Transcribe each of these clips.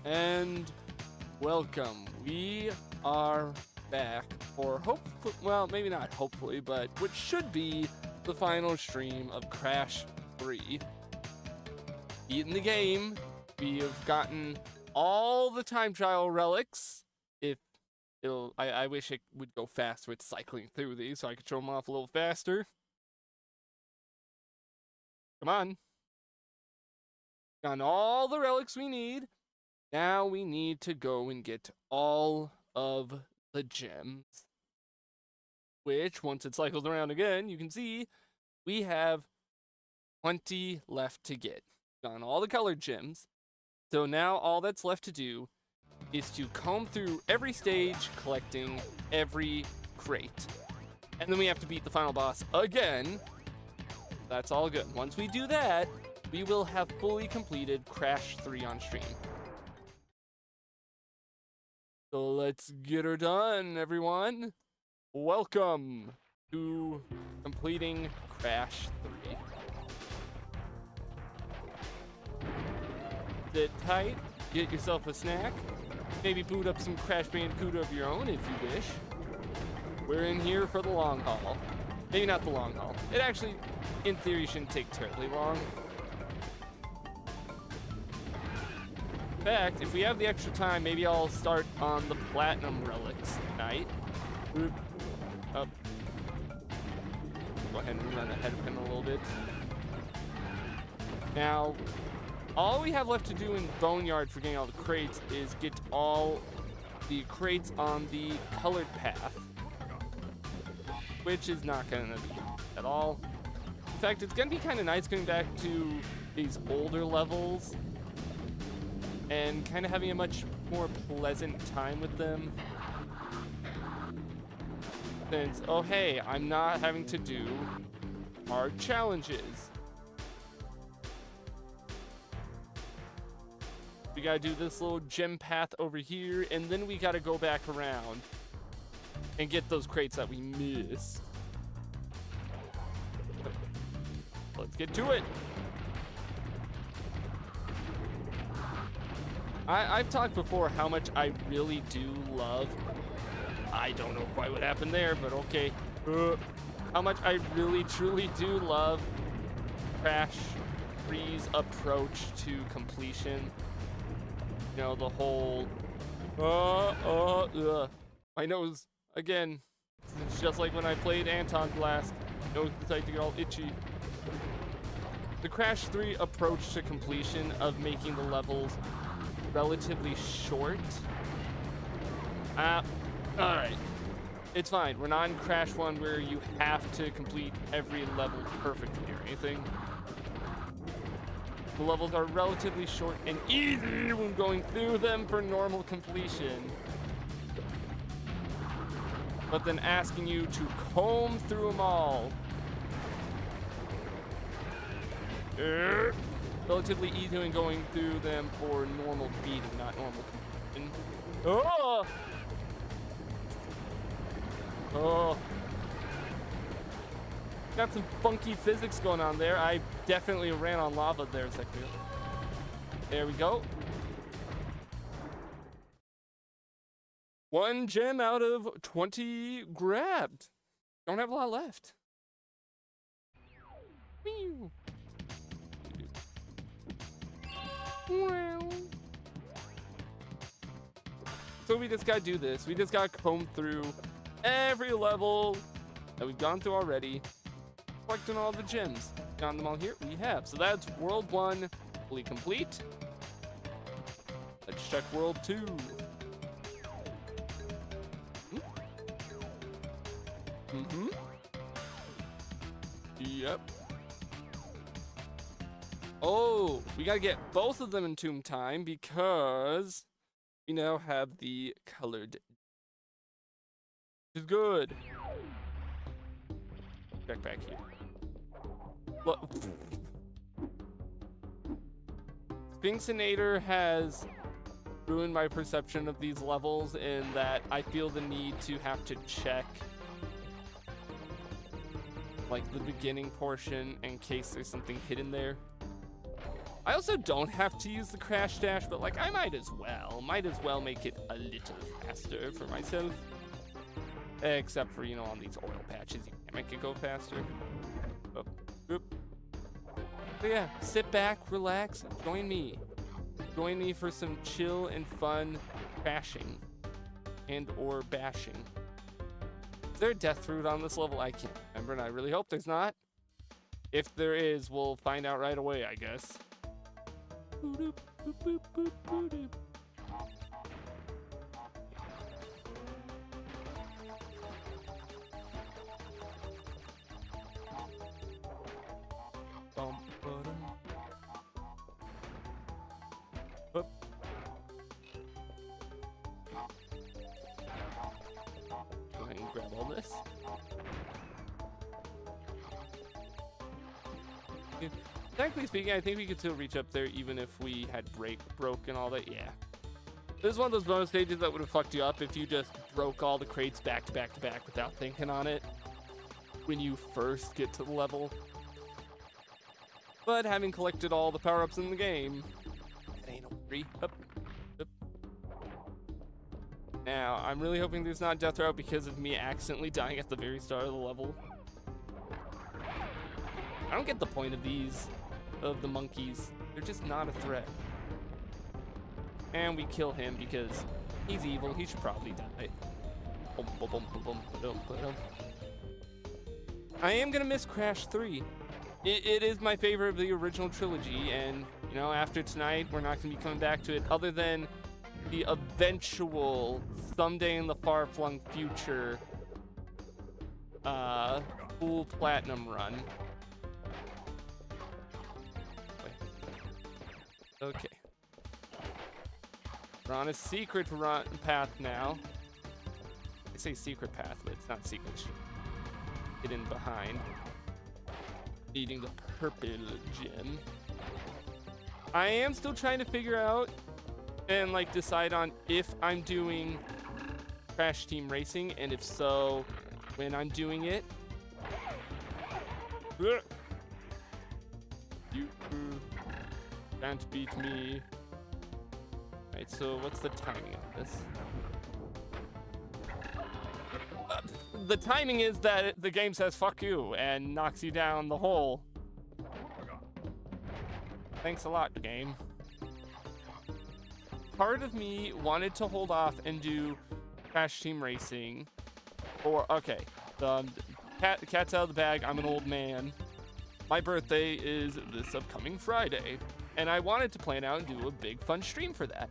And welcome. We are back for well, maybe not hopefully, but what should be the final stream of Crash 3. Beaten the game. We have gotten all the time trial relics. I wish it would go fast with cycling through these so I could show them off a little faster. Come on. Gotten all the relics we need. Now we need to go and get all of the gems. Which, once it cycles around again, you can see we have 20 left to get. Gotten all the colored gems. So now all that's left to do is to comb through every stage, collecting every crate. And then we have to beat the final boss again. That's all good. Once we do that, we will have fully completed Crash 3 on stream. So let's get her done, everyone. Welcome to completing Crash 3. Sit tight, get yourself a snack, maybe boot up some Crash Bandicoot of your own if you wish. We're in here for the long haul. Maybe not the long haul. It actually, in theory, shouldn't take terribly long. In fact, if we have the extra time, maybe I'll start on the Platinum Relics tonight. Up. Go ahead and run ahead of him a little bit. Now, all we have left to do in Boneyard for getting all the crates is get all the crates on the colored path, which is not going to be at all. In fact, it's going to be kind of nice going back to these older levels and kind of having a much more pleasant time with them. Since, oh hey, I'm not having to do hard challenges. We gotta do this little gem path over here, and then we gotta go back around and get those crates that we missed. Let's get to it. I've talked before how much I really do love, I don't know quite what happened there, but okay. How much I really truly do love Crash 3's approach to completion. You know, the whole, my nose, again, it's just like when I played Anton Blast, nose decided to get all itchy. The Crash 3 approach to completion of making the levels relatively short. Alright. It's fine. We're not in Crash 1 where you have to complete every level perfectly or anything. The levels are relatively short and easy when going through them for normal completion. But then asking you to comb through them all. Relatively easy when going through them for normal beating, not normal completion. Oh! Oh. Got some funky physics going on there. I definitely ran on lava there a second ago. There we go. 1 gem out of 20 grabbed. Don't have a lot left. Meow. Wow. So we just gotta do this. We just gotta comb through every level that we've gone through already, collecting all the gems. Got them all here? We have. So that's World 1 fully complete. Let's check World 2. Yep. Oh, we gotta get both of them in Tomb Time because we now have the colored. Which is good. Back here. Look. Sphinxinator has ruined my perception of these levels in that I feel the need to have to check like the beginning portion in case there's something hidden there. I also don't have to use the crash dash, but like I might as well. Might as well make it a little faster for myself. Except for, you know, on these oil patches, you can't make it go faster. Oh, oop. So yeah, sit back, relax, join me. Join me for some chill and fun crashing and or bashing. Is there a death route on this level? I can't remember, and I really hope there's not. If there is, we'll find out right away, I guess. Boop, boop, boop, boop, boop, boop. Oop. Go ahead and grab all this. Technically speaking, I think we could still reach up there even if we had broke and all that. Yeah. This is one of those bonus stages that would have fucked you up if you just broke all the crates back to back to back without thinking on it when you first get to the level. But having collected all the power-ups in the game, it ain't a worry. Up, up. Now, I'm really hoping there's not death route because of me accidentally dying at the very start of the level. I don't get the point of these, of the monkeys. They're just not a threat. And we kill him because he's evil. He should probably die. I am gonna miss Crash 3. It is my favorite of the original trilogy, and you know, after tonight, we're not gonna be coming back to it other than the eventual, someday in the far-flung future, full platinum run. Okay. We're on a secret path now. I say secret path, but it's not secret. It's hidden behind. Needing the purple gem. I am still trying to figure out and like decide on if I'm doing Crash Team Racing, and if so, when I'm doing it. You can't beat me. Alright, so what's the timing of this? The timing is that the game says fuck you and knocks you down the hole. Thanks a lot, game. Part of me wanted to hold off and do Crash Team Racing. Or, okay, the cat's out of the bag, I'm an old man. My birthday is this upcoming Friday, and I wanted to plan out and do a big fun stream for that.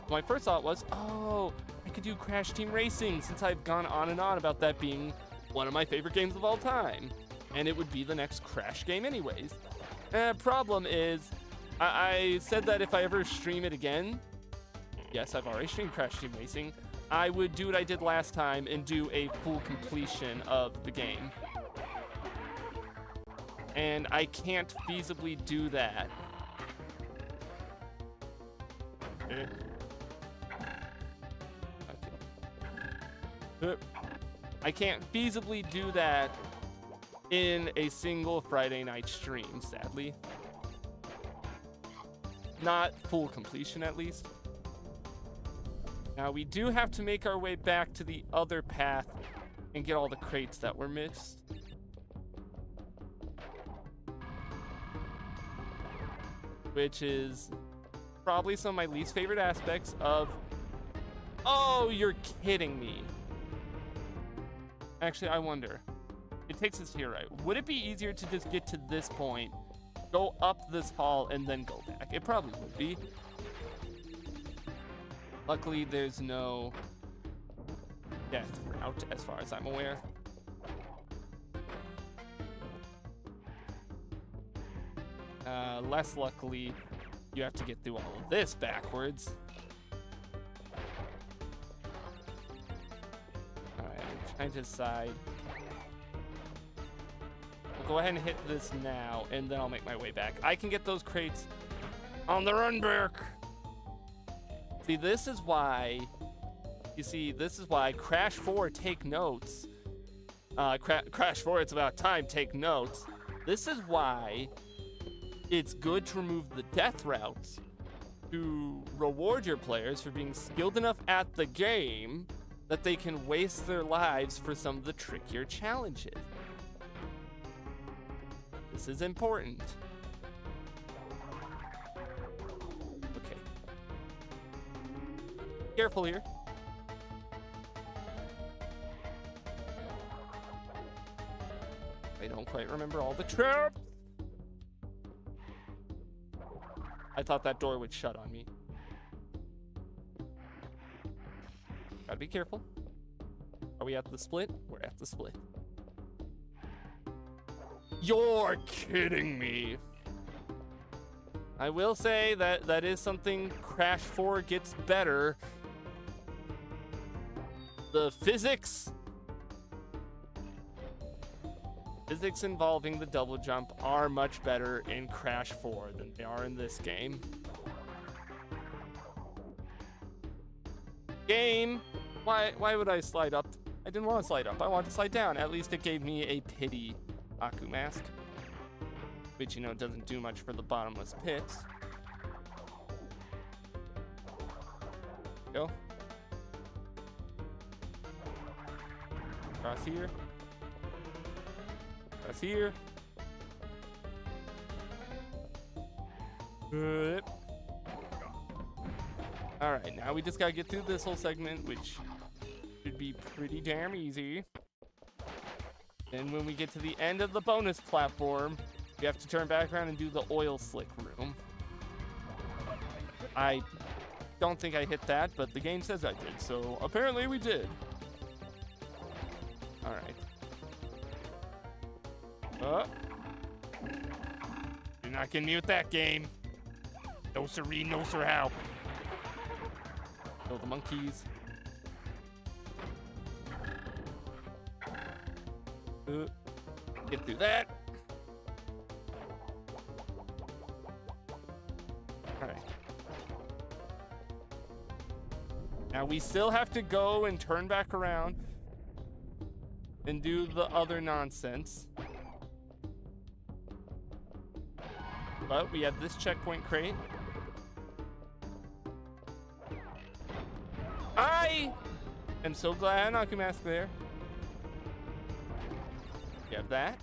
My first thought was, oh, I could do Crash Team Racing since I've gone on and on about that being one of my favorite games of all time. And it would be the next Crash game anyways. Problem is, I said that if I ever stream it again, yes, I've already streamed Crash Team Racing, I would do what I did last time and do a full completion of the game. And I can't feasibly do that. I can't feasibly do that in a single Friday night stream, sadly. Not full completion, at least. Now, we do have to make our way back to the other path and get all the crates that were missed. Which is probably some of my least favorite aspects of... Oh, you're kidding me. Actually, I wonder. It takes us here, right? Would it be easier to just get to this point, go up this hall, and then go back? It probably would be. Luckily, there's no death route, as far as I'm aware. Less luckily, you have to get through all of this backwards. Alright, I'm trying to decide. We'll go ahead and hit this now, and then I'll make my way back. I can get those crates on the run back. See, this is why... You see, this is why Crash 4, take notes. Crash 4, it's about time, take notes. This is why it's good to remove the death routes to reward your players for being skilled enough at the game that they can waste their lives for some of the trickier challenges. This is important. Okay. Careful here. I don't quite remember all the traps. I thought that door would shut on me. Gotta be careful. Are we at the split? We're at the split. You're kidding me. I will say that that is something Crash 4 gets better. The physics involving the double jump are much better in Crash 4 than they are in this game. Game, why would I slide up? I didn't want to slide up. I wanted to slide down. At least it gave me a pity Aku mask, which, you know, doesn't do much for the bottomless pits. Go. Cross here. Cross here. Good. All right, now we just gotta get through this whole segment, which should be pretty damn easy. And when we get to the end of the bonus platform, we have to turn back around and do the oil slick room. I don't think I hit that, but the game says I did, so apparently we did. All right. You're not gonna mute that game. No siree, no sir how. Kill the monkeys. Get through that. All right. Now we still have to go and turn back around and do the other nonsense. But we have this checkpoint crate. I am so glad I can mask there. We have that.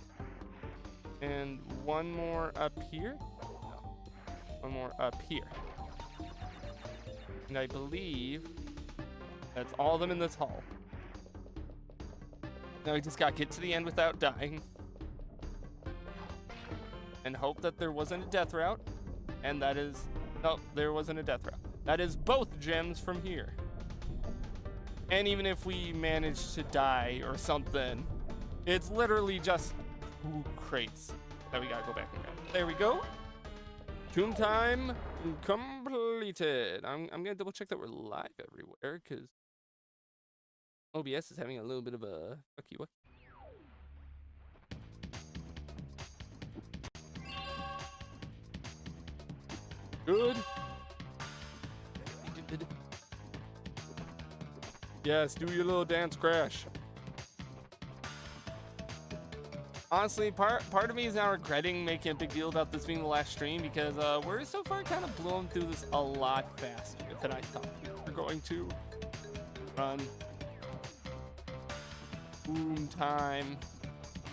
And one more up here. No. One more up here. And I believe that's all of them in this hall. Now we just gotta get to the end without dying. And hope that there wasn't a death route. And that is... No, there wasn't a death route. That is both gems from here. And even if we manage to die or something, it's literally just 2 crates that we gotta go back and grab. There we go. Tomb time completed. I'm gonna double check that we're live everywhere because OBS is having a little bit of a fucky wucky. Good. Yes, do your little dance, Crash. Honestly, part of me is now regretting making a big deal about this being the last stream because we're so far kind of blowing through this a lot faster than I thought we were going to. Run. Boom time.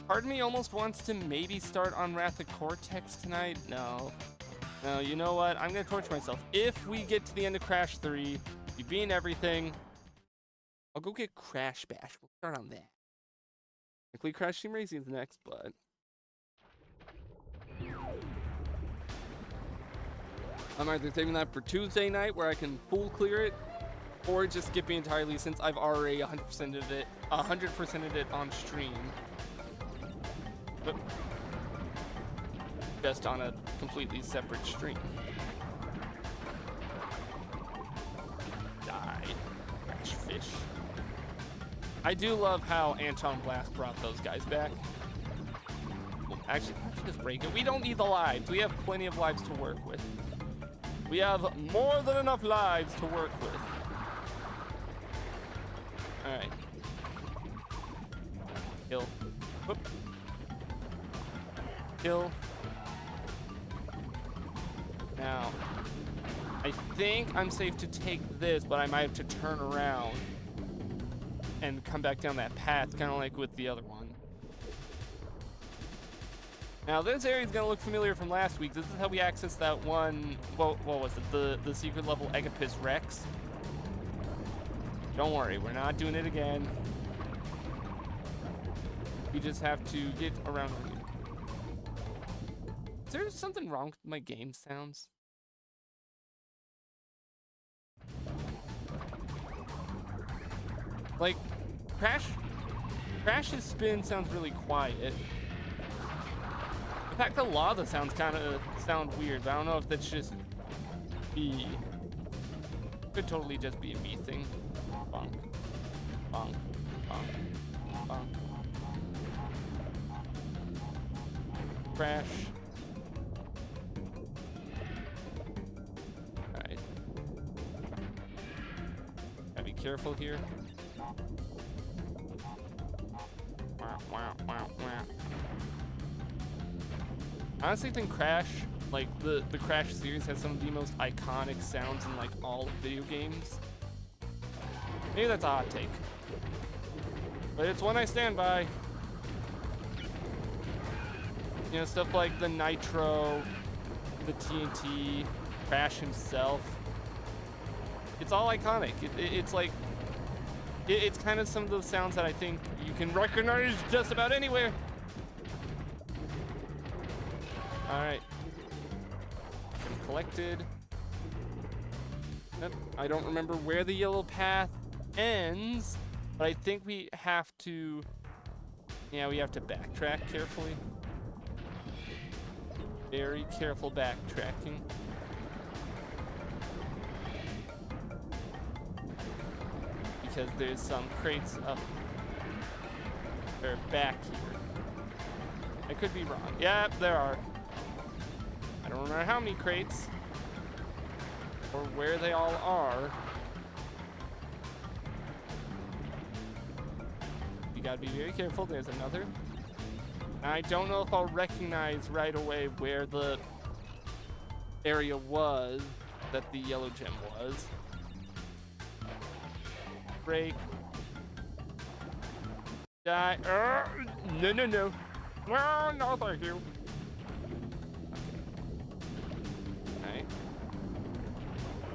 Part of me almost wants to maybe start on Wrath of Cortex tonight. No, you know what? I'm gonna torture myself. If we get to the end of Crash 3, we beat everything, I'll go get Crash Bash. We'll start on that. Technically, Crash Team Racing is next, but I'm either saving that for Tuesday night where I can full clear it, or just skipping entirely since I've already 100%ed it on stream. But just on a completely separate stream. Die, Crash Fish. I do love how Anton Blast brought those guys back. Well, actually, let's just break it. We don't need the lives. We have plenty of lives to work with. We have more than enough lives to work with. All right. Kill. Whoop. Kill. Now, I think I'm safe to take this, but I might have to turn around and come back down that path, kind of like with the other one. Now, this area is going to look familiar from last week. This is how we accessed that one, what was it, the secret level Egapis Rex. Don't worry, we're not doing it again. We just have to get around here. Is there something wrong with my game sounds? Like, Crash's spin sounds really quiet. In fact, a lot of the sounds kind of sound weird, but I don't know if that's just me. Could totally just be a me thing. Bonk, bonk, bonk, bonk. Crash. Alright. Gotta be careful here. Wow, wow, wow, wow. I honestly think Crash, like the Crash series, has some of the most iconic sounds in like all of video games. Maybe that's a hot take, but it's one I stand by. You know, stuff like the Nitro, the TNT, Crash himself. It's all iconic. It's like, it's kind of some of those sounds that I think you can recognize just about anywhere. All right. Been collected. Yep. I don't remember where the yellow path ends, but I think we have to, yeah, we have to backtrack carefully. Very careful backtracking. Because there's some crates up or back here. I could be wrong. Yep, there are. I don't remember how many crates or where they all are. You gotta be very careful. There's another. I don't know if I'll recognize right away where the area was that the yellow gem was. Break. Die. No, no, no. No, no, thank you. Okay.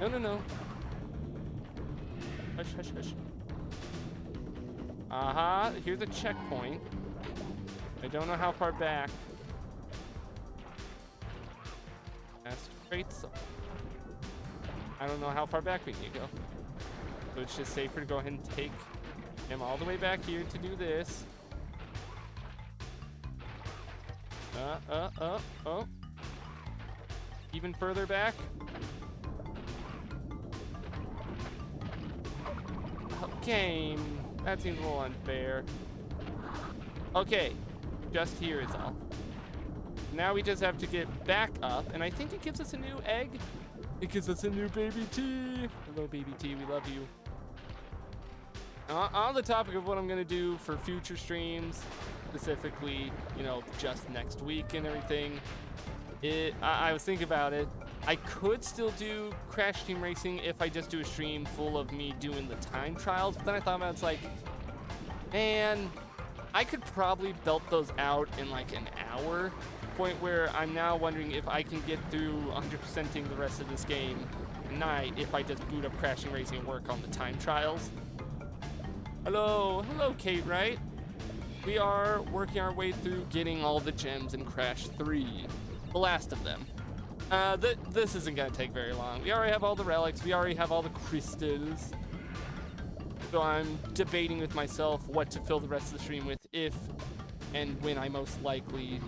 No, no, no. Hush, hush, hush. Uh-huh. Here's a checkpoint. I don't know how far back. Past crates. I don't know how far back we need to go. So it's just safer to go ahead and take him all the way back here to do this. Oh. Even further back. Okay, that seems a little unfair. Okay, just here is all. Now we just have to get back up, and I think it gives us a new egg. It gives us a new baby T. Hello, baby T, we love you. On the topic of what I'm gonna do for future streams, specifically, you know, just next week and everything, I was thinking about it. I could still do Crash Team Racing if I just do a stream full of me doing the time trials, but then I thought about it, it's like, man, I could probably belt those out in like an hour, point where I'm now wondering if I can get through 100%ing the rest of this game tonight if I just boot up Crash Team Racing and work on the time trials. Hello, Kate, right? We are working our way through getting all the gems in Crash 3, the last of them. This isn't gonna take very long. We already have all the relics, we already have all the crystals. So I'm debating with myself what to fill the rest of the stream with if and when I most likely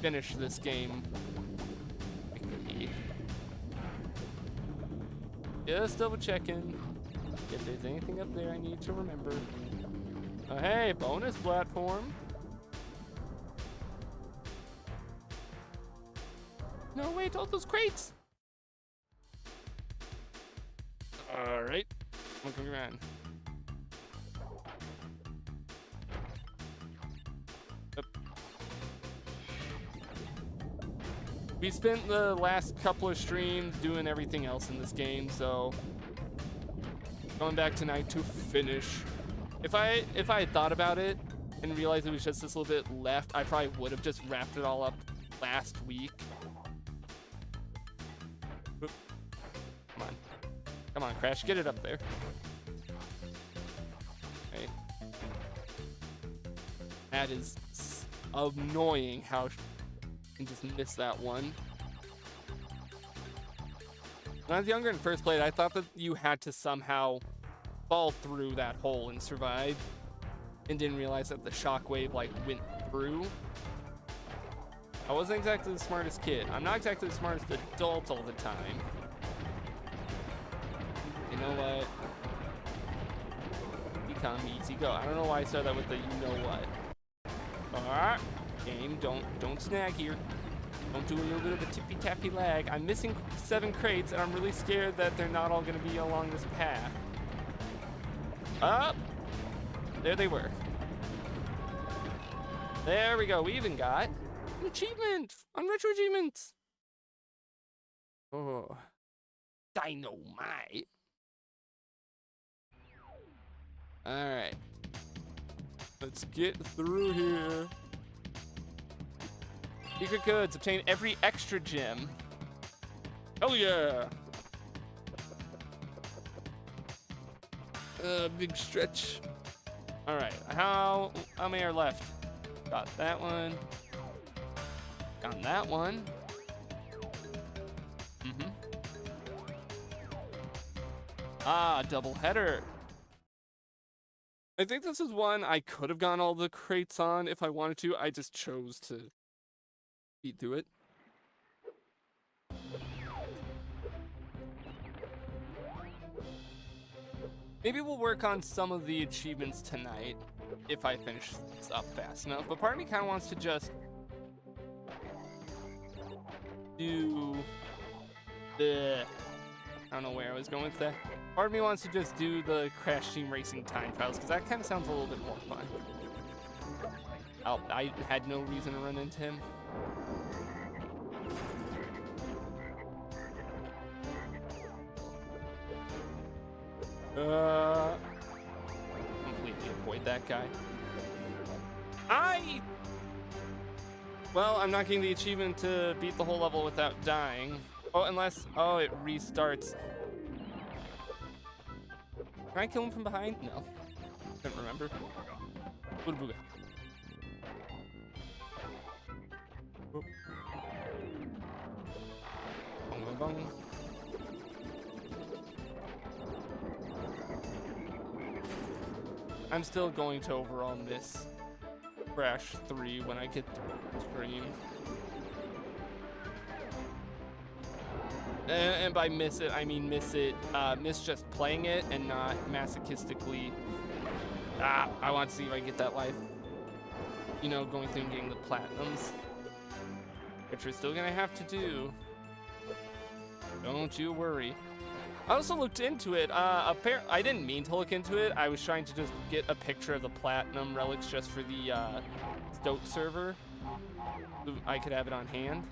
finish this game. Just double checking if there's anything up there I need to remember. Oh, hey, bonus platform. No, wait, all those crates. All right, looking around. We spent the last couple of streams doing everything else in this game, so going back tonight to finish. If I had thought about it and realized it was just this little bit left, I probably would have just wrapped it all up last week. Oop. Come on. Come on, Crash, get it up there. Okay. That is annoying how you can just miss that one. When I was younger and first played, I thought that you had to somehow fall through that hole and survive, and didn't realize that the shockwave like went through. I wasn't exactly the smartest kid. I'm not exactly the smartest adult all the time. You know what? Become easy go. I don't know why I started that with the you know what. Alright. Game, don't snag here. Don't do a little bit of a tippy-tappy lag. I'm missing 7 crates, and I'm really scared that they're not all going to be along this path. Up! There they were. There we go. We even got an achievement on Retro Achievements. Oh. Dynamite. Alright. Let's get through here. Secret codes. Obtain every extra gem. Oh yeah! Big stretch. Alright, how many are left? Got that one. Got that one. Ah, double header. I think this is one I could have gotten all the crates on if I wanted to. I just chose to beat through it. Maybe we'll work on some of the achievements tonight if I finish this up fast enough. But part of me kind of wants to just do the... I don't know where I was going with that. Part of me wants to just do the Crash Team Racing time trials, because that kind of sounds a little bit more fun. Oh, I had no reason to run into him. Completely avoid that guy. Well, I'm not getting the achievement to beat the whole level without dying. Oh, unless, oh, it restarts. Can I kill him from behind? No. Couldn't remember. Booga booga. Bong bong bong. I'm still going to overall miss Crash 3 when I get to the stream. And by miss it, I mean miss just playing it and not masochistically, I want to see if I get that life. You know, going through and getting the platinums, which we're still gonna have to do. Don't you worry. I also looked into it. I didn't mean to look into it. I was trying to just get a picture of the platinum relics just for the Stoat server. So I could have it on hand.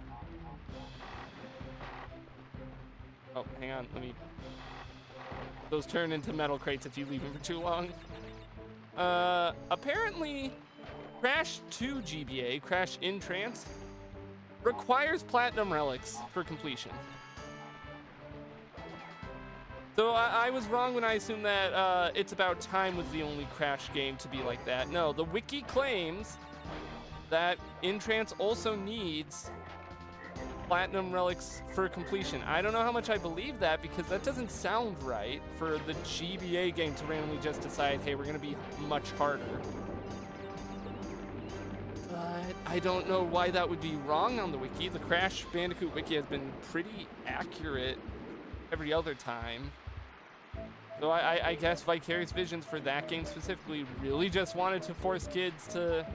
Oh, hang on. Let me. Those turn into metal crates if you leave them for too long. Apparently, Crash 2 GBA, Crash in Trance, requires platinum relics for completion. So I was wrong when I assumed that It's About Time was the only Crash game to be like that. No, the wiki claims that In Trance also needs platinum relics for completion. I don't know how much I believe that, because that doesn't sound right for the GBA game to randomly just decide, hey, we're gonna be much harder. But I don't know why that would be wrong on the wiki. The Crash Bandicoot wiki has been pretty accurate every other time. So I guess Vicarious Visions for that game specifically really just wanted to force kids to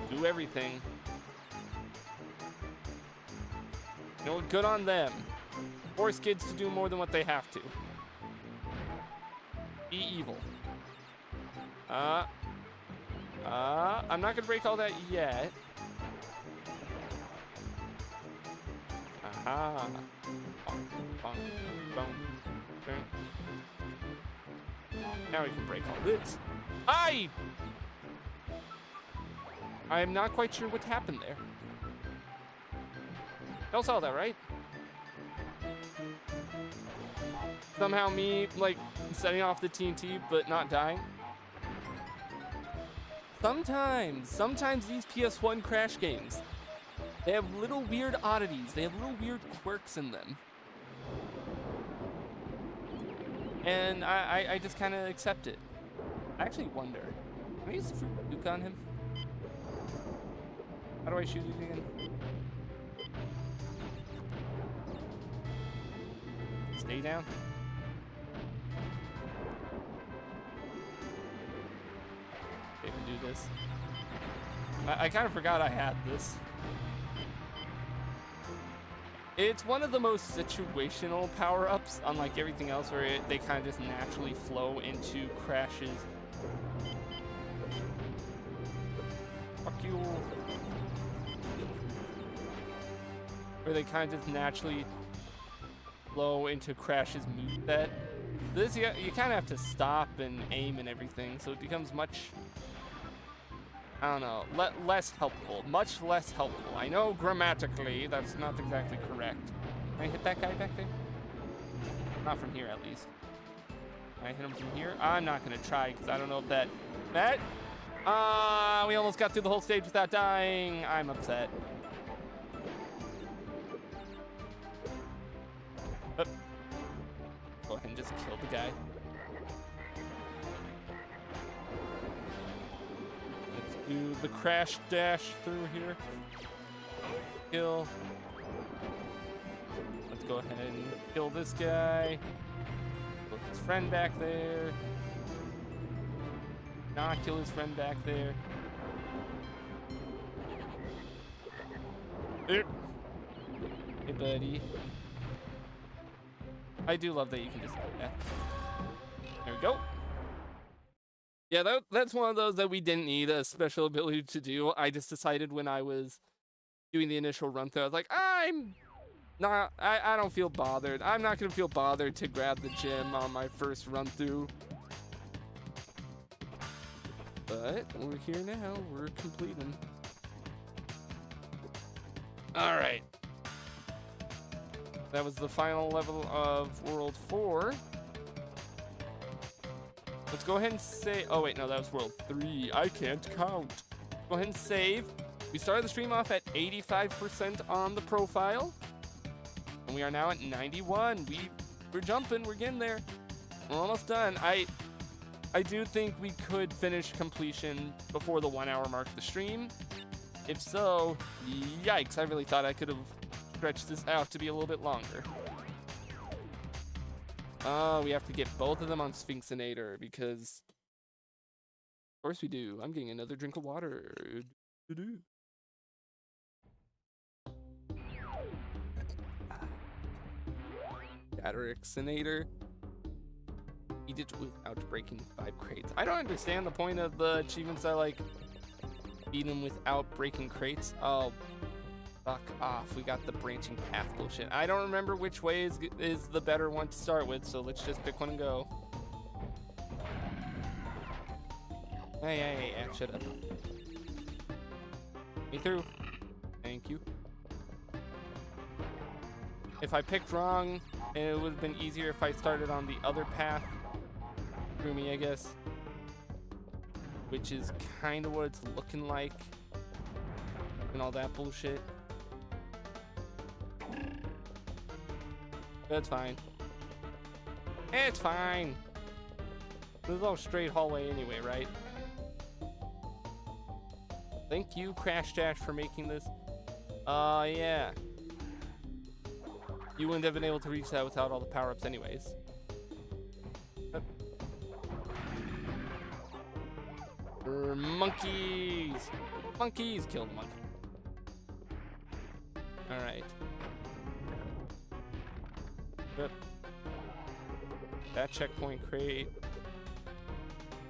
do everything. You know, good on them. Force kids to do more than what they have to. Be evil. I'm not gonna break all that yet. Aha. Bonk, bonk, bonk, bonk. Now we can break all this. I'm not quite sure what happened there. Y'all saw that, right? Somehow me, like, setting off the TNT, but not dying. Sometimes these PS1 Crash games, they have little weird oddities. They have little weird quirks in them. And I just kind of accept it. I actually wonder, can I use the fruit nuke on him? How do I shoot it again? Stay down. Okay, we do this. I kind of forgot I had this. It's one of the most situational power-ups, unlike everything else, where they kind of just naturally flow into Crash's. Fuck you. Where they kind of just naturally flow into Crash's moveset. This, you kind of have to stop and aim and everything, so it becomes much, I don't know, less helpful. Much less helpful. I know grammatically that's not exactly correct. Can I hit that guy back there? Not from here, at least. Can I hit him from here? I'm not gonna try, because I don't know if that... we almost got through the whole stage without dying. I'm upset. Go ahead and just kill the guy. Let's do the crash dash through here. Kill. Let's go ahead and kill this guy. Kill his friend back there. Not kill his friend back there. Hey, buddy. I do love that you can just do that. There we go. Yeah, that's one of those that we didn't need a special ability to do. I just decided when I was doing the initial run through, I was like, I don't feel bothered. I'm not gonna feel bothered to grab the gem on my first run through. But we're here now, we're completing. All right. That was the final level of World 4. Let's go ahead and say, oh wait, no, that was World 3. I can't count. Go ahead and save. We started the stream off at 85% on the profile. And we are now at 91. We're jumping, we're getting there. We're almost done. I do think we could finish completion before the 1 hour mark of the stream. If so, yikes, I really thought I could have stretched this out to be a little bit longer. Oh, we have to get both of them on Sphinxinator because, of course we do. I'm getting another drink of water. Catarixinator. He did it without breaking 5 crates. I don't understand the point of the achievements that like beat him without breaking crates. Oh, fuck off. We got the branching path bullshit. I don't remember which way is the better one to start with, so let's just pick one and go. Hey, shut up. Me through. Thank you. If I picked wrong, it would have been easier if I started on the other path. Through me, I guess. Which is kind of what it's looking like. And all that bullshit. That's fine. It's fine. This is all straight hallway anyway, right? Thank you, Crash Dash, for making this. Yeah. You wouldn't have been able to reach that without all the power-ups anyways. Monkeys! Monkeys! Kill the monkey. Alright. Yep. That checkpoint crate.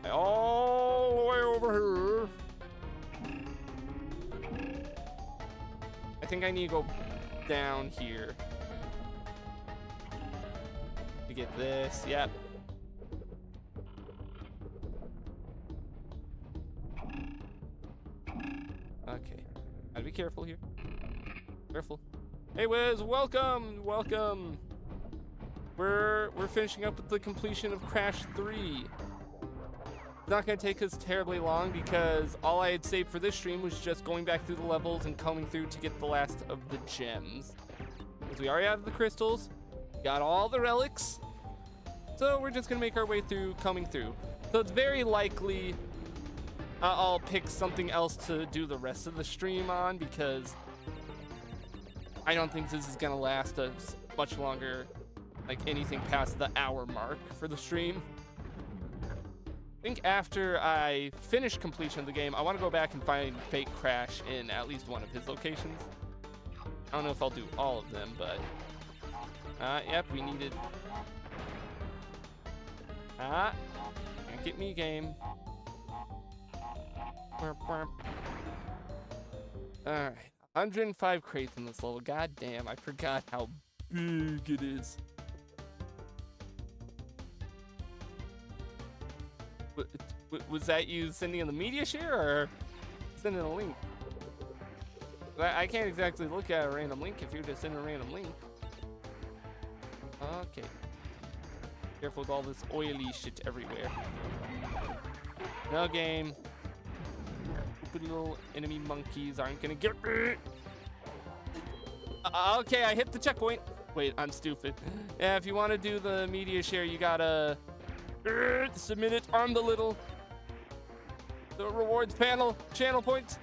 All the way over here. I think I need to go down here. We get this, yep. Okay, gotta be careful here. Careful. Hey Wiz, welcome, welcome. We're finishing up with the completion of Crash 3. It's not gonna take us terribly long because all I had saved for this stream was just going back through the levels and combing through to get the last of the gems. Because we already have the crystals, got all the relics, so we're just gonna make our way through, combing through. So it's very likely I'll pick something else to do the rest of the stream on because I don't think this is gonna last us much longer, like anything past the hour mark for the stream. I think after I finish completion of the game, I want to go back and find Fake Crash in at least one of his locations. I don't know if I'll do all of them, but yep, we needed. Can't get me, game. Alright, 105 crates in this level. God damn, I forgot how big it is. Was that you sending in the media share or sending a link? I can't exactly look at a random link if you're just sending a random link. Okay. Careful with all this oily shit everywhere. No game. Stupid little enemy monkeys aren't gonna get me. Okay, I hit the checkpoint. Wait, I'm stupid. Yeah, if you want to do the media share, you gotta submit it on the rewards panel, channel points.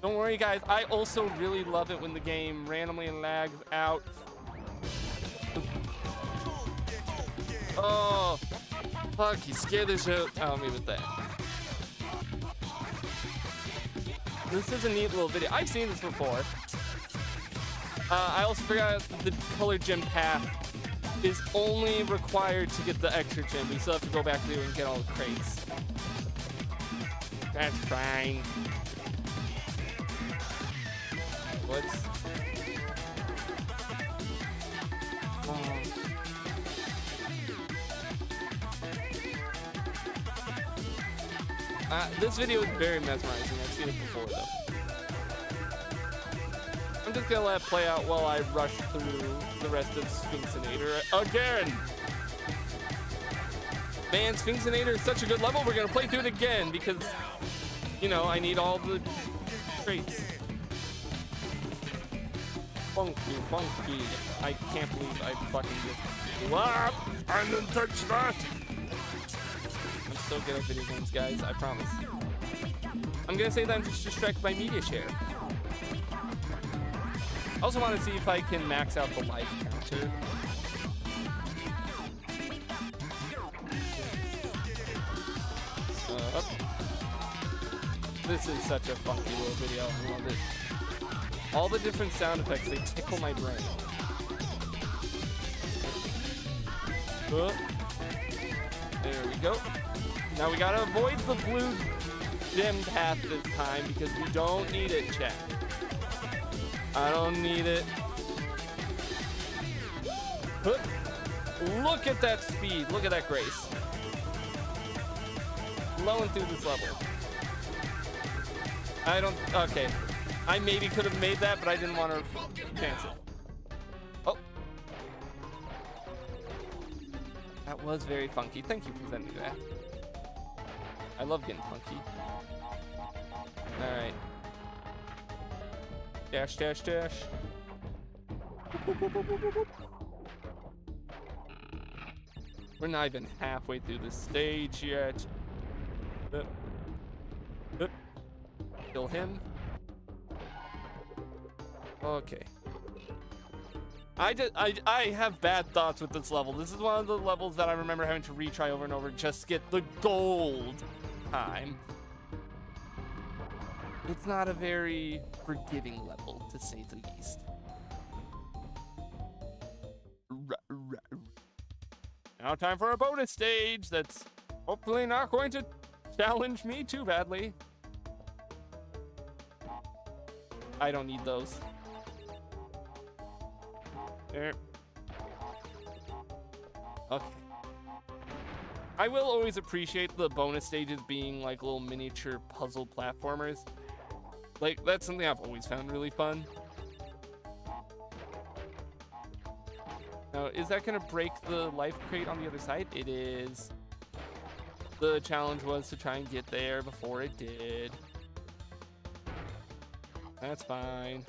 Don't worry, guys. I also really love it when the game randomly lags out. Oh, fuck! He scared the shit out of me with that. This is a neat little video. I've seen this before. I also forgot the colored gem path is only required to get the extra gem. We still have to go back through and get all the crates. That's fine. What's... this video is very mesmerizing. I've seen it before, though. I'm just gonna let it play out while I rush through the rest of Sphinxinator again. Man, Sphinxinator is such a good level. We're gonna play through it again because, you know, I need all the traits. Funky, funky. I can't believe I fucking just... What? I didn't touch that! I'm so good at video games, guys. I promise. I'm gonna say that I'm just distracted by media share. I also want to see if I can max out the life counter. This is such a funky little video. I love it. All the different sound effects, they tickle my brain. There we go. Now we gotta avoid the blue gem path this time because we don't need it, chat. I don't need it. Look at that speed. Look at that grace. Blowing through this level. I don't... Okay. I maybe could have made that, but I didn't want to chance it. Oh. That was very funky. Thank you for sending that. I love getting funky. Alright. Dash, dash, dash. We're not even halfway through the stage yet. Kill him. Okay. I have bad thoughts with this level. This is one of the levels that I remember having to retry over and over just to get the gold time. It's not a very forgiving level, to say the least. Now time for a bonus stage that's hopefully not going to challenge me too badly. I don't need those. There. Okay. I will always appreciate the bonus stages being like little miniature puzzle platformers. Like, that's something I've always found really fun. Now, is that gonna break the life crate on the other side? It is. The challenge was to try and get there before it did. That's fine.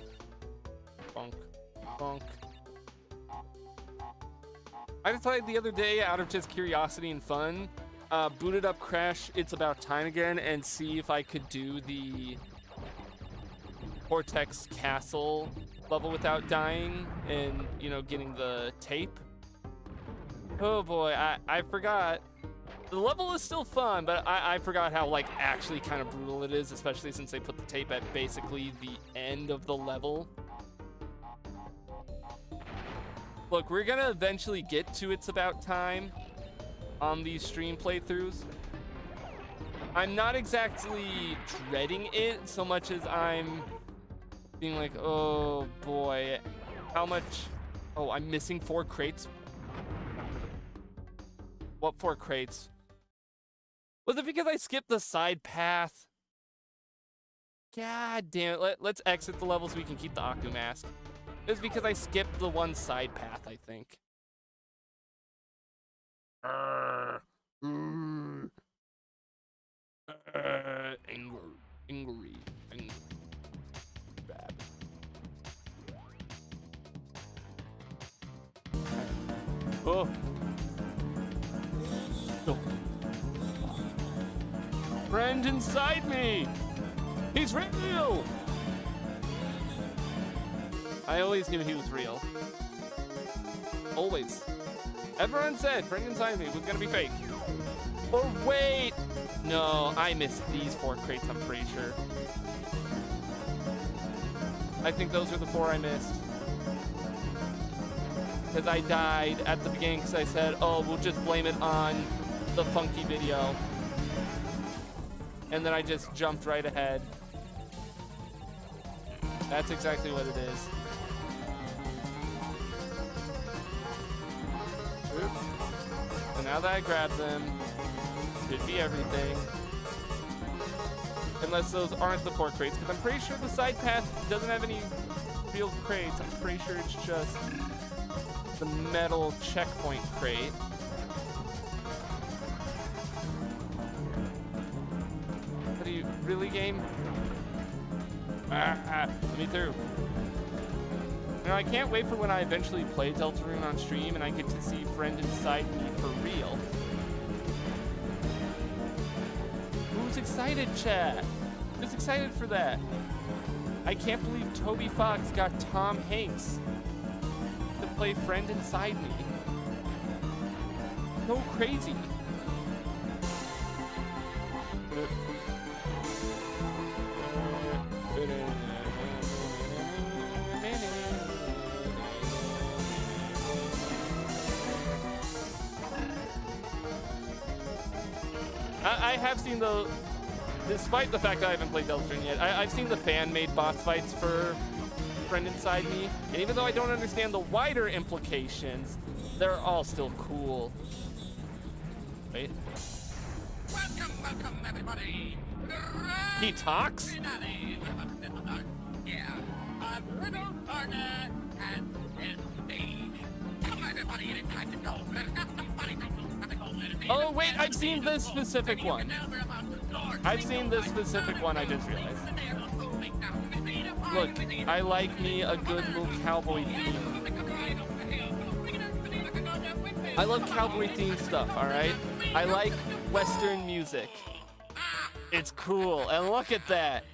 Bonk. Bonk. I decided the other day, out of just curiosity and fun, booted up Crash It's About Time again and see if I could do the Cortex Castle level without dying and, you know, getting the tape. Oh boy, I forgot. The level is still fun, but I forgot how, like, actually kind of brutal it is, especially since they put the tape at basically the end of the level. Look, we're gonna eventually get to It's About Time on these stream playthroughs. I'm not exactly dreading it so much as I'm being like, oh boy, how much? Oh, I'm missing 4 crates. What 4 crates? Was it because I skipped the side path? God damn it. Let's exit the level so we can keep the Aku mask. It was because I skipped the one side path, I think. Angry. Bad. Oh. Oh. Friend inside me! He's real! I always knew he was real. Always. Everyone said friend inside me was gonna be fake. Oh wait! No, I missed these 4 crates, I'm pretty sure. I think those are the 4 I missed. Because I died at the beginning because I said, oh, we'll just blame it on the funky video. And then I just jumped right ahead. That's exactly what it is. Oops. So now that I grab them, should be everything. Unless those aren't the 4 crates, because I'm pretty sure the side path doesn't have any real crates. I'm pretty sure it's just the metal checkpoint crate. What are you, really, game? Let me through. You know, I can't wait for when I eventually play Deltarune on stream and I get to see friend inside me for real. Who's excited, chat? Who's excited for that? I can't believe Toby Fox got Tom Hanks to play friend inside me. So crazy. I have seen the, despite the fact that I haven't played Deltarune yet, I've seen the fan-made boss fights for Friend Inside Me, and even though I don't understand the wider implications, they're all still cool. Wait. Welcome, everybody. He talks? Yeah, I'm Riddle, Arna, and Indeed. Come on, everybody, it is time to go. Oh, wait, I've seen this specific one. I've seen this specific one, I just realized. Look, I like me a good little cowboy theme. I love cowboy themed stuff, alright? I like Western music. It's cool, and look at that.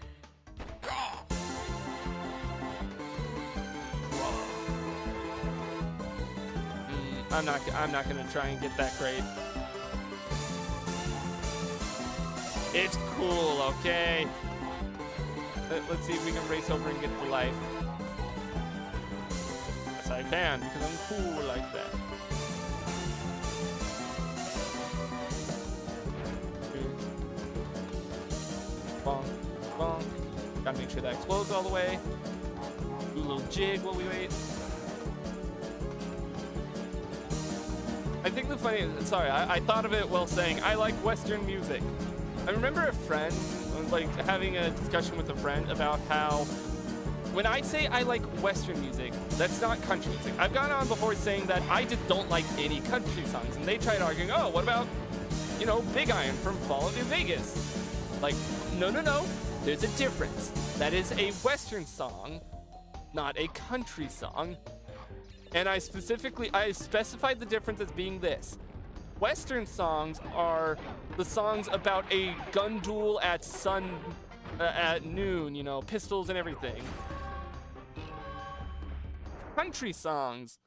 I'm not gonna try and get that crate. It's cool, okay? Let's see if we can race over and get the life. Yes, I can, because I'm cool like that. Bonk, bonk. Got gotta make sure that explodes all the way. Do a little jig while we wait. I think the funny, sorry, I thought of it while saying I like Western music. I remember a friend, like having a discussion with a friend about how when I say I like Western music, that's not country music. I've gone on before saying that I just don't like any country songs, and they tried arguing, oh, what about, you know, Big Iron from Fallout New Vegas? Like, no, there's a difference. That is a Western song, not a country song. And I specified the difference as being this. Western songs are the songs about a gun duel at at noon, you know, pistols and everything. Country songs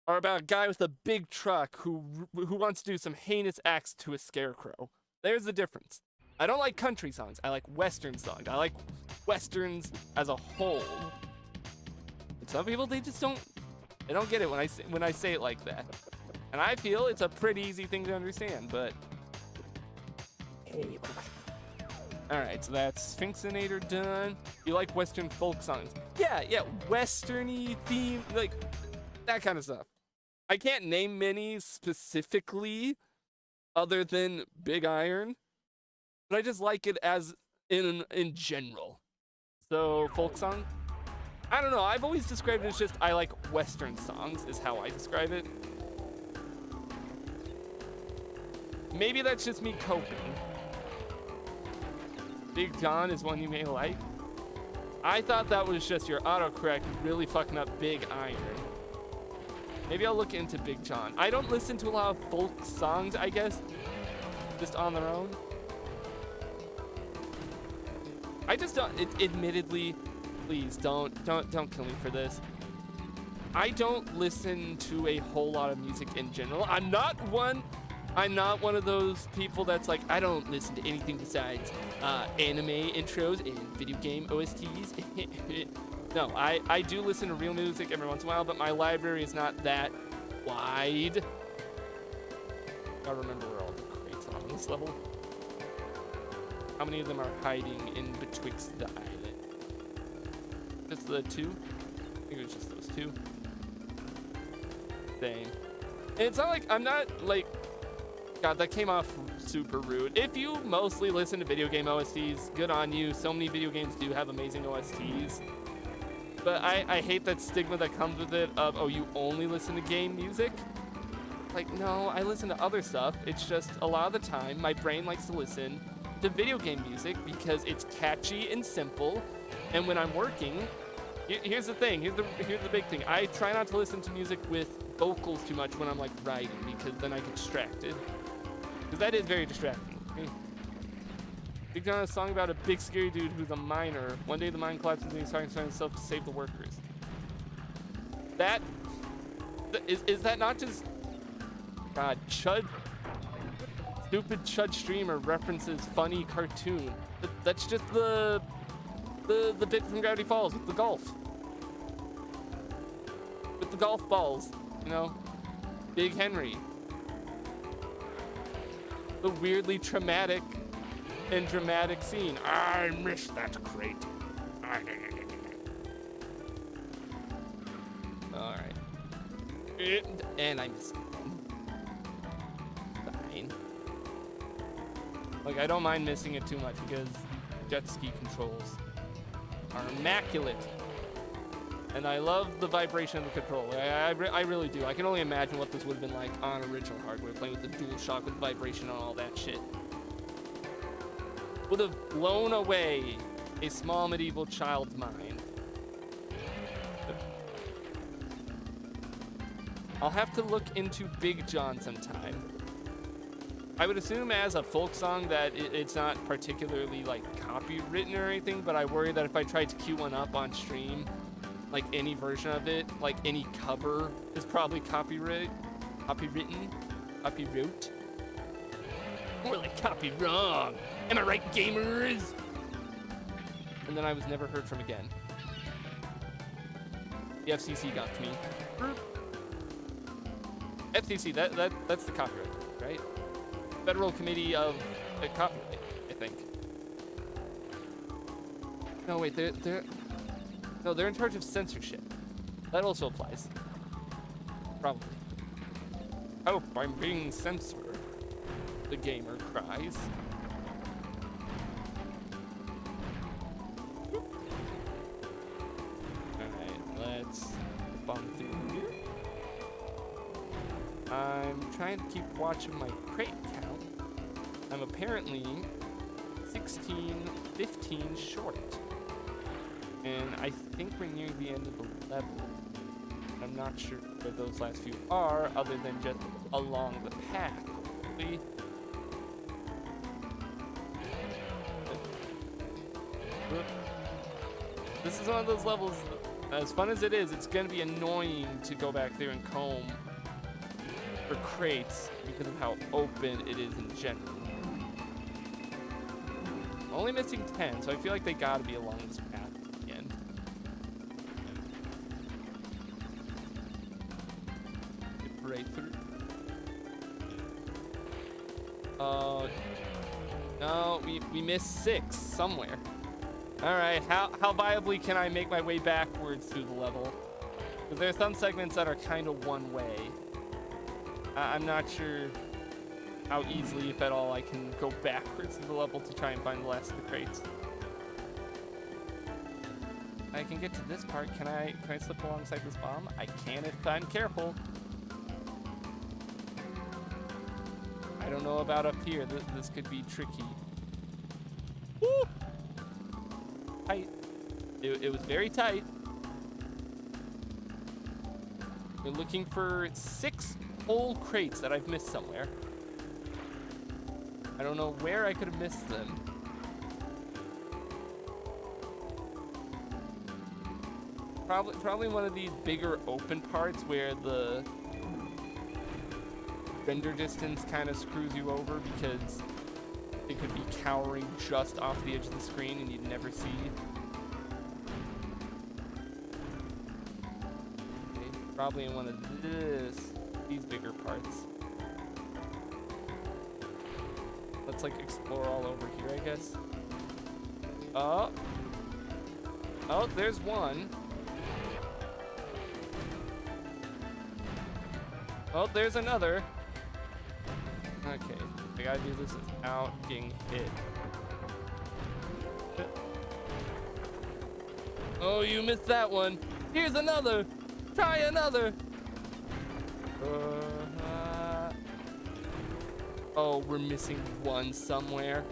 are about a guy with a big truck who wants to do some heinous acts to a scarecrow. There's the difference. I don't like country songs. I like Western songs. I like Westerns as a whole. And some people, they just don't get it when I say it like that. And I feel it's a pretty easy thing to understand, but alright, so that's Sphinxinator done. You like Western folk songs? Yeah, Western-y theme, like that kind of stuff. I can't name many specifically other than Big Iron, but I just like it as in general. So folk song? I don't know, I've always described it as just I like Western songs is how I describe it. Maybe that's just me coping. Big John is one you may like. I thought that was just your autocorrect really fucking up Big Iron. Maybe I'll look into Big John. I don't listen to a lot of folk songs, I guess, just on their own. I just don't, admittedly, please don't kill me for this. I don't listen to a whole lot of music in general. I'm not one of those people that's like, I don't listen to anything besides anime intros and video game OSTs. No, I do listen to real music every once in a while, but my library is not that wide. Gotta remember where all the crates are on this level. How many of them are hiding in betwixt the island? Just the two? I think it was just those two. Same. And it's not like, I'm not like, God, that came off super rude. If you mostly listen to video game OSTs, good on you. So many video games do have amazing OSTs. But I hate that stigma that comes with it of, oh, you only listen to game music? Like, no, I listen to other stuff. It's just a lot of the time, my brain likes to listen to video game music because it's catchy and simple. And when I'm working, here's the thing, here's the big thing. I try not to listen to music with vocals too much when I'm like writing, because then I get distracted. Because that is very distracting. Big John has a song about a big scary dude who's a miner. One day the mine collapses and he's trying himself to save the workers. That is that not just God, Chud? Stupid Chud streamer references funny cartoon. That's just the bit from Gravity Falls with the golf. With the golf balls, you know? Big Henry. The weirdly traumatic and dramatic scene. I miss that crate. Alright. And I missed it. Fine. Like, I don't mind missing it too much because jet ski controls are immaculate. And I love the vibration of the controller. I really do. I can only imagine what this would have been like on original hardware, playing with the DualShock with vibration and all that shit. Would have blown away a small medieval child's mind. I'll have to look into Big John sometime. I would assume as a folk song that it's not particularly like copywritten or anything, but I worry that if I tried to queue one up on stream, like any version of it, like any cover is probably copywritten, copywrote. More like copy wrong. Am I right, gamers? And then I was never heard from again. The FCC got to me. FCC, that's the copyright, right? Federal Committee of Copyright, I think. No, wait, no, they're in charge of censorship. That also applies. Probably. Help, I'm being censored. The gamer cries. Alright, let's bump through here. I'm trying to keep watching my crate count. I'm apparently 15 short. And I think we're near the end of the level. I'm not sure where those last few are, other than just along the path. Hopefully. This is one of those levels, as fun as it is, it's gonna be annoying to go back there and comb for crates because of how open it is in general. Only missing 10, so I feel like they gotta be along this path at the end. Get right through. Oh, no, we missed 6 somewhere. All right, how viably can I make my way backwards through the level? Because there are some segments that are kind of one way. I'm not sure how easily, if at all, I can go backwards through the level to try and find the last of the crates. I can get to this part. Can I slip alongside this bomb? I can if I'm careful. I don't know about up here. This could be tricky. Woo! Tight. It was very tight. We're looking for 6 whole crates that I've missed somewhere. I don't know where I could have missed them. Probably one of these bigger open parts where the render distance kind of screws you over because it could be cowering just off the edge of the screen and you'd never see. Okay, probably in one of these bigger parts. Let's like explore all over here, I guess. Oh, there's one. Oh, there's another. Okay, I gotta do this without getting hit. Oh, you missed that one. Here's another. Try another. Oh, we're missing one somewhere.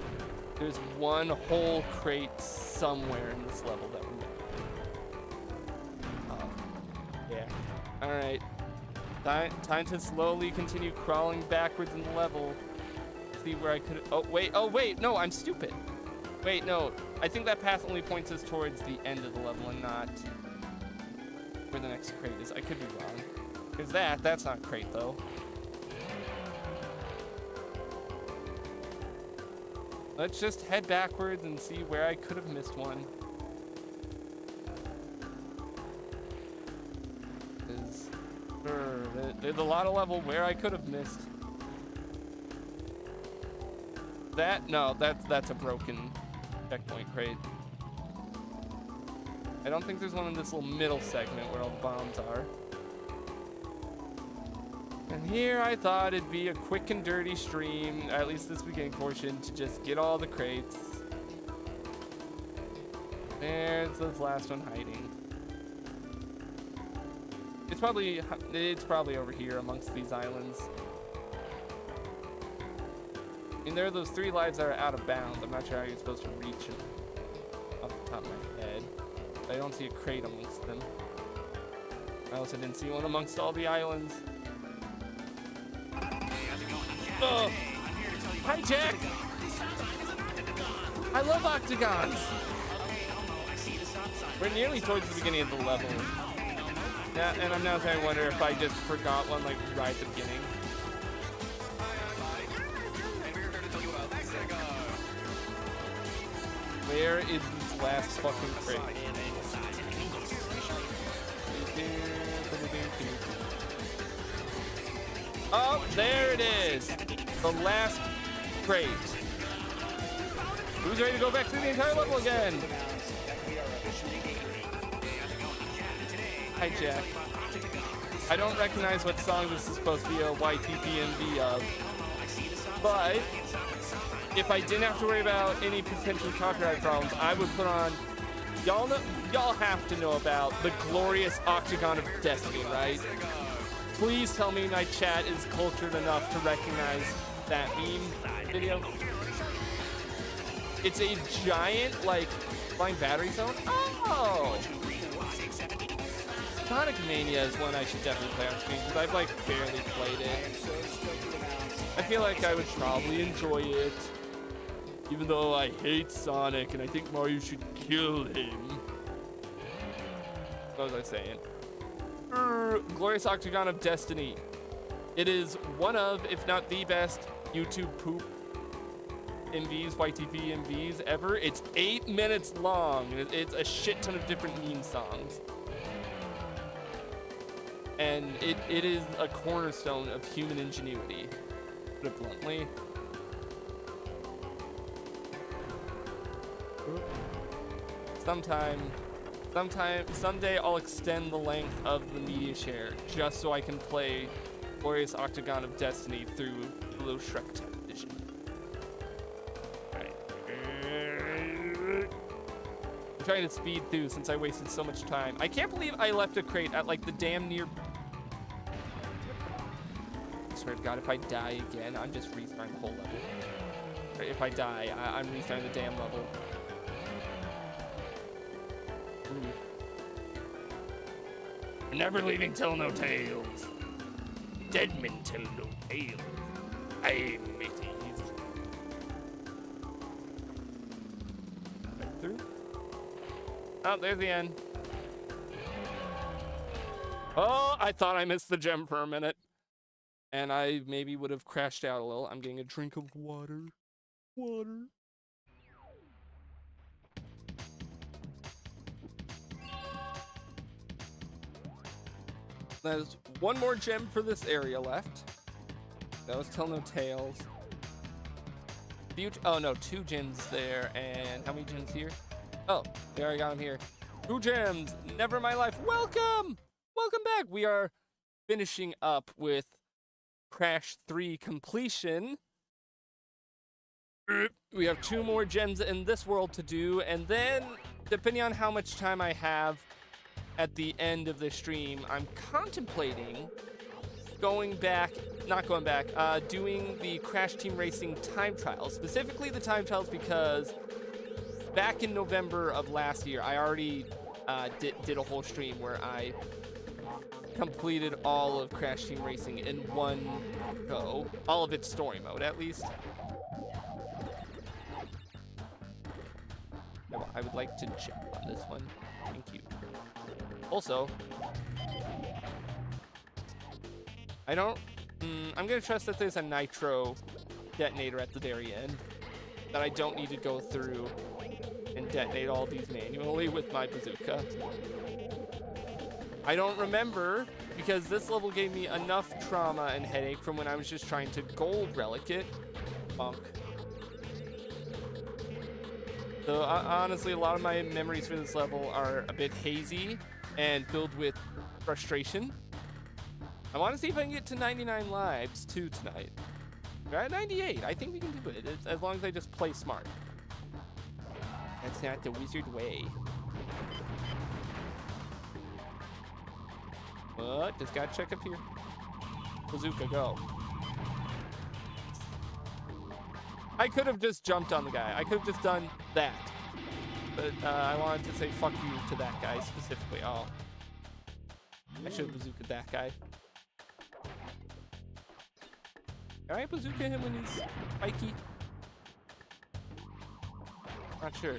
There's one whole crate somewhere in this level that we're missing. Yeah. All right. Time to slowly continue crawling backwards in the level. See where I could. Oh wait. No, I'm stupid. Wait, no. I think that path only points us towards the end of the level and not where the next crate is. I could be wrong. There's that. That's not crate though. Let's just head backwards and see where I could have missed one. There's a lot of level where I could have missed. That's a broken checkpoint crate. I don't think there's one in this little middle segment where all the bombs are. And here I thought it'd be a quick and dirty stream, at least this beginning portion, to just get all the crates. There's this last one hiding. It's probably over here amongst these islands. I mean, there are those 3 lives that are out of bounds. I'm not sure how you're supposed to reach them off the top of my head. I don't see a crate amongst them. I also didn't see one amongst all the islands. Oh. Hi, Jack! I love octagons! We're nearly towards the beginning of the level. Yeah, and I'm now trying to wonder if I just forgot one like right at the beginning. Where is this last fucking crate? Oh, there it is! The last crate. Who's ready to go back through the entire level again? Hi, Jack. I don't recognize what song this is supposed to be a YTPMV of, but if I didn't have to worry about any potential copyright problems, I would put on. Y'all have to know about the glorious Octagon of Destiny, right? Please tell me my chat is cultured enough to recognize that meme video. It's a giant, like, flying battery zone. Oh! Sonic Mania is one I should definitely play on screen because I've, like, barely played it. I feel like I would probably enjoy it, even though I hate Sonic and I think Mario should kill him. What was I saying? Glorious Octagon of Destiny. It is one of, if not the best, YouTube poop MVs, YTP MVs ever. It's 8 minutes long. It's a shit ton of different meme songs. And it is a cornerstone of human ingenuity, to put it bluntly. Someday I'll extend the length of the media share just so I can play Glorious Octagon of Destiny through the little Shrek television. Alright. I'm trying to speed through since I wasted so much time. I can't believe I left a crate at like the damn near. I swear to God, if I die again, I'm just restarting the whole level. Right, if I die, I'm restarting the damn level. We're never leaving Tell No Tales. Deadman tell no tales. I'm mateys. Right through. Oh, there's the end. Oh, I thought I missed the gem for a minute. And I maybe would have crashed out a little. I'm getting a drink of water. Water. There's one more gem for this area left. That was Tell No Tales. Oh no, 2 gems there. And how many gems here? Oh, we already got them here. 2 gems. Never in my life. Welcome! Welcome back. We are finishing up with Crash 3 completion. We have 2 more gems in this world to do. And then, depending on how much time I have at the end of the stream, I'm contemplating doing the Crash Team Racing time trials, specifically the time trials because back in November of last year, I already did a whole stream where I completed all of Crash Team Racing in one go, all of its story mode at least. I would like to check on this one. Thank you. Also, I'm gonna trust that there's a nitro detonator at the very end, that I don't need to go through and detonate all these manually with my bazooka. I don't remember, because this level gave me enough trauma and headache from when I was just trying to gold relic it. Bonk. So honestly, a lot of my memories for this level are a bit hazy and filled with frustration. I want to see if I can get to 99 lives too tonight. We're at 98. I think we can do it, as long as I just play smart. That's not the wizard way. What? Just gotta check up here. Bazooka, go. I could have just jumped on the guy. I could have just done that. But I wanted to say fuck you to that guy specifically. Oh. I should have bazookaed that guy. Can I bazooka him when he's spiky? Not sure.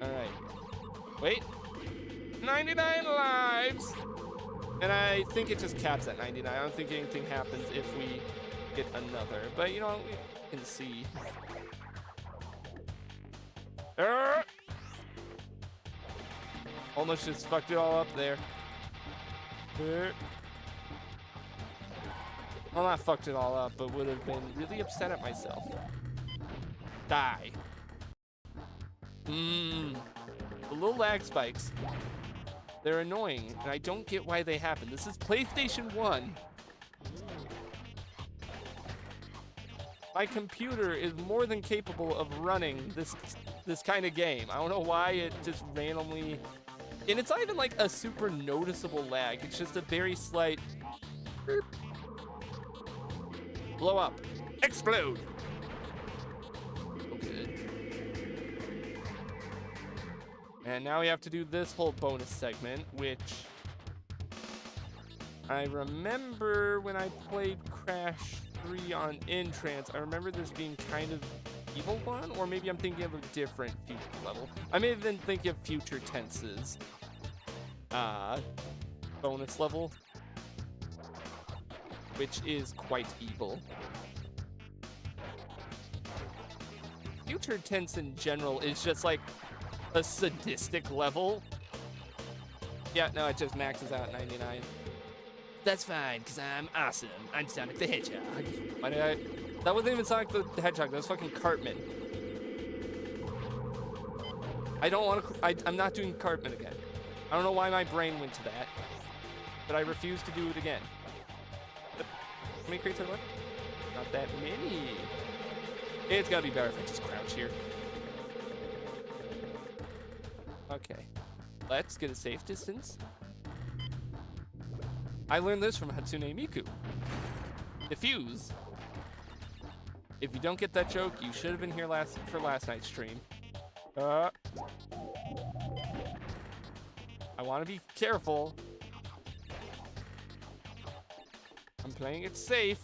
Alright. Wait. 99 lives! And I think it just caps at 99. I don't think anything happens if we get another. But, you know, we can see. Almost just fucked it all up there. Well, not fucked it all up, but would have been really upset at myself. Die. The little lag spikes They're annoying, and I don't get why they happen. This is PlayStation 1. My computer is more than capable of running this kind of game. I don't know why it just randomly... And it's not even like a super noticeable lag. It's just a very slight... Beep. Blow up. Explode. Oh, good. And now we have to do this whole bonus segment, which... I remember when I played Crash 3 on Entrance, I remember this being kind of evil one, or maybe I'm thinking of a different future level. I may have been thinking of Future Tense's bonus level, which is quite evil. Future Tense in general is just like a sadistic level. Yeah, no, it just maxes out at 99. That's fine, because I'm awesome. I'm Sonic the Hedgehog. Why did I... That wasn't even Sonic the Hedgehog. That was fucking Cartman. I don't want to... I'm not doing Cartman again. I don't know why my brain went to that, but I refuse to do it again. How many crates are left? Not that many. It's gotta be better if I just crouch here. Okay. Let's get a safe distance. I learned this from Hatsune Miku. Diffuse. If you don't get that joke, you should have been here for last night's stream. I want to be careful. I'm playing it safe.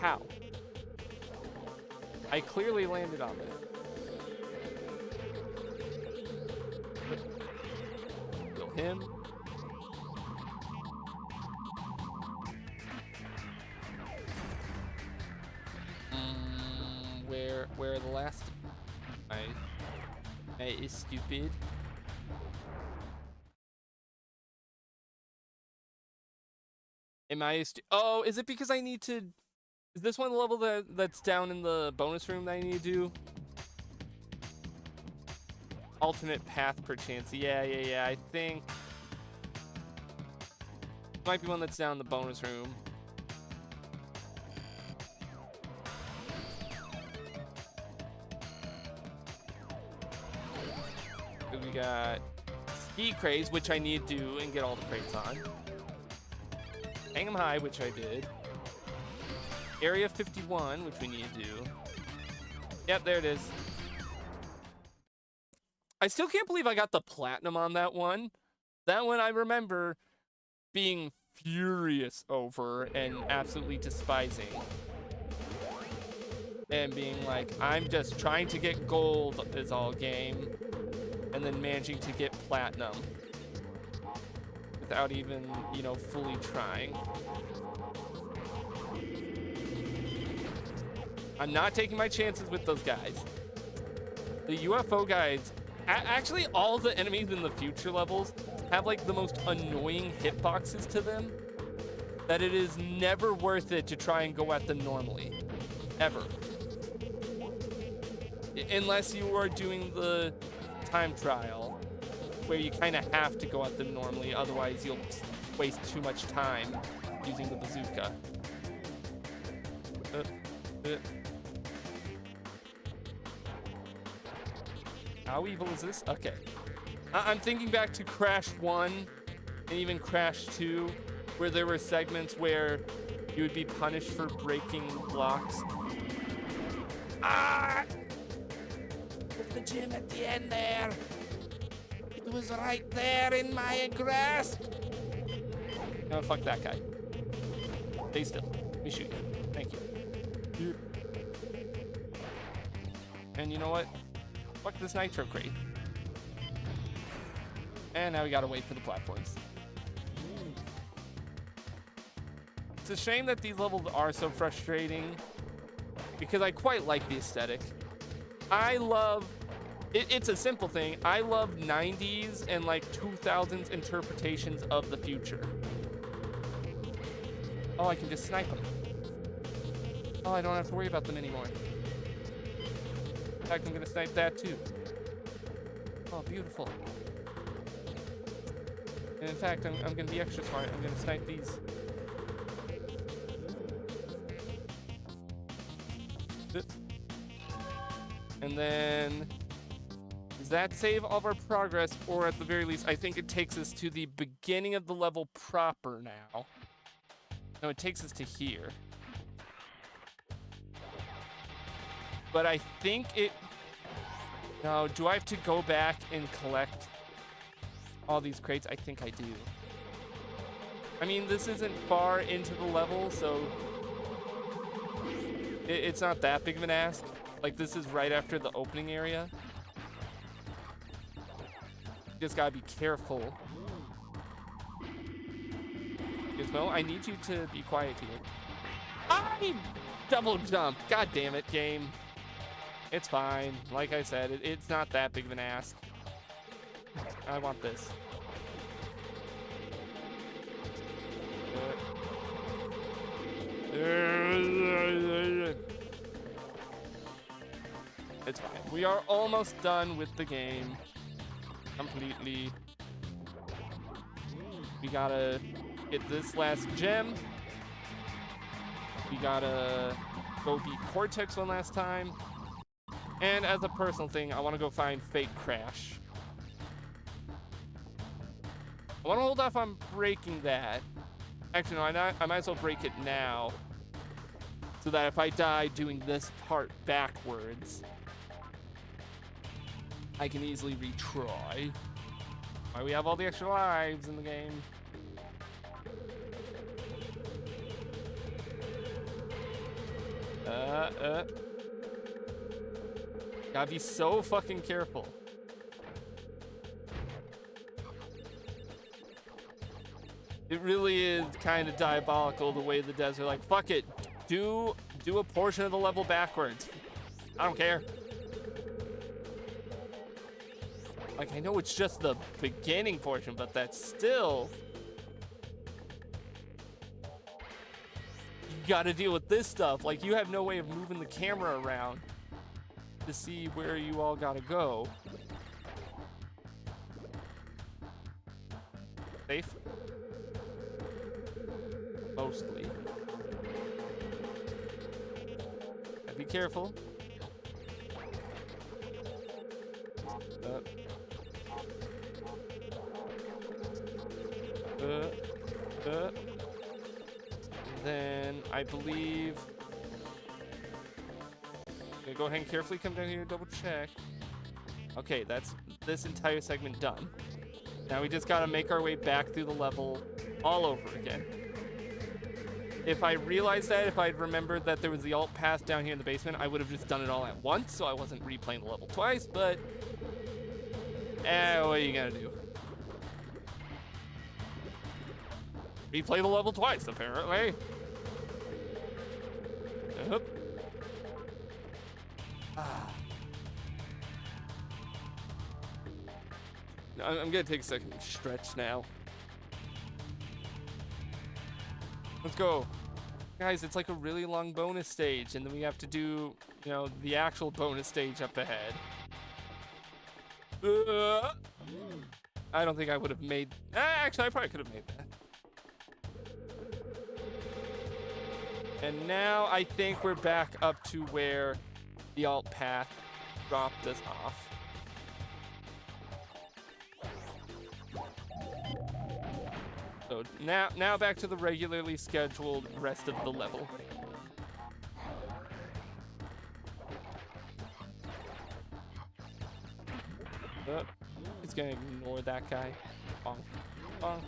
How? I clearly landed on it. Kill him. Where the last... I is stupid. Am I oh, is it because I need to... Is this one level that's down in the bonus room that I need to do? Alternate path perchance. Yeah. I think... Might be one that's down in the bonus room. We got Ski Craze, which I need to do and get all the crates on. Hang 'em High, which I did. Area 51, which we need to do. Yep, there it is. I still can't believe I got the platinum on that one. That one I remember being furious over and absolutely despising. And being like, I'm just trying to get gold is all game. And then managing to get platinum. Without even, you know, fully trying. I'm not taking my chances with those guys. The UFO guys, actually all the enemies in the future levels have like the most annoying hitboxes to them that it is never worth it to try and go at them normally. Ever. Unless you are doing the time trial where you kind of have to go at them normally, otherwise you'll waste too much time using the bazooka. How evil is this? Okay. I'm thinking back to Crash 1 and even Crash 2, where there were segments where you would be punished for breaking blocks. Ah! The gym at the end there. It was right there in my grasp. No, fuck that guy. Stay still. Let me shoot you. Thank you. And you know what? Fuck this nitro crate. And now we gotta wait for the platforms. It's a shame that these levels are so frustrating because I quite like the aesthetic. I love, it's a simple thing. I love 90s and like 2000s interpretations of the future. Oh, I can just snipe them. Oh, I don't have to worry about them anymore. In fact, I'm gonna snipe that too. Oh, beautiful. And in fact, I'm gonna be extra smart. I'm gonna snipe these. And then, does that save all of our progress? Or at the very least, I think it takes us to the beginning of the level proper now. No, it takes us to here. But I think it... No, do I have to go back and collect all these crates? I think I do. I mean, this isn't far into the level, so it's not that big of an ask. Like, this is right after the opening area. You just gotta be careful. Gizmo, I need you to be quiet here. I double jumped. God damn it, game. It's fine. Like I said, it's not that big of an ask. I want this. It's fine. We are almost done with the game. Completely. We gotta get this last gem. We gotta go beat Cortex one last time. And as a personal thing, I want to go find Fake Crash. I want to hold off on breaking that. Actually, no, I might as well break it now. So that if I die doing this part backwards, I can easily retry. Why we have all the extra lives in the game. Gotta be so fucking careful. It really is kind of diabolical the way the devs are like, fuck it, do a portion of the level backwards. I don't care. Like, I know it's just the beginning portion, but that's still... You gotta deal with this stuff. Like, you have no way of moving the camera around to see where you all gotta go. Safe? Mostly. Be careful. Then I believe. Okay, go ahead and carefully come down here and double check. Okay, that's this entire segment done. Now we just gotta make our way back through the level all over again. If I realized that, if I'd remembered that there was the alt path down here in the basement, I would have just done it all at once, so I wasn't replaying the level twice, but... what are you gonna do? Replay the level twice, apparently. Yep. I'm gonna take a second to stretch now. Let's go. Guys, it's like a really long bonus stage, and then we have to do, you know, the actual bonus stage up ahead. I don't think I would have made... actually, I probably could have made that. And now I think we're back up to where the alt path dropped us off. So now back to the regularly scheduled rest of the level. He's gonna ignore that guy. Bonk, bonk.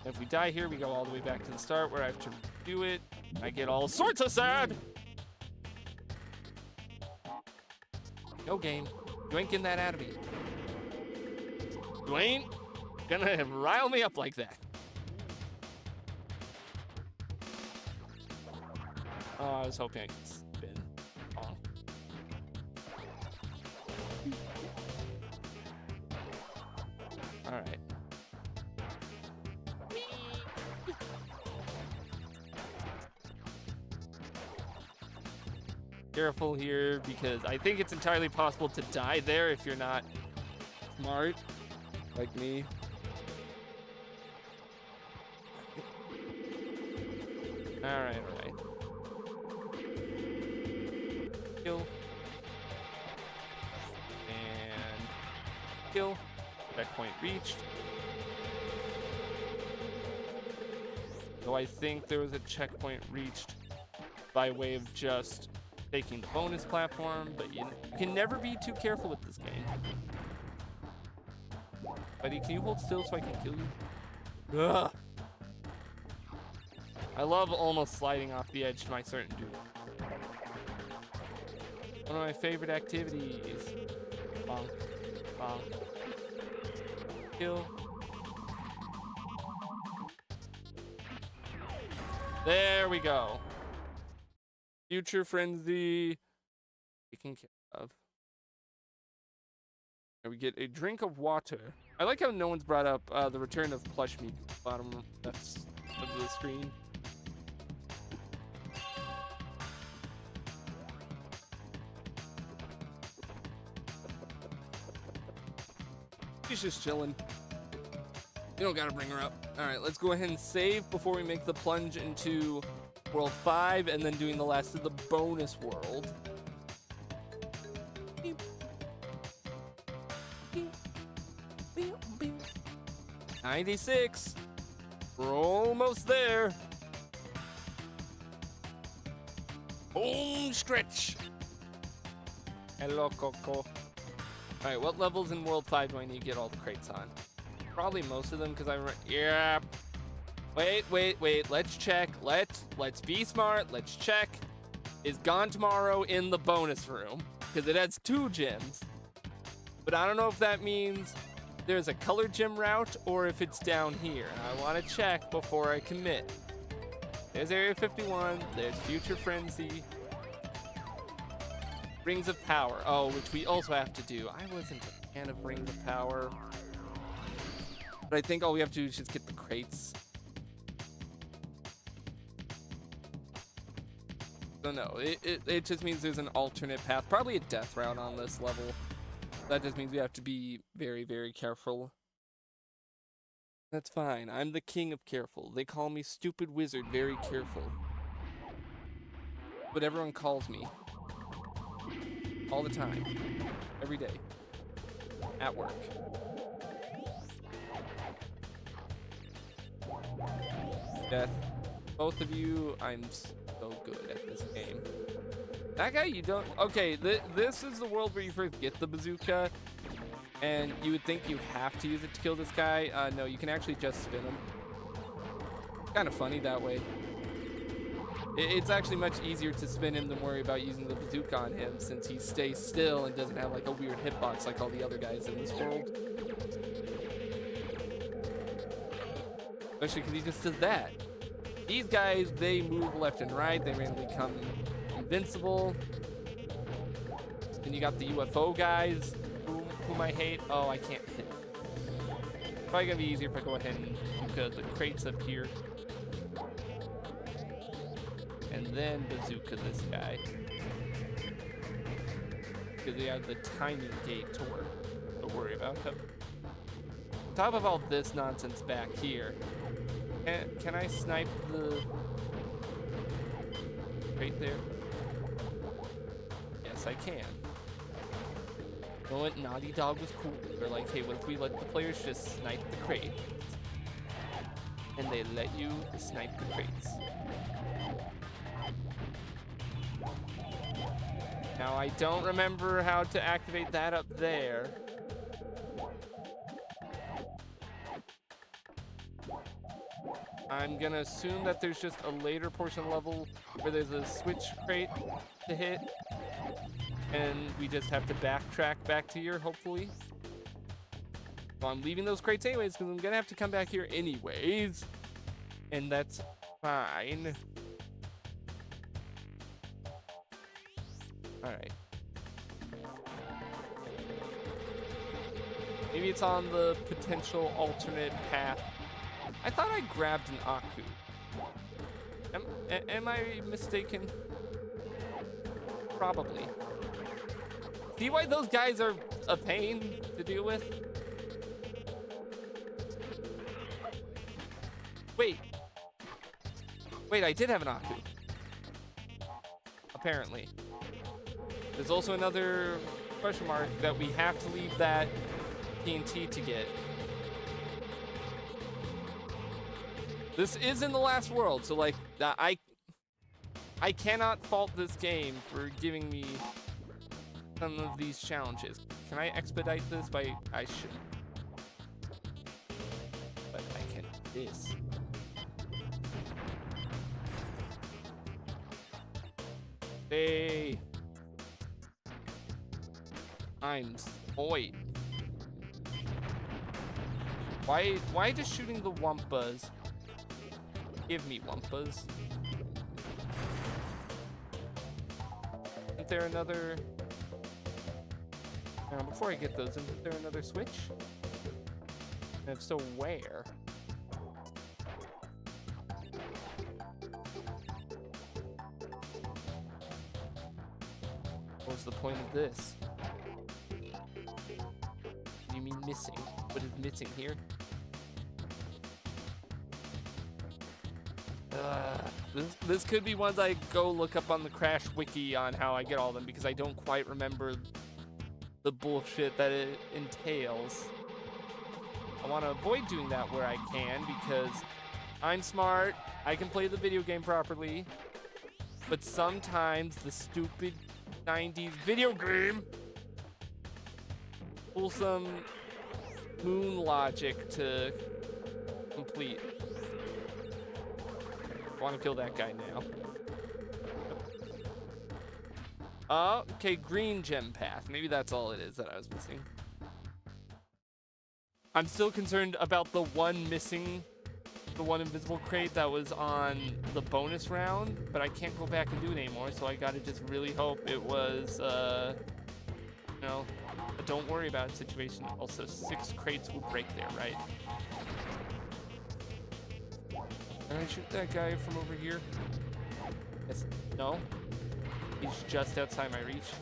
And if we die here, we go all the way back to the start where I have to do it. I get all sorts of sad. No game. You ain't getting that out of me. You ain't gonna rile me up like that. Oh, I was hoping I could spin. Oh. All right. Careful here, because I think it's entirely possible to die there if you're not Smart. Like me. Alright, alright. Kill. And kill. Checkpoint reached. So I think there was a checkpoint reached by way of just taking the bonus platform, but you can never be too careful with this game. Buddy, can you hold still so I can kill you? Ugh. I love almost sliding off the edge to my certain doom. One of my favorite activities. Bonk, bonk. Kill. There we go. Future frenzy. Taken care of. And we get a drink of water. I like how no one's brought up the return of plush meat at the bottom left of the screen. She's just chilling. You don't gotta bring her up. All right, let's go ahead and save before we make the plunge into World 5 and then doing the last of the bonus world. 96. We're almost there. Home stretch. Hello, Coco. All right, what levels in World 5 do I need to get all the crates on? Probably most of them, because yeah. Wait. Let's check. Let's be smart. Let's check. Is Gone Tomorrow in the bonus room? Because it has 2 gyms. But I don't know if that means there's a colored gym route or if it's down here. I want to check before I commit. There's Area 51. There's Future Frenzy. Rings of Power. Oh, which we also have to do. I wasn't a fan of Rings of Power. But I think all we have to do is just get the crates. So no, it just means there's an alternate path. Probably a death route on this level. That just means we have to be very, very careful. That's fine. I'm the king of careful. They call me Stupid Wizard Very Careful. But everyone calls me. All the time. Every day. At work. Death. Both of you, I'm so good at this game. That guy, you don't... Okay, this is the world where you first get the bazooka, and you would think you have to use it to kill this guy. No, you can actually just spin him. Kind of funny that way. It's actually much easier to spin him than worry about using the bazooka on him, since he stays still and doesn't have like a weird hitbox like all the other guys in this world. Especially because he just does that. These guys, they move left and right. They randomly come invincible. Then you got the UFO guys, whom I hate. Oh, I can't hit. Probably gonna be easier if I go ahead and bazooka the crates up here. And then bazooka this guy. Because they have the timing gate to worry about. On top of all this nonsense back here, can I snipe the crate there? Yes, I can. You know what? Naughty Dog was cool. They're like, hey, what if we let the players just snipe the crate? And they let you snipe the crates. Now, I don't remember how to activate that up there. I'm gonna assume that there's just a later portion of the level where there's a switch crate to hit. And we just have to backtrack back to here, hopefully. So I'm leaving those crates anyways, because I'm gonna have to come back here anyways. And that's fine. Alright. Maybe it's on the potential alternate path. I thought I grabbed an Aku. Am I mistaken? Probably. See why those guys are a pain to deal with. Wait. Wait, I did have an Aku. Apparently. There's also another question mark that we have to leave that TNT to get. This is in the last world, so like I cannot fault this game for giving me some of these challenges. Can I expedite this by I shouldn't. But I can do this. Hey. I'm spoiled. Why just shooting the Wumpas? Give me Wumpas. Isn't there another... before I get those, isn't there another switch? And if so, where? What's the point of this? What do you mean missing? What is missing here? This could be ones I go look up on the Crash Wiki on how I get all of them, because I don't quite remember the bullshit that it entails. I want to avoid doing that where I can, because I'm smart, I can play the video game properly, but sometimes the stupid 90s video game pulls some moon logic to complete. I want to kill that guy now. Okay, green gem path. Maybe that's all it is that I was missing. I'm still concerned about the one invisible crate that was on the bonus round, but I can't go back and do it anymore, so I gotta just really hope it was, you know, a don't worry about it situation. Also, 6 crates will break there, right? Can I shoot that guy from over here? Yes. No? He's just outside my reach.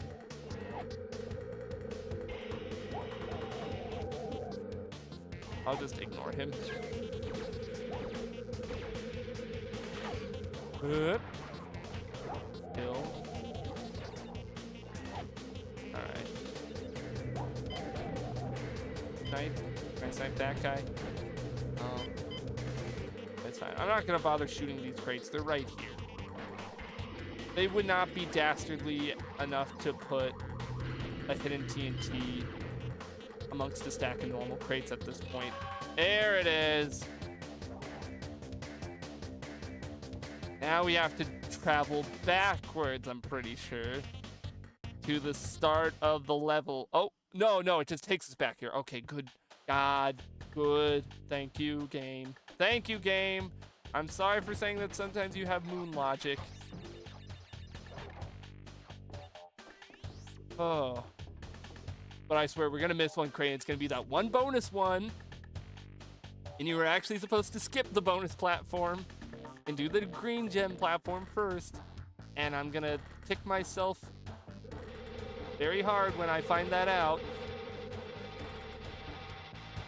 I'll just ignore him. Kill. Alright. Snipe. Can I snipe that guy? That's fine. I'm not gonna bother shooting these crates. They're right here. They would not be dastardly enough to put a hidden TNT amongst a stack of normal crates at this point. There it is. Now we have to travel backwards, I'm pretty sure, to the start of the level. Oh, no, it just takes us back here. Okay, good. God, good. Thank you, game. Thank you, game. I'm sorry for saying that sometimes you have moon logic. Oh. But I swear, we're gonna miss one crate. It's gonna be that one bonus one. And you were actually supposed to skip the bonus platform and do the green gem platform first. And I'm gonna kick myself very hard when I find that out.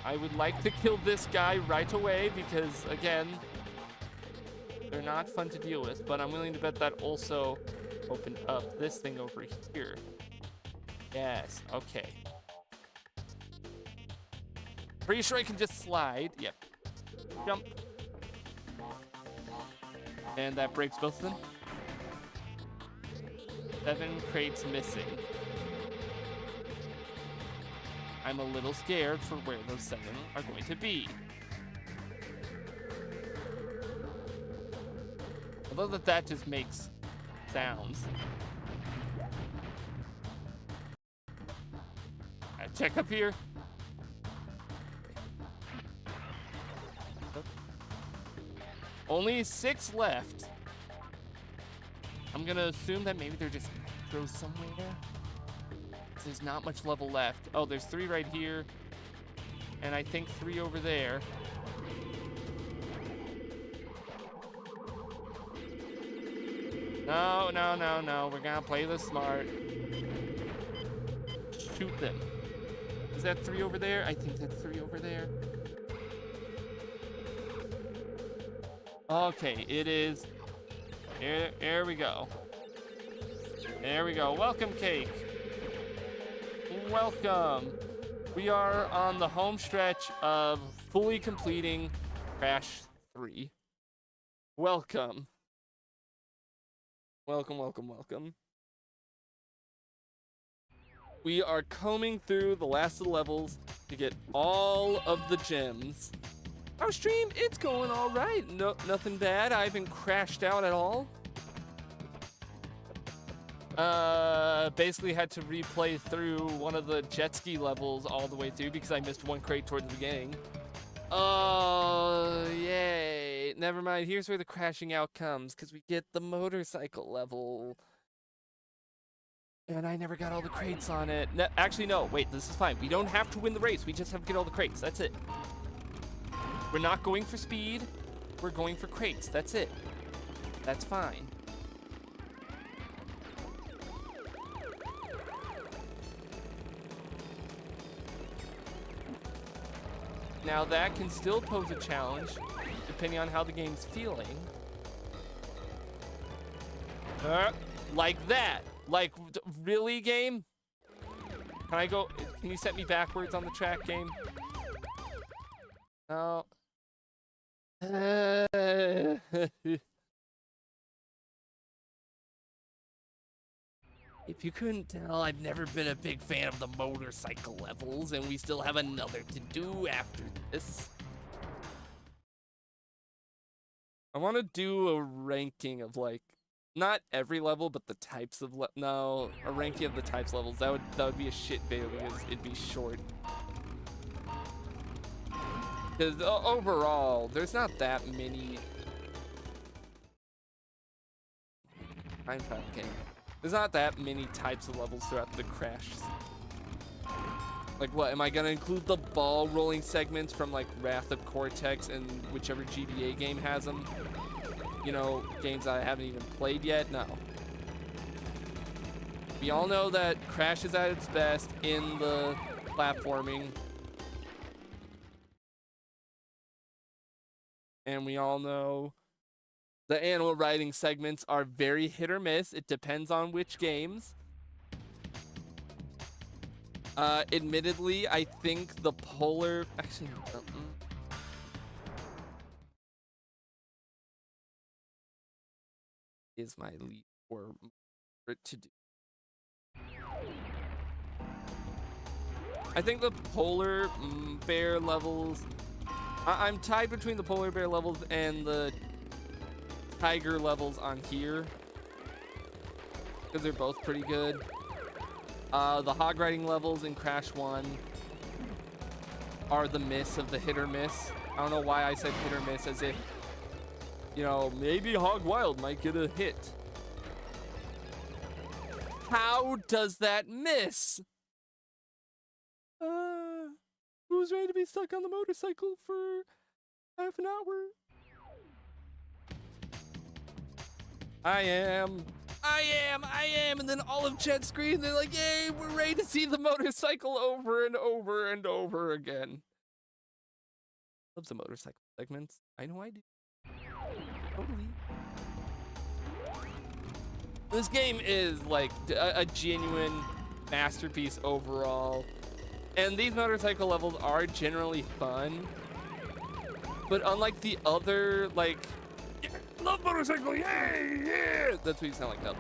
I would like to kill this guy right away because, again, they're not fun to deal with. But I'm willing to bet that also opened up this thing over here. Yes, okay. Pretty sure I can just slide. Yep. Jump. And that breaks both of them. 7 crates missing. I'm a little scared for where those 7 are going to be. Although that just makes sounds. Check up here. Only 6 left. I'm gonna assume that maybe they're just throws somewhere. There's not much level left. Oh, there's 3 right here. And I think 3 over there. No, no, no, no. We're gonna play this smart. Shoot them. that 3 over there? I think that's 3 over there. Okay, it is. Here we go. There we go. Welcome, Cake. Welcome. We are on the home stretch of fully completing Crash 3. Welcome. Welcome, welcome, welcome. We are combing through the last of the levels to get all of the gems. Our stream, it's going all right. No, nothing bad. I haven't crashed out at all. Basically had to replay through one of the jet ski levels all the way through because I missed one crate towards the beginning. Oh, yay. Never mind. Here's where the crashing out comes because we get the motorcycle level. And I never got all the crates on it. No, actually, no. Wait, this is fine. We don't have to win the race. We just have to get all the crates. That's it. We're not going for speed. We're going for crates. That's it. That's fine. Now that can still pose a challenge, depending on how the game's feeling. Like that. Like, really, game? Can I go? Can you set me backwards on the track, game? No. If you couldn't tell, I've never been a big fan of the motorcycle levels, and we still have another to do after this. I want to do a ranking of, like, not every level, but the types of no, a ranking of the types levels. That would be a shit video because it'd be short. Because overall, there's not that many. I'm talking. There's not that many types of levels throughout the Crash. Like, what, am I gonna include the ball rolling segments from, like, Wrath of Cortex and whichever GBA game has them? You know, games I haven't even played yet? No. We all know that Crash is at its best in the platforming. And we all know the animal riding segments are very hit or miss. It depends on which games. Admittedly, I think the polar... Actually, is my lead for it to do. I think the polar bear levels... I'm tied between the polar bear levels and the tiger levels on here, because they're both pretty good. The hog riding levels in Crash 1 are the miss of the hit or miss. I don't know why I said hit or miss, as if, you know, maybe Hog Wild might get a hit. How does that miss? Who's ready to be stuck on the motorcycle for half an hour? I am, and then all of chat screen, they're like, yay, we're ready to see the motorcycle over and over and over again. Love the motorcycle segments. I know I do. Totally. This game is like a genuine masterpiece overall. And these motorcycle levels are generally fun. But unlike the other, like, love motorcycle, yay, yeah! That's what you sound like, Dub.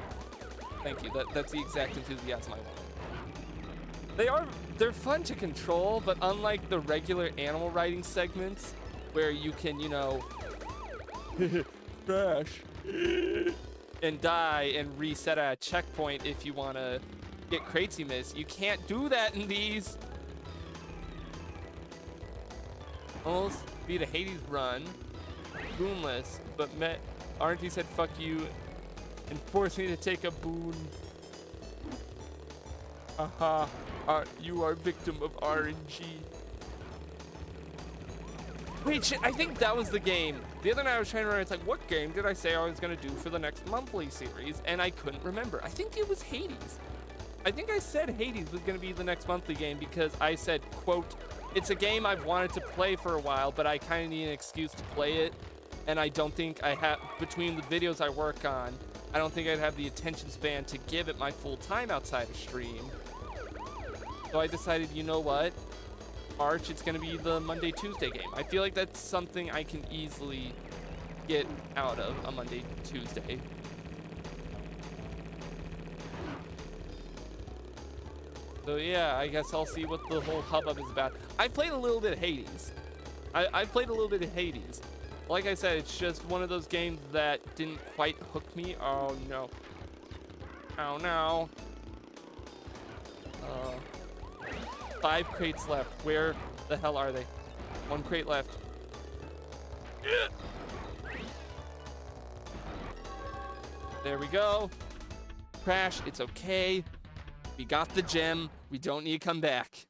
Thank you, that's the exact enthusiasm I want. They're fun to control, but unlike the regular animal riding segments, where you can, you know, crash, and die and reset at a checkpoint if you want to get crates you miss, you can't do that in these. Almost beat a Hades run, boonless, but met RNG said fuck you and forced me to take a boon. Haha, you are victim of RNG. Wait, shit, I think that was the game. The other night I was trying to remember, it's like, what game did I say I was gonna do for the next monthly series? And I couldn't remember. I think it was Hades. I think I said Hades was going to be the next monthly game because I said, quote, it's a game I've wanted to play for a while, but I kind of need an excuse to play it. And I don't think I have, between the videos I work on, I don't think I'd have the attention span to give it my full time outside of stream. So I decided, you know what? March, it's going to be the Monday, Tuesday game. I feel like that's something I can easily get out of a Monday, Tuesday. So yeah, I guess I'll see what the whole hubbub is about. I played a little bit of Hades. I played a little bit of Hades. Like I said, it's just one of those games that didn't quite hook me. Oh no. Oh no. 5 crates left. Where the hell are they? 1 crate left. There we go. Crash, it's okay. We got the gem. We don't need to come back.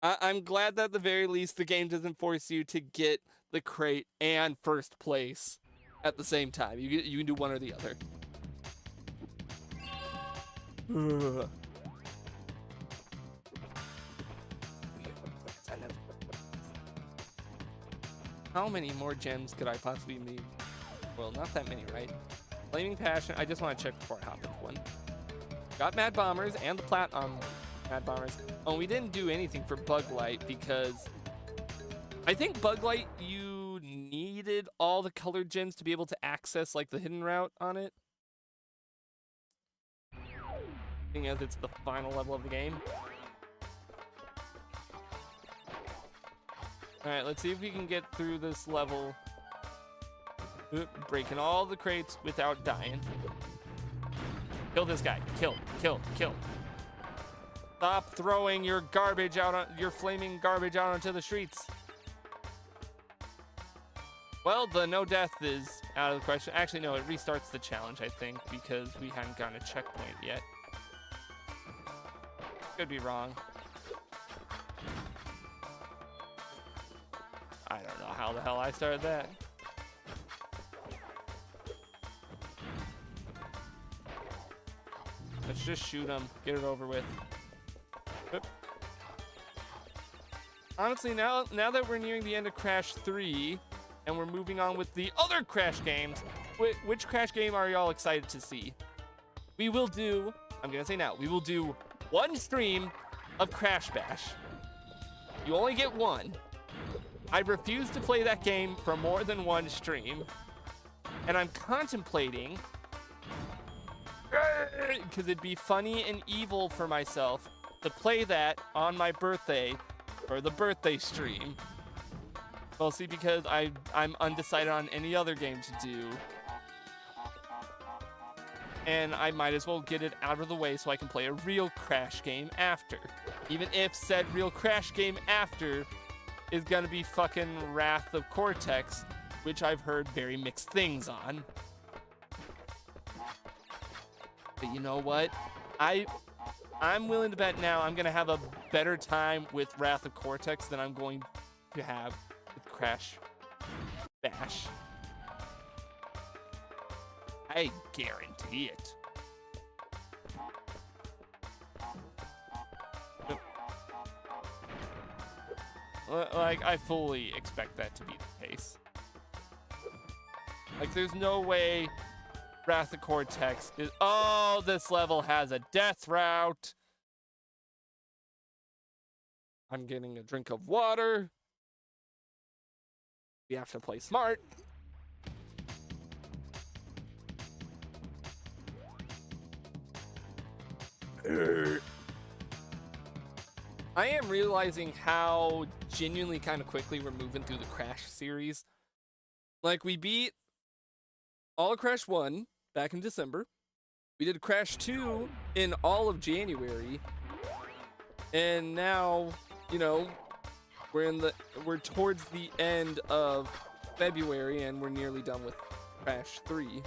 I'm glad that at the very least the game doesn't force you to get the crate and first place at the same time. You can do one or the other. How many more gems could I possibly need? Well, not that many, right? Flaming Passion, I just want to check before I hop into one. Got Mad Bombers and the Mad Bombers. Oh, we didn't do anything for Bug Light because I think Bug Light, you needed all the colored gems to be able to access like the hidden route on it. Seeing as it's the final level of the game. Alright, let's see if we can get through this level. Breaking all the crates without dying. Kill this guy. Kill, kill, kill. Stop throwing your garbage out on your flaming garbage out onto the streets. Well, the no death is out of the question. Actually, no, it restarts the challenge, I think, because we hadn't gotten a checkpoint yet. Could be wrong. I don't know how the hell I started that. Let's just shoot him. Get it over with. Oop. Honestly, now that we're nearing the end of Crash 3, and we're moving on with the other Crash games, which Crash game are y'all excited to see? We will do, I'm gonna say now, we will do 1 stream of Crash Bash. You only get 1. I refuse to play that game for more than 1 stream. And I'm contemplating, because it'd be funny and evil for myself to play that on my birthday for the birthday stream. Mostly because I'm undecided on any other game to do. And I might as well get it out of the way so I can play a real Crash game after. Even if said real Crash game after is gonna be fucking Wrath of Cortex, which I've heard very mixed things on. But you know what? I'm willing to bet now I'm gonna have a better time with Wrath of Cortex than I'm going to have with Crash Bash. I guarantee it. Like, I fully expect that to be the case. Like, there's no way Wrath of Cortex is... Oh, this level has a death route. I'm getting a drink of water. We have to play smart. I am realizing how genuinely kind of quickly we're moving through the Crash series. Like, we beat all of Crash 1 back in December. We did Crash 2 in all of January. And now, you know, we're towards the end of February and we're nearly done with Crash 3.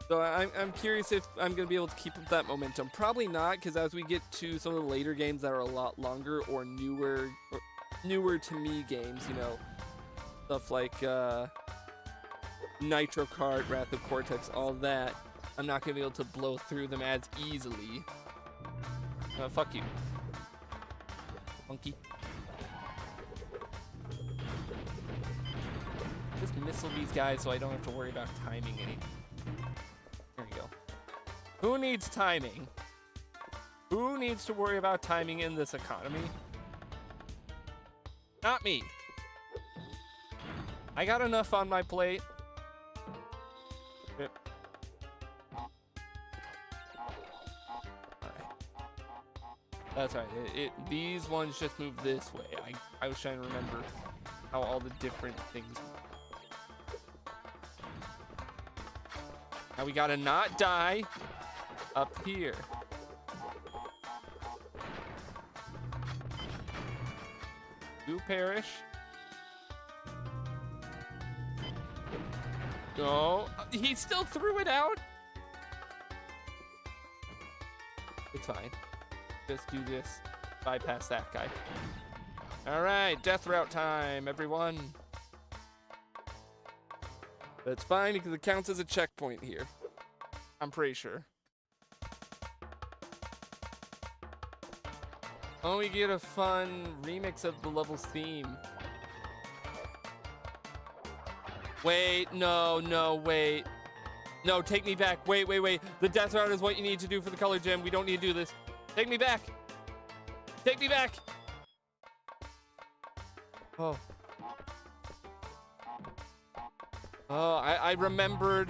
So I'm curious if I'm going to be able to keep up that momentum. Probably not, because as we get to some of the later games that are a lot longer or newer to me games, you know, stuff like Nitro Cart, Wrath of Cortex, all that, I'm not gonna be able to blow through them as easily. Fuck you. Monkey. Just missile these guys so I don't have to worry about timing any. There you go. Who needs timing? Who needs to worry about timing in this economy? Not me. I got enough on my plate. Yep. That's right. These ones just move this way. I was trying to remember how all the different things. Now we gotta not die up here. You perish. No, he still threw it out. It's fine. Just do this. Bypass that guy. All right, death route time, everyone. That's fine because it counts as a checkpoint here. I'm pretty sure. Oh, we get a fun remix of the level's theme. Wait, no, wait. No, take me back. Wait. The death route is what you need to do for the color gem. We don't need to do this. Take me back. Take me back. Oh. Oh, I remembered,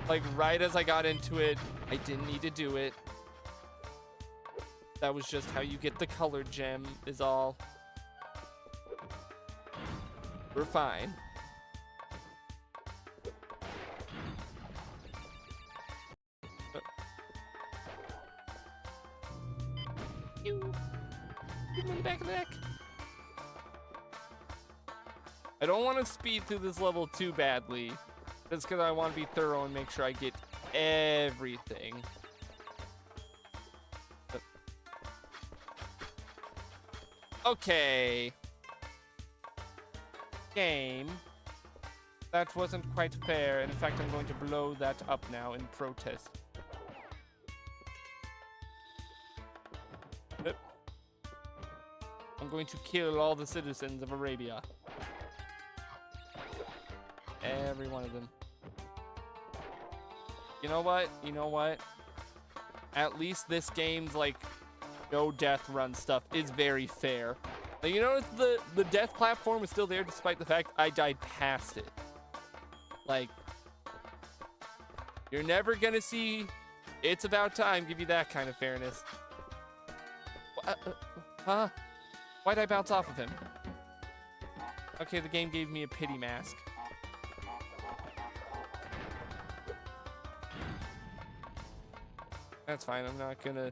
like, right as I got into it, I didn't need to do it. That was just how you get the color gem, is all. We're fine. Give me the back of the neck. I don't want to speed through this level too badly. That's because I want to be thorough and make sure I get everything. Okay. Game. That wasn't quite fair. In fact, I'm going to blow that up now in protest. I'm going to kill all the citizens of Arabia. Every one of them. You know what? You know what? At least this game's, like, no death run stuff is very fair. Like, you notice the death platform is still there despite the fact I died past it. Like, you're never gonna see It's About Time give you that kind of fairness. Huh? Why'd I bounce off of him? Okay, the game gave me a pity mask. That's fine, I'm not gonna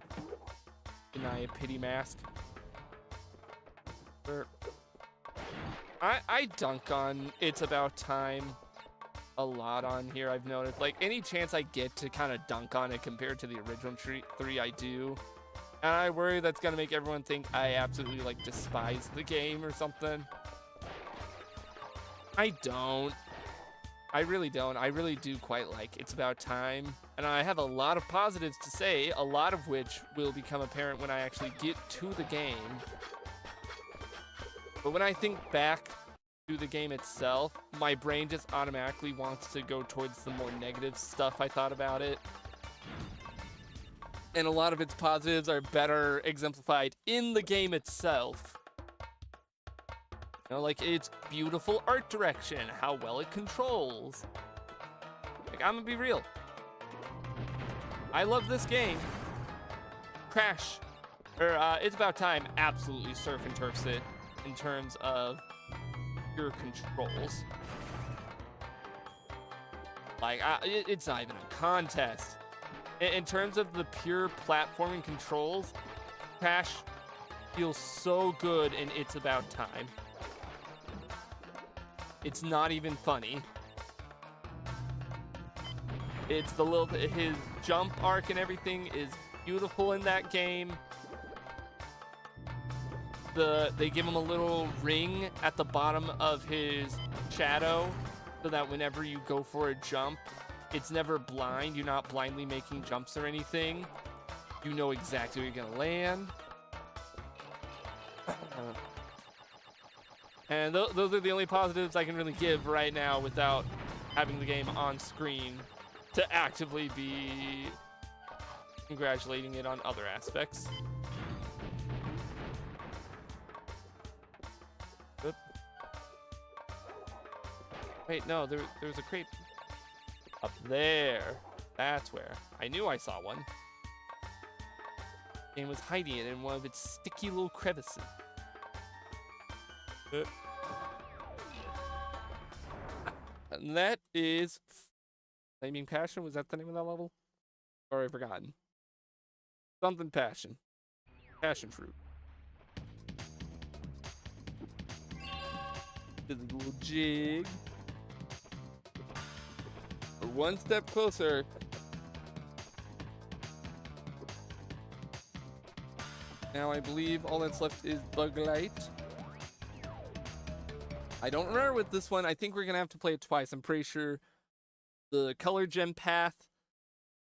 deny a pity mask. I dunk on It's About Time a lot on here, I've noticed. Like, any chance I get to kind of dunk on it compared to the original three, I do. And I worry that's gonna make everyone think I absolutely, like, despise the game or something. I don't. I really don't. I really do quite like It's About Time. And I have a lot of positives to say, a lot of which will become apparent when I actually get to the game. But when I think back to the game itself, my brain just automatically wants to go towards the more negative stuff I thought about it. And a lot of its positives are better exemplified in the game itself. You know, like its beautiful art direction, how well it controls. Like, I'm gonna be real. I love this game. Crash, or It's About Time absolutely surf and turfs it in terms of pure controls. Like, it's not even a contest. In terms of the pure platforming controls, Crash feels so good in It's About Time. It's not even funny. It's the little, his jump arc and everything is beautiful in that game. They give him a little ring at the bottom of his shadow so that whenever you go for a jump, it's never blind. You're not blindly making jumps or anything. You know exactly where you're gonna land. And those are the only positives I can really give right now without having the game on screen to actively be congratulating it on other aspects. Oop. Wait, no, there was a crate up there. That's where. I knew I saw one. And was hiding it in one of its sticky little crevices. And that is Flaming Passion. Was that the name of that level? Or I've forgotten. Something passion. Passion fruit. Did a little jig. We're one step closer. Now I believe all that's left is Bug Light. I don't remember with this one. I think we're gonna have to play it twice. I'm pretty sure the color gem path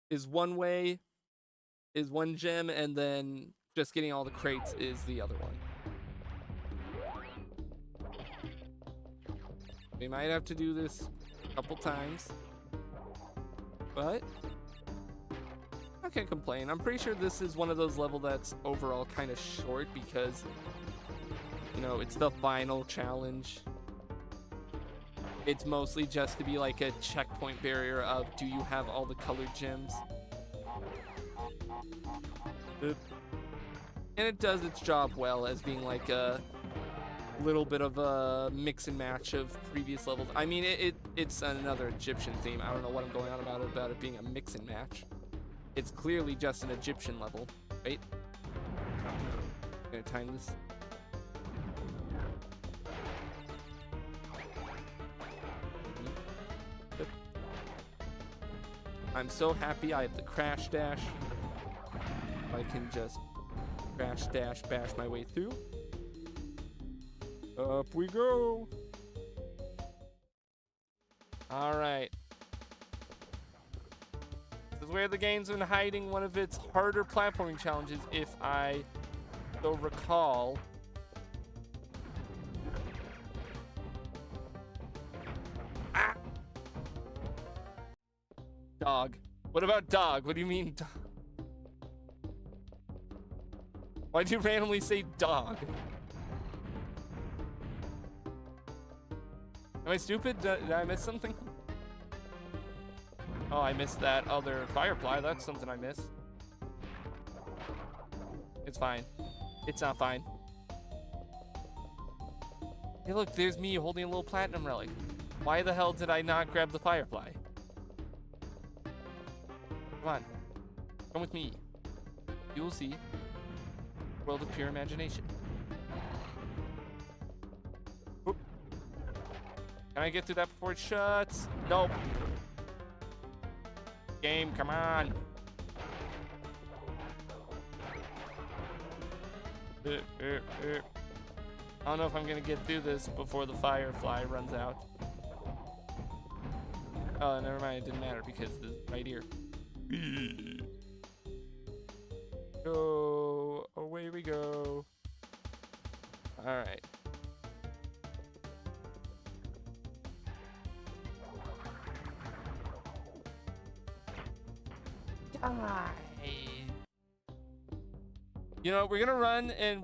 is one way, is one gem, and then just getting all the crates is the other one. We might have to do this a couple times, but I can't complain. I'm pretty sure this is one of those levels that's overall kind of short because, you know, it's the final challenge. It's mostly just to be like a checkpoint barrier of, do you have all the colored gems? And it does its job well as being like a little bit of a mix and match of previous levels. I mean, it's another Egyptian theme. I don't know what I'm going on about it being a mix and match. It's clearly just an Egyptian level, right? I'm gonna time this. I'm so happy I have the crash dash. I can just crash dash bash my way through. Up we go. All right. This is where the game's been hiding one of its harder platforming challenges, if I so recall. Ah! Dog. What about dog? What do you mean dog? Why'd you randomly say dog? Am I stupid? Did I miss something? Oh, I missed that other firefly. That's something I missed. It's fine. It's not fine. Hey, look, there's me holding a little platinum relic. Why the hell did I not grab the firefly? Come on. Come with me. You will see. World of pure imagination. Oop. Can I get through that before it shuts? Nope. Game, come on. I don't know if I'm gonna get through this before the firefly runs out. Oh, never mind. It didn't matter because this is right here. Go. Away we go. All right. Die. You know, we're gonna run and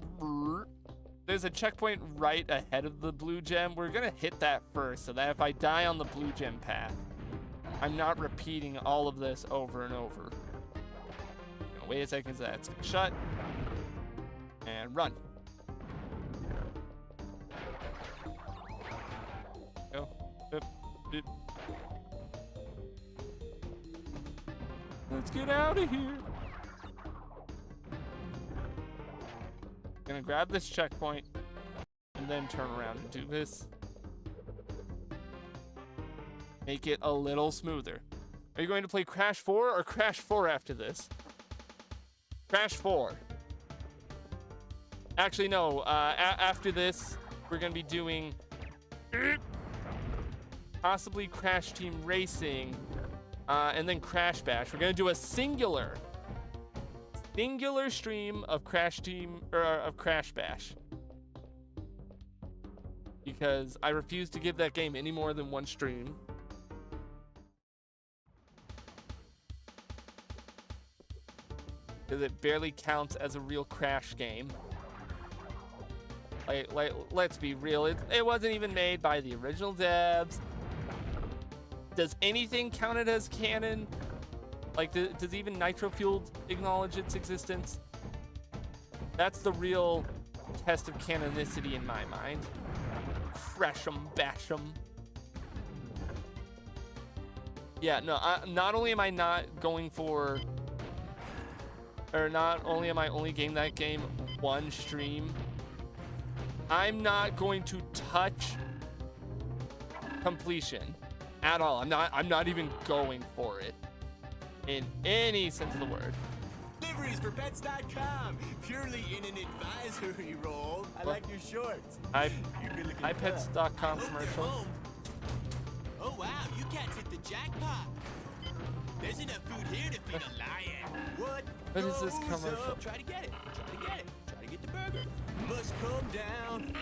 there's a checkpoint right ahead of the blue gem. We're gonna hit that first so that if I die on the blue gem path, I'm not repeating all of this over and over. Wait a second, that's shut. And run. Go. Boop, boop. Let's get out of here. Gonna grab this checkpoint and then turn around and do this. Make it a little smoother. Are you going to play Crash 4 or Crash 4 after this? Crash 4. Actually, no. After this, we're gonna be doing possibly Crash Team Racing, and then Crash Bash. We're gonna do a singular stream of Crash Bash, because I refuse to give that game any more than one stream. Because it barely counts as a real Crash game. Like, let's be real. It wasn't even made by the original devs. Does anything count it as canon? Like, does even Nitro Fueled acknowledge its existence? That's the real test of canonicity in my mind. Crash 'em, bash 'em. Yeah, no, not only am I not going for... Or not only am I only getting that game one stream, I'm not going to touch completion at all. I'm not even going for it in any sense of the word. Deliveries for pets.com, purely in an advisory role. I like your shorts. iPets.com commercial. Oh wow, you cats hit the jackpot. There's enough food here to feed a lion. What? What is this commercial? Try to get it. Try to get the burger. Must come down.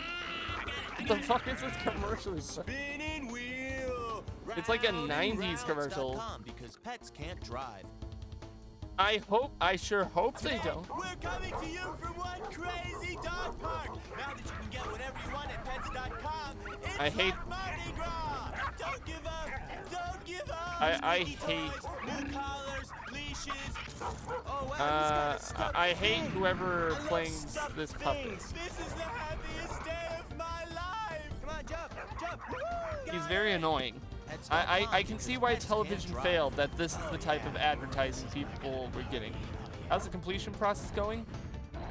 What the fuck is this commercial? Spinning wheel. It's like a 90s commercial. Because pets can't drive. I sure hope they don't. We're coming to you from one crazy dog park. Now that you can get whatever you want at pets.com, it's I hate- like Mardi Gras. Don't give up. Don't give up. I Squeaky hate- toys, new collars, leashes. Oh, wow, he's got a stuffed I hate thing. whoever I love playing stuffed this puppet. things. This is the happiest day of my life. Come on, jump. Woo! He's Got very it. annoying. I can see why television failed, that this is the type of advertising people were getting. How's the completion process going?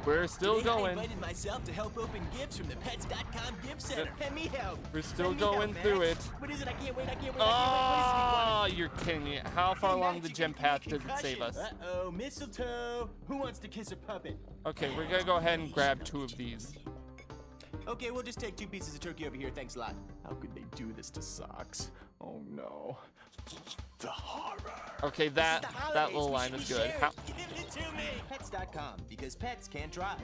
We're still Today I going. invited myself to help open gifts from the Pets.com gift center. Let me help. We're still Let me help, going through Max. it. What is it? I can't wait. Oh, you're kidding me. How far along the gem path does it save us? Uh-oh, mistletoe. Who wants to kiss a puppet? Okay, we're gonna go ahead and grab 2 of these. Okay, we'll just take 2 pieces of turkey over here. Thanks a lot. How could they do this to socks? Oh no. The horror. Okay, that little line is good. Give it to me. Pets.com, because pets can't drive.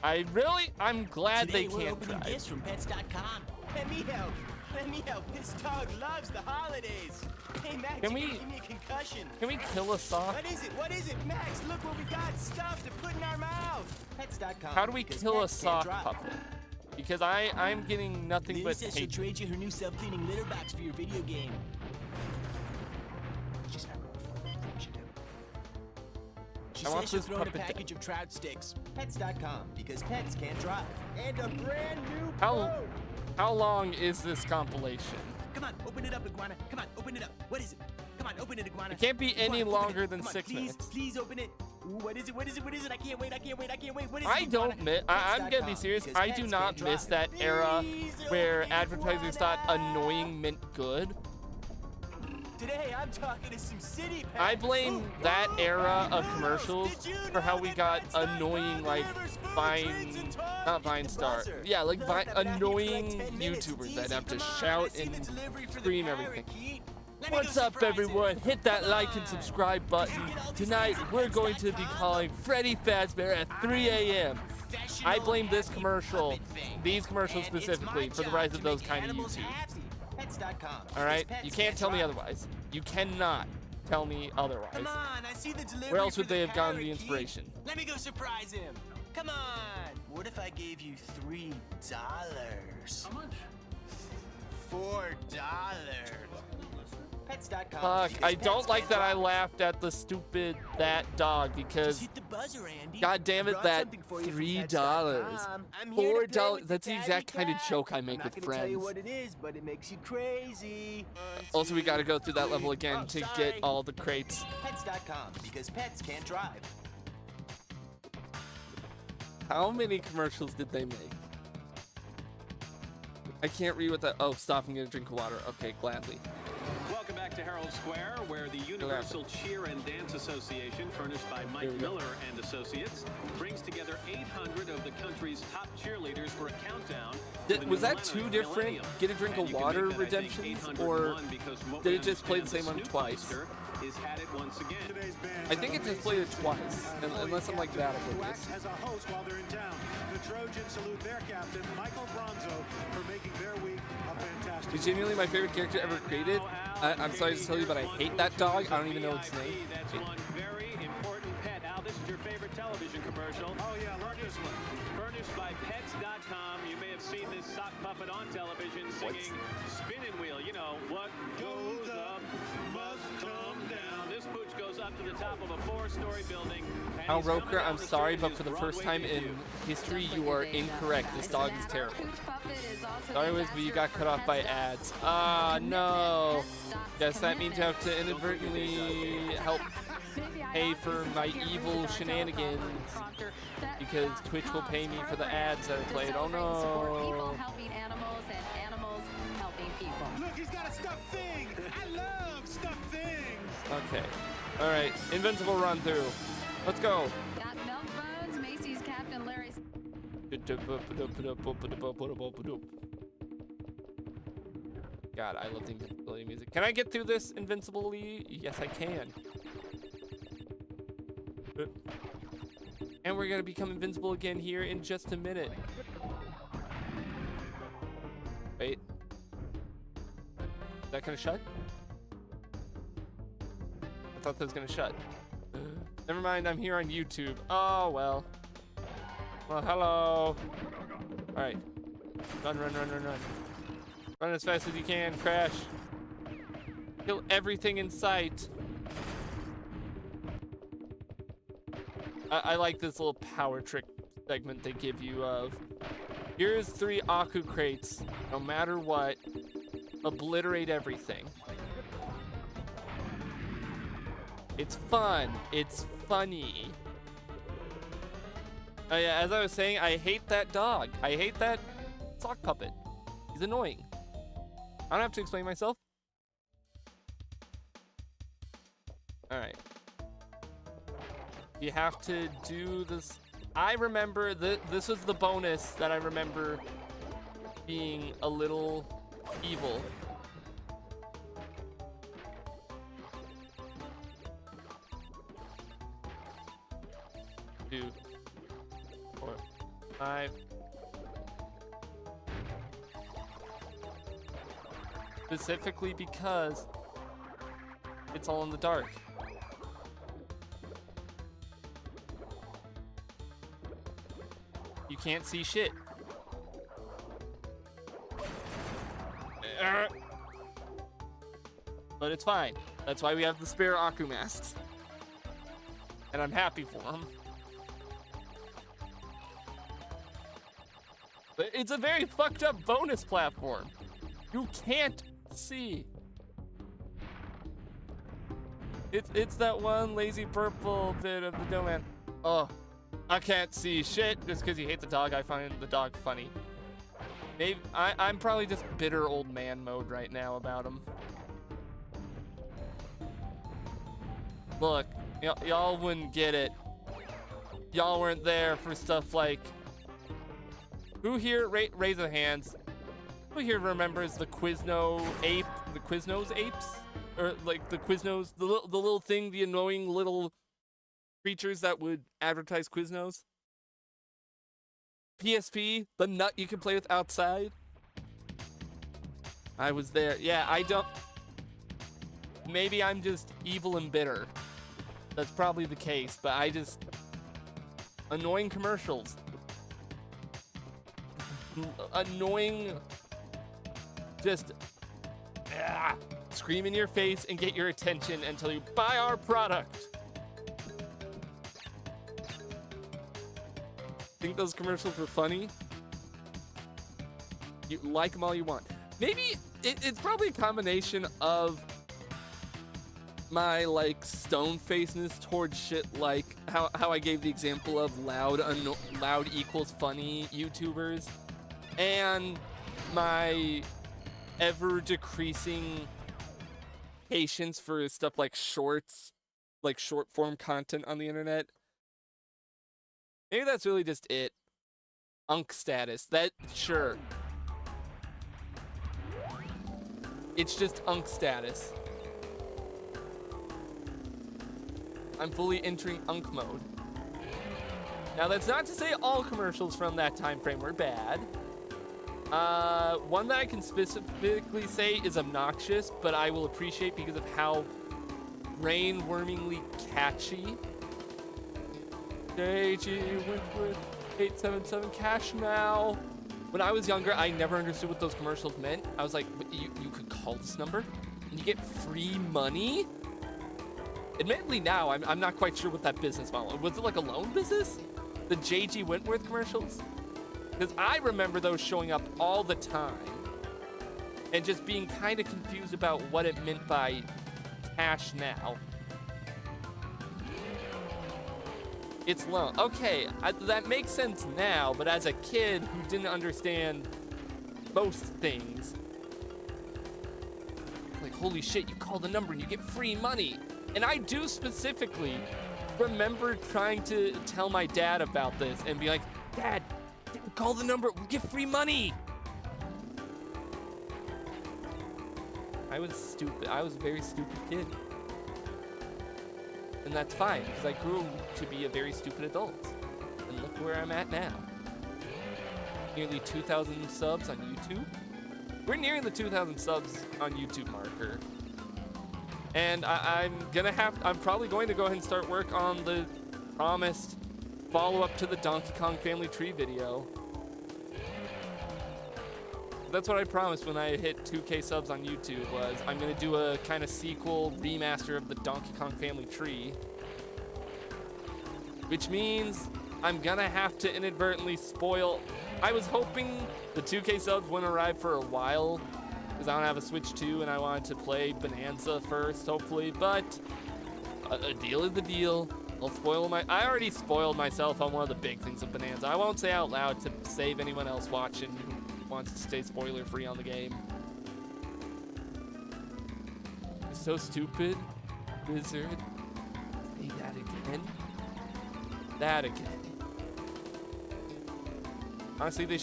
I'm glad Today they we're can't opening drive. gifts from Pets.com. Let me help. This dog loves the holidays. Hey, Max, Can you we- gotta give me a concussion. Can we kill a sock? What is it? Max, look what we got. Stuff to put in our mouth. Pets.com. How do we because kill a pets can't sock drive. puppet? Because I'm getting nothing Lily but says she'll hatred. trade you her new self-cleaning litter box for your video game. She's not going for it. She do. She I want says she'll this throw in a puppet to- package of trout sticks. Pets.com, because pets can't drive. And a brand new How boat. how long is this compilation? Come on, open it up, Iguana. Come on, open it up. What is it? Come on, open it, Iguana. It can't be any Iguana, open longer it. than Come on, 6 please, minutes. Please open it. Ooh, what is it? What is it? I can't wait. What is it? I don't Iguana? miss. I'm gonna be Pets.com, serious. because I do pets not can't miss drive. that era Please where open advertisers thought Iguana. annoying meant good. Today I'm talking to some city pets. I blame that era of Noodles, commercials did you for how know we that got Pets.com annoying, like, delivers food, Vine, treats, and toys? not Vine The Star. buzzer. Yeah, like Look, Vine, I've been out here for like annoying 10 minutes. YouTubers It's that easy. have to Come on, shout I see the and delivery for the scream everything. parakeet. Let me What's go up, surprise him. everyone? Hit that Come like and on. subscribe button. Tonight, we're going to be calling Freddy Fazbear at 3 a.m. I blame this commercial, these commercials And it's specifically, my for the job rise to of those make kind of animals YouTubes. happy. Pets.com. All right? Pets You can't tell me drive. otherwise. You cannot tell me otherwise. Come on, I see the delivery Where else for would they the have gotten the parakeet. inspiration? Let me go surprise him. Come on. What if I gave you $3? How much? $4. Pets.com. Fuck, because I don't pets like can't that I drive. laughed at the stupid that dog Just because hit the buzzer, Andy. God damn I it, brought that something for you from $3. Pets.com. I'm here to play $4, with that's the your exact daddy kind of cat. joke I make I'm with not gonna tell you friends. what it is, but it makes you crazy. Also, we gotta go through that level again Oh, to sorry. get all the crates. Pets.com, because pets can't drive. How many commercials did they make? I can't read what that. Oh, stop! I'm gonna drink water. Okay, gladly. Welcome back back to Herald Square, where the Universal Cheer and Dance Association, furnished by Mike Miller and Associates, brings together 800 of the country's top cheerleaders for a countdown. Was that two different Get a Drink of Water redemptions, or did it just play the same one twice? Is at it once again. I think it just played it twice, unless I'm like that oblivious. As a host while they're in town. The Trojans salute their captain, Michael Bronzo, for making their week a fantastic. It's genuinely my favorite character ever created. I'm sorry to tell you, but I hate that dog. I don't even know its name. That's one very important pet. Al, this is your favorite television commercial. Oh yeah, love this one. Furnished by Pets.com. You may have seen this sock puppet on television singing Spinning Wheel. You know, what goes up must come down. This pooch goes up to the top of a 4-story building. Al Roker, I'm sorry, but for the first time in history, you are incorrect. This dog is terrible. Sorry, Wiz, but you got cut off by ads. Ah, no. Yes, that means you have to inadvertently help pay for my evil shenanigans, because Twitch will pay me for the ads that I played. Oh no. Look, he's got a stuffed thing. I love stuffed things. Okay. All right. Invincible run through. Let's go. Got Milk Bones, Macy's Captain Larry's. God, I love the invincibility music. Can I get through this invincibly? Yes, I can. And we're gonna become invincible again here in just a minute. Wait. Is that gonna shut? I thought that was gonna shut. Never mind, I'm here on YouTube. Oh, well. Well, hello. Alright. Run, run, run, run, run. Run as fast as you can, crash. Kill everything in sight. I like this little power trick segment they give you of, here's 3 Aku crates, no matter what, obliterate everything. It's fun, it's funny. Oh yeah, as I was saying, I hate that dog. I hate that sock puppet. He's annoying. I don't have to explain myself. All right. You have to do this. I remember this was the bonus that I remember being a little evil. 2, 4, 5. Specifically because it's all in the dark. You can't see shit. But it's fine. That's why we have the spare Aku masks. And I'm happy for them. But it's a very fucked up bonus platform. You can't see. It's that one lazy purple bit of the domain. Oh, I can't see shit just because you hate the dog. I find the dog funny. Maybe I'm probably just bitter old man mode right now about him. Look, y'all wouldn't get it. Y'all weren't there for stuff like. Who here, raise their hands. Who here remembers the Quizno ape, the Quiznos apes? Or like the Quiznos, the little thing, the annoying little creatures that would advertise Quiznos? PSP, the nut you can play with outside? I was there. Yeah, I don't. Maybe I'm just evil and bitter. That's probably the case, but I just. Annoying commercials. Annoying. Just. Scream in your face and get your attention until you buy our product. Think those commercials were funny? You like them all you want. Maybe it's probably a combination of my like stone-facedness towards shit like how I gave the example of loud equals funny YouTubers, and my ever decreasing patience for stuff like shorts, like short form content on the internet. Maybe that's really just it. Unk status. That, sure. It's just unk status. I'm fully entering unk mode. Now, that's not to say all commercials from that time frame were bad. One that I can specifically say is obnoxious, but I will appreciate because of how brain-wormingly catchy. J.G. Wentworth 877 cash now. When I was younger, I never understood what those commercials meant. I was like, you could call this number and you get free money? Admittedly now, I'm not quite sure what that business model was. It like a loan business? The J.G. Wentworth commercials? Because I remember those showing up all the time and just being kind of confused about what it meant by cash now. It's loan. Okay, that makes sense now, but as a kid who didn't understand most things, like, holy shit, you call the number and you get free money. And I do specifically remember trying to tell my dad about this and be like, Dad, call the number, we get free money. I was stupid. I was a very stupid kid. And that's fine, because I grew to be a very stupid adult. And look where I'm at now. Nearly 2,000 subs on YouTube. We're nearing the 2,000 subs on YouTube marker. And I'm probably going to go ahead and start work on the promised follow-up to the Donkey Kong Family Tree video. That's what I promised when I hit 2K subs on YouTube, was I'm going to do a kind of sequel remaster of the Donkey Kong Family Tree. Which means I'm going to have to inadvertently spoil. I was hoping the 2K subs wouldn't arrive for a while, because I don't have a Switch 2 and I wanted to play Bonanza first, hopefully, but a deal is the deal. I already spoiled myself on one of the big things of Bonanza. I won't say out loud to save anyone else watching who wants to stay spoiler free on the game. It's so stupid, Wizard. Say that again. That again. Honestly, they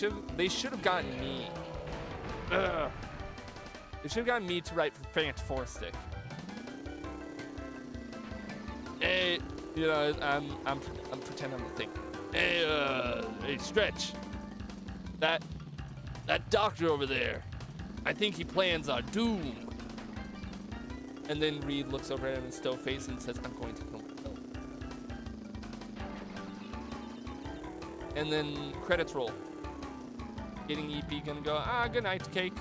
should have gotten me. Ugh. They should have gotten me to write for Fantaforstic. Hey, you know, I'm pretending I'm the thing. Hey, Stretch. That doctor over there, I think he plans our doom. And then Reed looks over at him and still face and says, I'm going to kill myself. And then credits roll. Getting EP gonna go, good night, cake.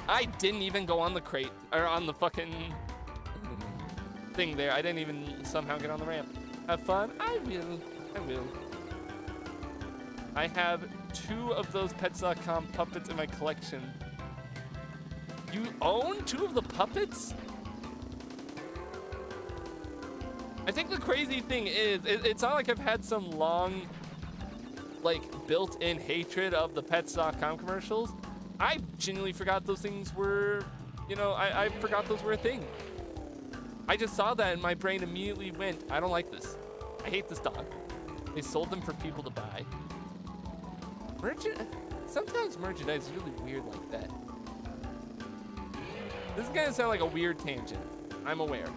I didn't even go on the crate, or on the fucking thing there. I didn't even somehow get on the ramp. Have fun? I will. I have 2 of those Pets.com puppets in my collection. You own 2 of the puppets? I think the crazy thing is, it's not like I've had some long, like, built-in hatred of the Pets.com commercials. I genuinely forgot those things were, I forgot those were a thing. I just saw that and my brain immediately went, I don't like this. I hate this dog. They sold them for people to buy. Sometimes merchandise is really weird like that. This is gonna sound like a weird tangent. I'm aware.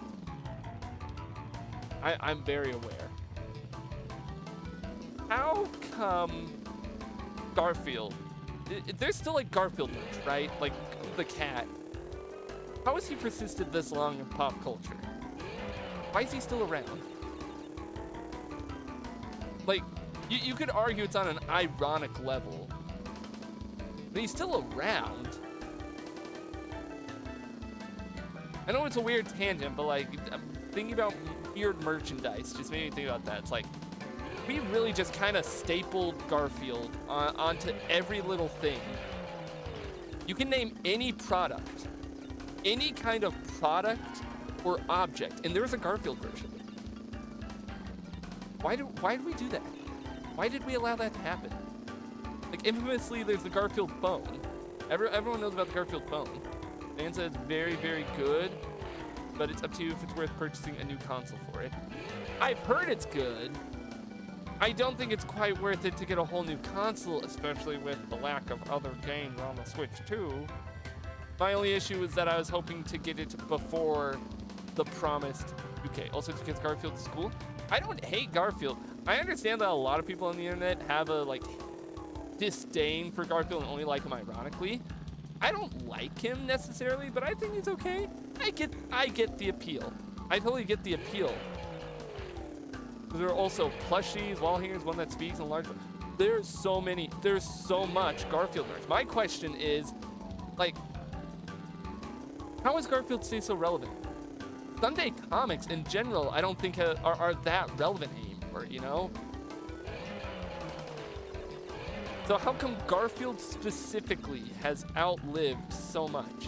I'm very aware. How come Garfield, there's still like Garfield merch, right? Like the cat. How has he persisted this long in pop culture? Why is he still around? Like, you could argue it's on an ironic level, but he's still around. I know it's a weird tangent, but like, thinking about weird merchandise just made me think about that. It's like, we really just kind of stapled Garfield onto every little thing. You can name any product, any kind of product or object, and there's a Garfield version. Why did we do that? Why did we allow that to happen? Like, infamously, there's the Garfield phone. Everyone knows about the Garfield phone. Dan said it's very, very good. but it's up to you if it's worth purchasing a new console for it. I've heard it's good. I don't think it's quite worth it to get a whole new console, especially with the lack of other games on the Switch too. My only issue is that I was hoping to get it before the promised UK. Also, because Garfield's cool. I don't hate Garfield. I understand that a lot of people on the internet have a like disdain for Garfield and only like him ironically. I don't like him necessarily, but I think he's okay. I get the appeal. I totally get the appeal. There are also plushies, wall hangers, one that speaks, and large. There's so much Garfield nerds. My question is, like, how is Garfield stay so relevant? Sunday comics in general, I don't think are that relevant anymore, you know? So how come Garfield specifically has outlived so much?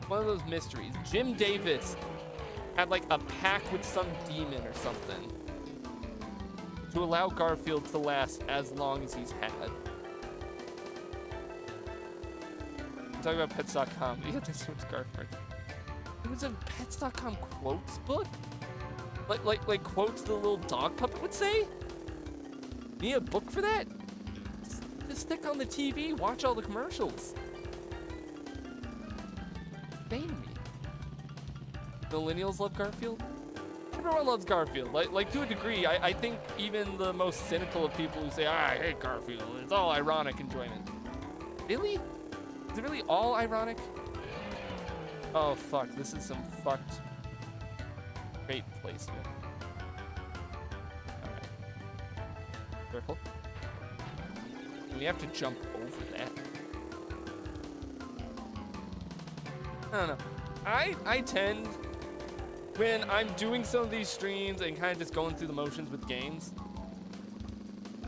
One of those mysteries. Jim Davis had like a pact with some demon or something to allow Garfield to last as long as he's had. I'm talking about pets.com. Yeah, there's so much Garfield. It was a pets.com quotes book? Like quotes the little dog puppet would say? Need a book for that? Just stick on the TV, watch all the commercials. Bane me. Millennials love Garfield? Everyone loves Garfield. Like to a degree, I think even the most cynical of people who say, I hate Garfield, it's all ironic enjoyment. Really? Is it really all ironic? Oh fuck, this is some fucked great placement. Alright. Careful. We have to jump over that. I don't know. I tend, when I'm doing some of these streams and kind of just going through the motions with games,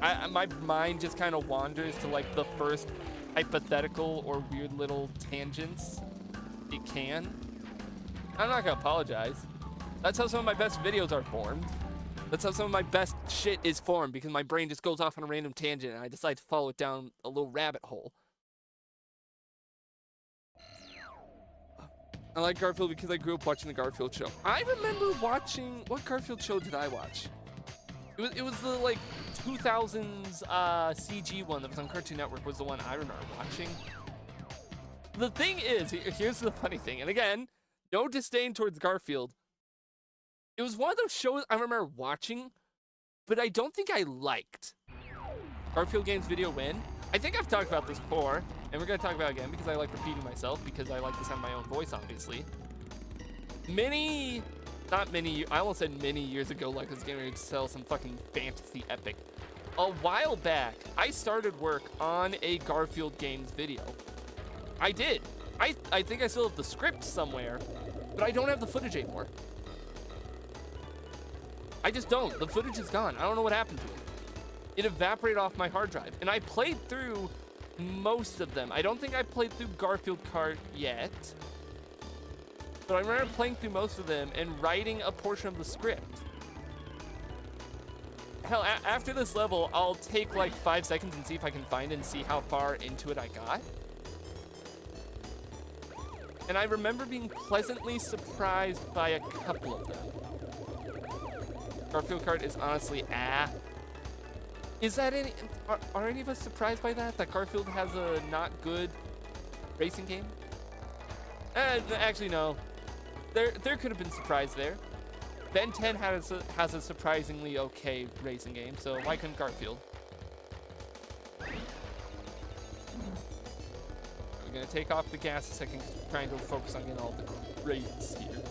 my mind just kind of wanders to like the first hypothetical or weird little tangents it can. I'm not gonna apologize. That's how some of my best videos are formed. That's how some of my best shit is formed, because my brain just goes off on a random tangent and I decide to follow it down a little rabbit hole. I like Garfield because I grew up watching the Garfield show. I remember watching, what Garfield show did I watch? It was the like 2000s CG one that was on Cartoon Network was the one I remember watching. The thing is, here's the funny thing, and again, no disdain towards Garfield. It was one of those shows I remember watching, but I don't think I liked. Garfield Games Video Win. I think I've talked about this before, and we're going to talk about it again because I like repeating myself, because I like to sound my own voice, obviously. I almost said many years ago, like I was getting ready to sell some fucking fantasy epic. A while back, I started work on a Garfield Games video. I did. I think I still have the script somewhere, but I don't have the footage anymore. I just don't. The footage is gone. I don't know what happened to it. It evaporated off my hard drive, and I played through most of them. I don't think I played through Garfield Kart yet, but I remember playing through most of them and writing a portion of the script. Hell, after this level, I'll take like 5 seconds and see if I can find it and see how far into it I got. And I remember being pleasantly surprised by a couple of them. Garfield Kart is honestly Is that any? Are any of us surprised by that? That Garfield has a not good racing game? Actually, no. There could have been surprise there. Ben 10 has a surprisingly okay racing game, so why couldn't Garfield? We're gonna take off the gas a second, trying to focus on getting all the crates here.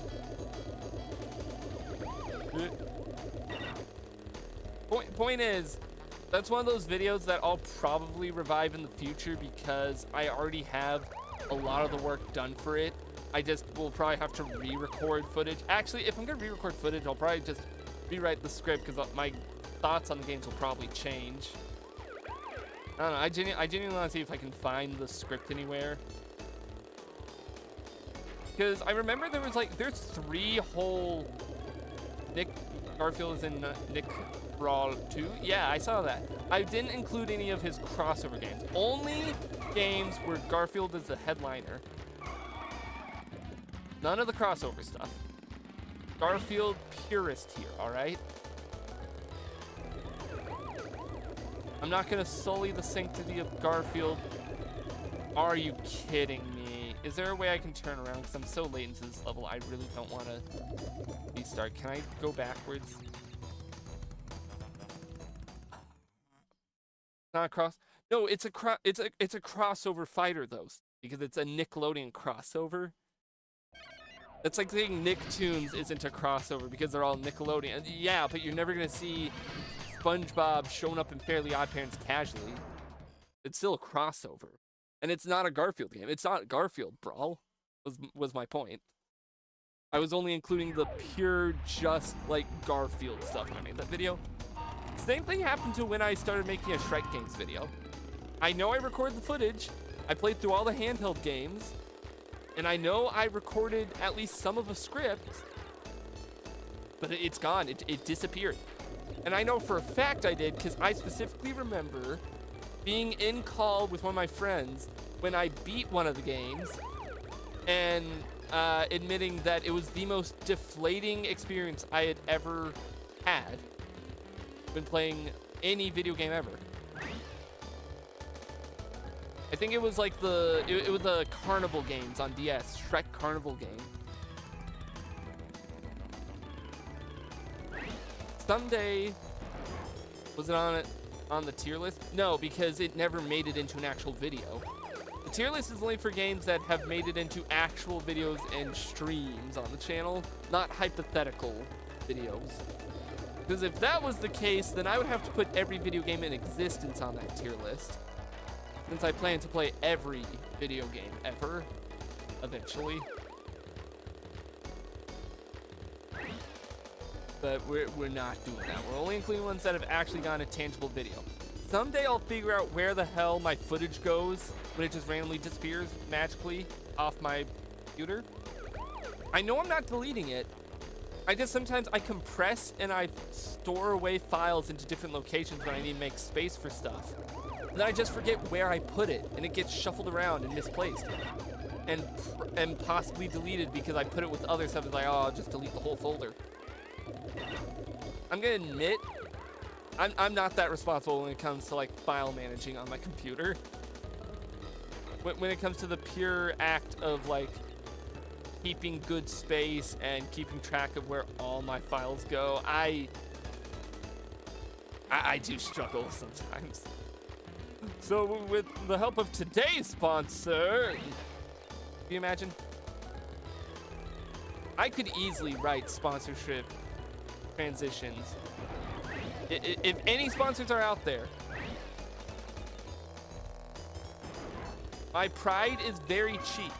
Point is, that's one of those videos that I'll probably revive in the future because I already have a lot of the work done for it. I just will probably have to re-record footage. Actually, if I'm gonna re-record footage, I'll probably just rewrite the script because my thoughts on the games will probably change. I don't know. I genuinely want to see if I can find the script anywhere. Because I remember there's 3 whole Garfield is in Nick Brawl 2. Yeah, I saw that. I didn't include any of his crossover games. Only games where Garfield is the headliner. None of the crossover stuff. Garfield purist here, alright? I'm not gonna sully the sanctity of Garfield. Are you kidding me? Is there a way I can turn around? Because I'm so late into this level, I really don't want to restart. Can I go backwards? Not a cross. No, it's a crossover fighter though, because it's a Nickelodeon crossover. That's like saying Nicktoons isn't a crossover because they're all Nickelodeon. Yeah, but you're never gonna see SpongeBob showing up in Fairly OddParents casually. It's still a crossover. And it's not a Garfield game. It's not Garfield Brawl, was my point. I was only including the pure, just like Garfield stuff when I made that video. Same thing happened to when I started making a Shrek Games video. I know I recorded the footage. I played through all the handheld games. And I know I recorded at least some of a script. But it's gone. It disappeared. And I know for a fact I did because I specifically remember being in call with one of my friends when I beat one of the games and admitting that it was the most deflating experience I had ever had when playing any video game ever. I think it was like it was the Carnival games on DS, Shrek Carnival game. Someday, was it on the tier list? No, because it never made it into an actual video. The tier list is only for games that have made it into actual videos and streams on the channel, not hypothetical videos. Because if that was the case, then I would have to put every video game in existence on that tier list. Since I plan to play every video game ever, eventually. But we're not doing that. We're only including ones that have actually gotten a tangible video. Someday I'll figure out where the hell my footage goes when it just randomly disappears magically off my computer. I know I'm not deleting it. I just sometimes I compress and I store away files into different locations when I need to make space for stuff. And then I just forget where I put it, and it gets shuffled around and misplaced. And possibly deleted because I put it with other stuff. It's like, oh, I'll just delete the whole folder. I'm gonna admit, I'm not that responsible when it comes to like file managing on my computer. When it comes to the pure act of like keeping good space and keeping track of where all my files go, I do struggle sometimes. So with the help of today's sponsor, can you imagine? I could easily write sponsorship transitions. If any sponsors are out there, my pride is very cheap.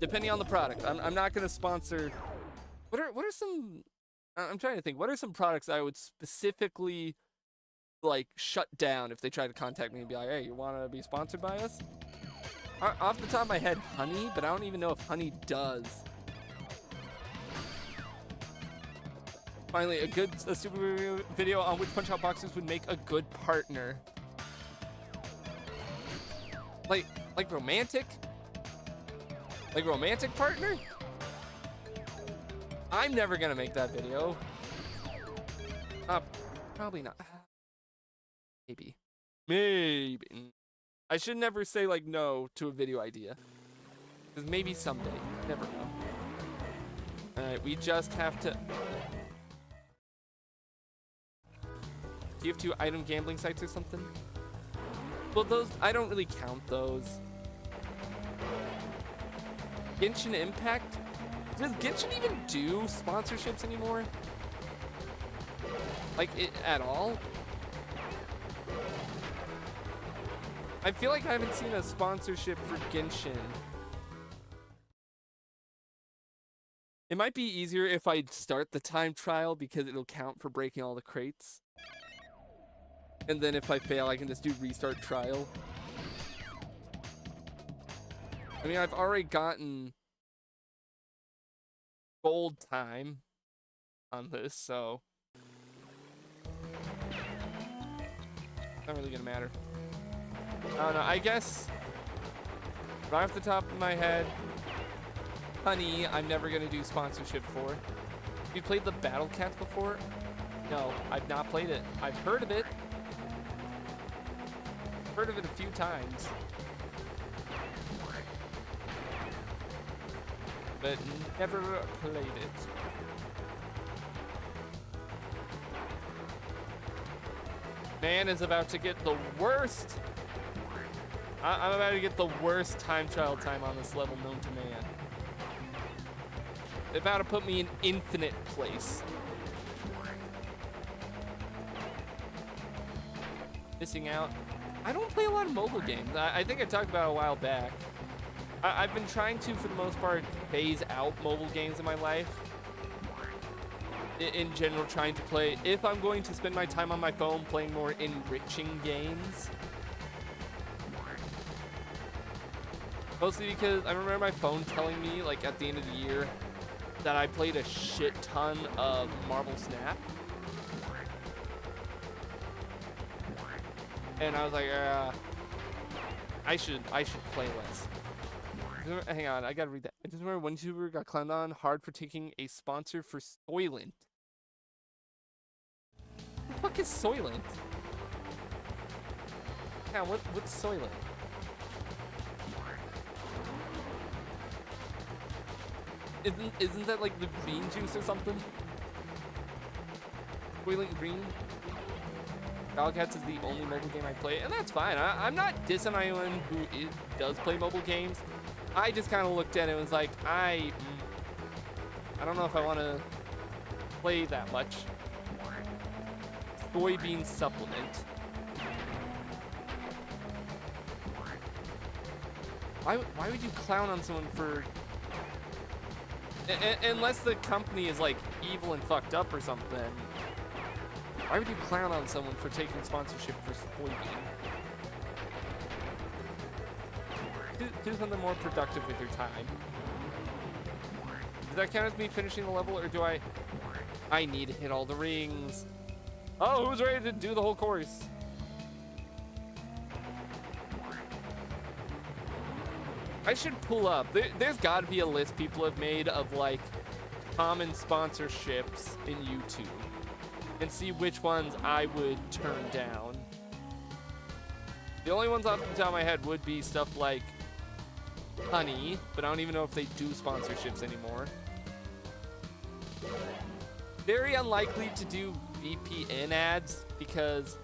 Depending on the product, I'm not gonna sponsor. What are some? I'm trying to think. What are some products I would specifically like shut down if they try to contact me and be like, hey, you want to be sponsored by us? Off the top of my head, honey, but I don't even know if honey does. Finally, a super video on which Punch-Out boxers would make a good partner. Like romantic? Like romantic partner? I'm never gonna make that video. Probably not. Maybe. I should never say like no to a video idea. Because maybe someday. Never know. Alright, we just have to... Do you have 2 item gambling sites or something? Well, those, I don't really count those. Genshin Impact? Does Genshin even do sponsorships anymore? Like, at all? I feel like I haven't seen a sponsorship for Genshin. It might be easier if I start the time trial because it'll count for breaking all the crates. And then if I fail, I can just do restart trial. I mean, I've already gotten gold time on this, so not really gonna matter. I don't know, I guess right off the top of my head, Honey, I'm never gonna do sponsorship for. Have you played the Battle Cats before? No, I've not played it. I've heard of it. Heard of it a few times. But never played it. Man is about to get the worst. I'm about to get the worst time trial time on this level known to man. They're about to put me in infinite place. Missing out. I don't play a lot of mobile games. I think I talked about it a while back. I've been trying to, for the most part, phase out mobile games in my life. In general, trying to play, if I'm going to spend my time on my phone, playing more enriching games. Mostly because I remember my phone telling me, like, at the end of the year, that I played a shit ton of Marvel Snap. And I was like, I should play less. Hang on, I gotta read that. I just remember one YouTuber got clowned on hard for taking a sponsor for Soylent. What the fuck is Soylent? Yeah, what's Soylent? Isn't that like the green juice or something? Soylent Green? Cats is the only mobile game I play, and that's fine. I'm not dissing anyone who does play mobile games. I just kind of looked at it and was like, I don't know if I want to play that much. Soybean supplement. Why would you clown on someone for... Unless the company is like evil and fucked up or something. Why would you clown on someone for taking sponsorship for soybean? Do something more productive with your time. Does that count as me finishing the level, or do I need to hit all the rings? Oh, who's ready to do the whole course? I should pull up. There's got to be a list people have made of like common sponsorships in YouTube, and see which ones I would turn down. The only ones off the top of my head would be stuff like Honey, but I don't even know if they do sponsorships anymore. Very unlikely to do VPN ads because,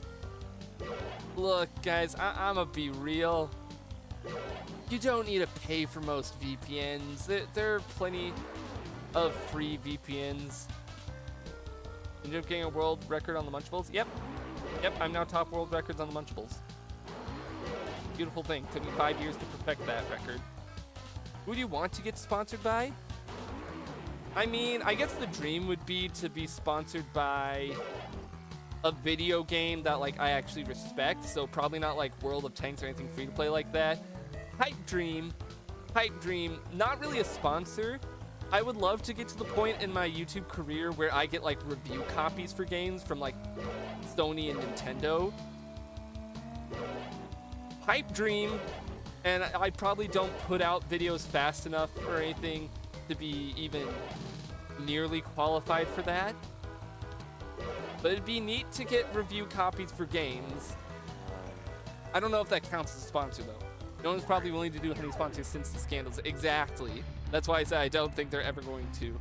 look guys, I'ma be real. You don't need to pay for most VPNs. There are plenty of free VPNs. Ended up getting a world record on the Munchables. Yep, I'm now top world records on the Munchables. Beautiful thing. Took me 5 years to perfect that record. Who do you want to get sponsored by? I mean, I guess the dream would be to be sponsored by a video game that like I actually respect. So probably not like World of Tanks or anything free to play like that. Hype dream, not really a sponsor. I would love to get to the point in my YouTube career where I get like review copies for games from like Sony and Nintendo. Pipe dream, and I probably don't put out videos fast enough or anything to be even nearly qualified for that. But it'd be neat to get review copies for games. I don't know if that counts as a sponsor though. No one's probably willing to do Honey sponsors since the scandals. Exactly. That's why I said I don't think they're ever going to.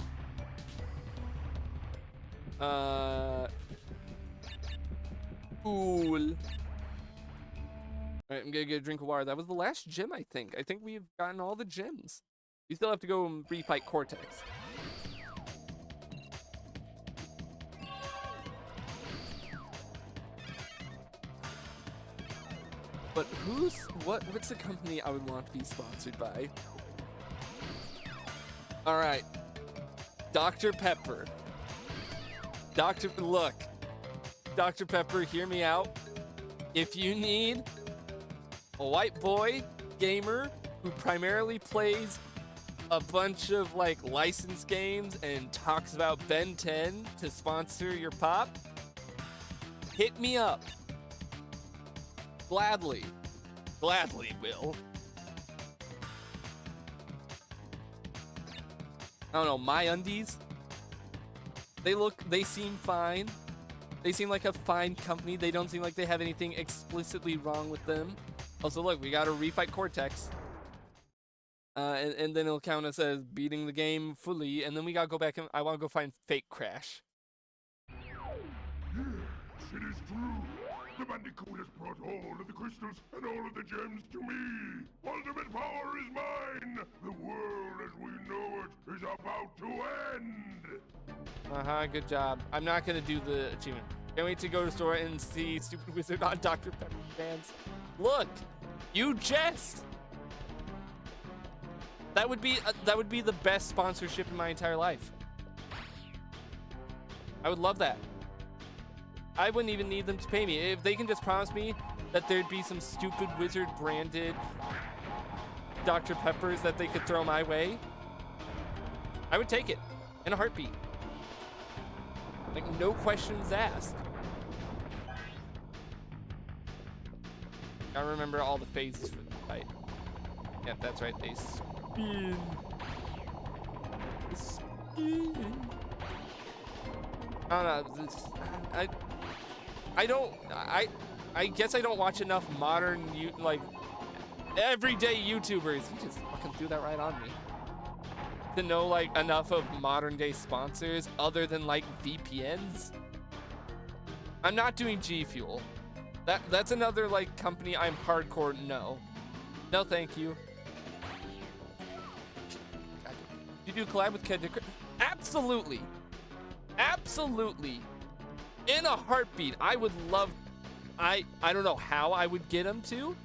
Cool. Alright, I'm gonna get a drink of water. That was the last gym, I think. I think we've gotten all the gyms. We still have to go and refight Cortex. But what's the company I would want to be sponsored by? Alright. Dr. Pepper. Look. Dr. Pepper, hear me out. If you need a white boy gamer who primarily plays a bunch of like licensed games and talks about Ben 10 to sponsor your pop, hit me up. Gladly will. I don't know, My Undies. They seem fine. They seem like a fine company. They don't seem like they have anything explicitly wrong with them. Also, look, we got to refight Cortex. And then it'll count us as beating the game fully. And then we got to go back and I want to go find Fake Crash. Yes, it is true. The Bandicoot has brought all of the crystals and all of the gems to me. Ultimate power is mine. The world as we know it is about to end. Good job. I'm not going to do the achievement. Can't wait to go to the store and see Stupid Wizard on Dr. Pepper fans. Look, you jest. That would be the best sponsorship in my entire life. I would love that. I wouldn't even need them to pay me. If they can just promise me that there'd be some Stupid Wizard branded Dr. Peppers that they could throw my way, I would take it in a heartbeat. Like, no questions asked. I remember all the phases for the fight. Yeah, that's right. They spin. Spin. I don't know. I guess I don't watch enough modern, like, everyday YouTubers. You just fucking threw that right on me. To know, like, enough of modern day sponsors other than, like, VPNs. I'm not doing G Fuel. That's another, like, company I'm hardcore no. No, thank you. You do collab with Kendrick? Absolutely. Absolutely. In a heartbeat. I would love, I don't know how I would get him to.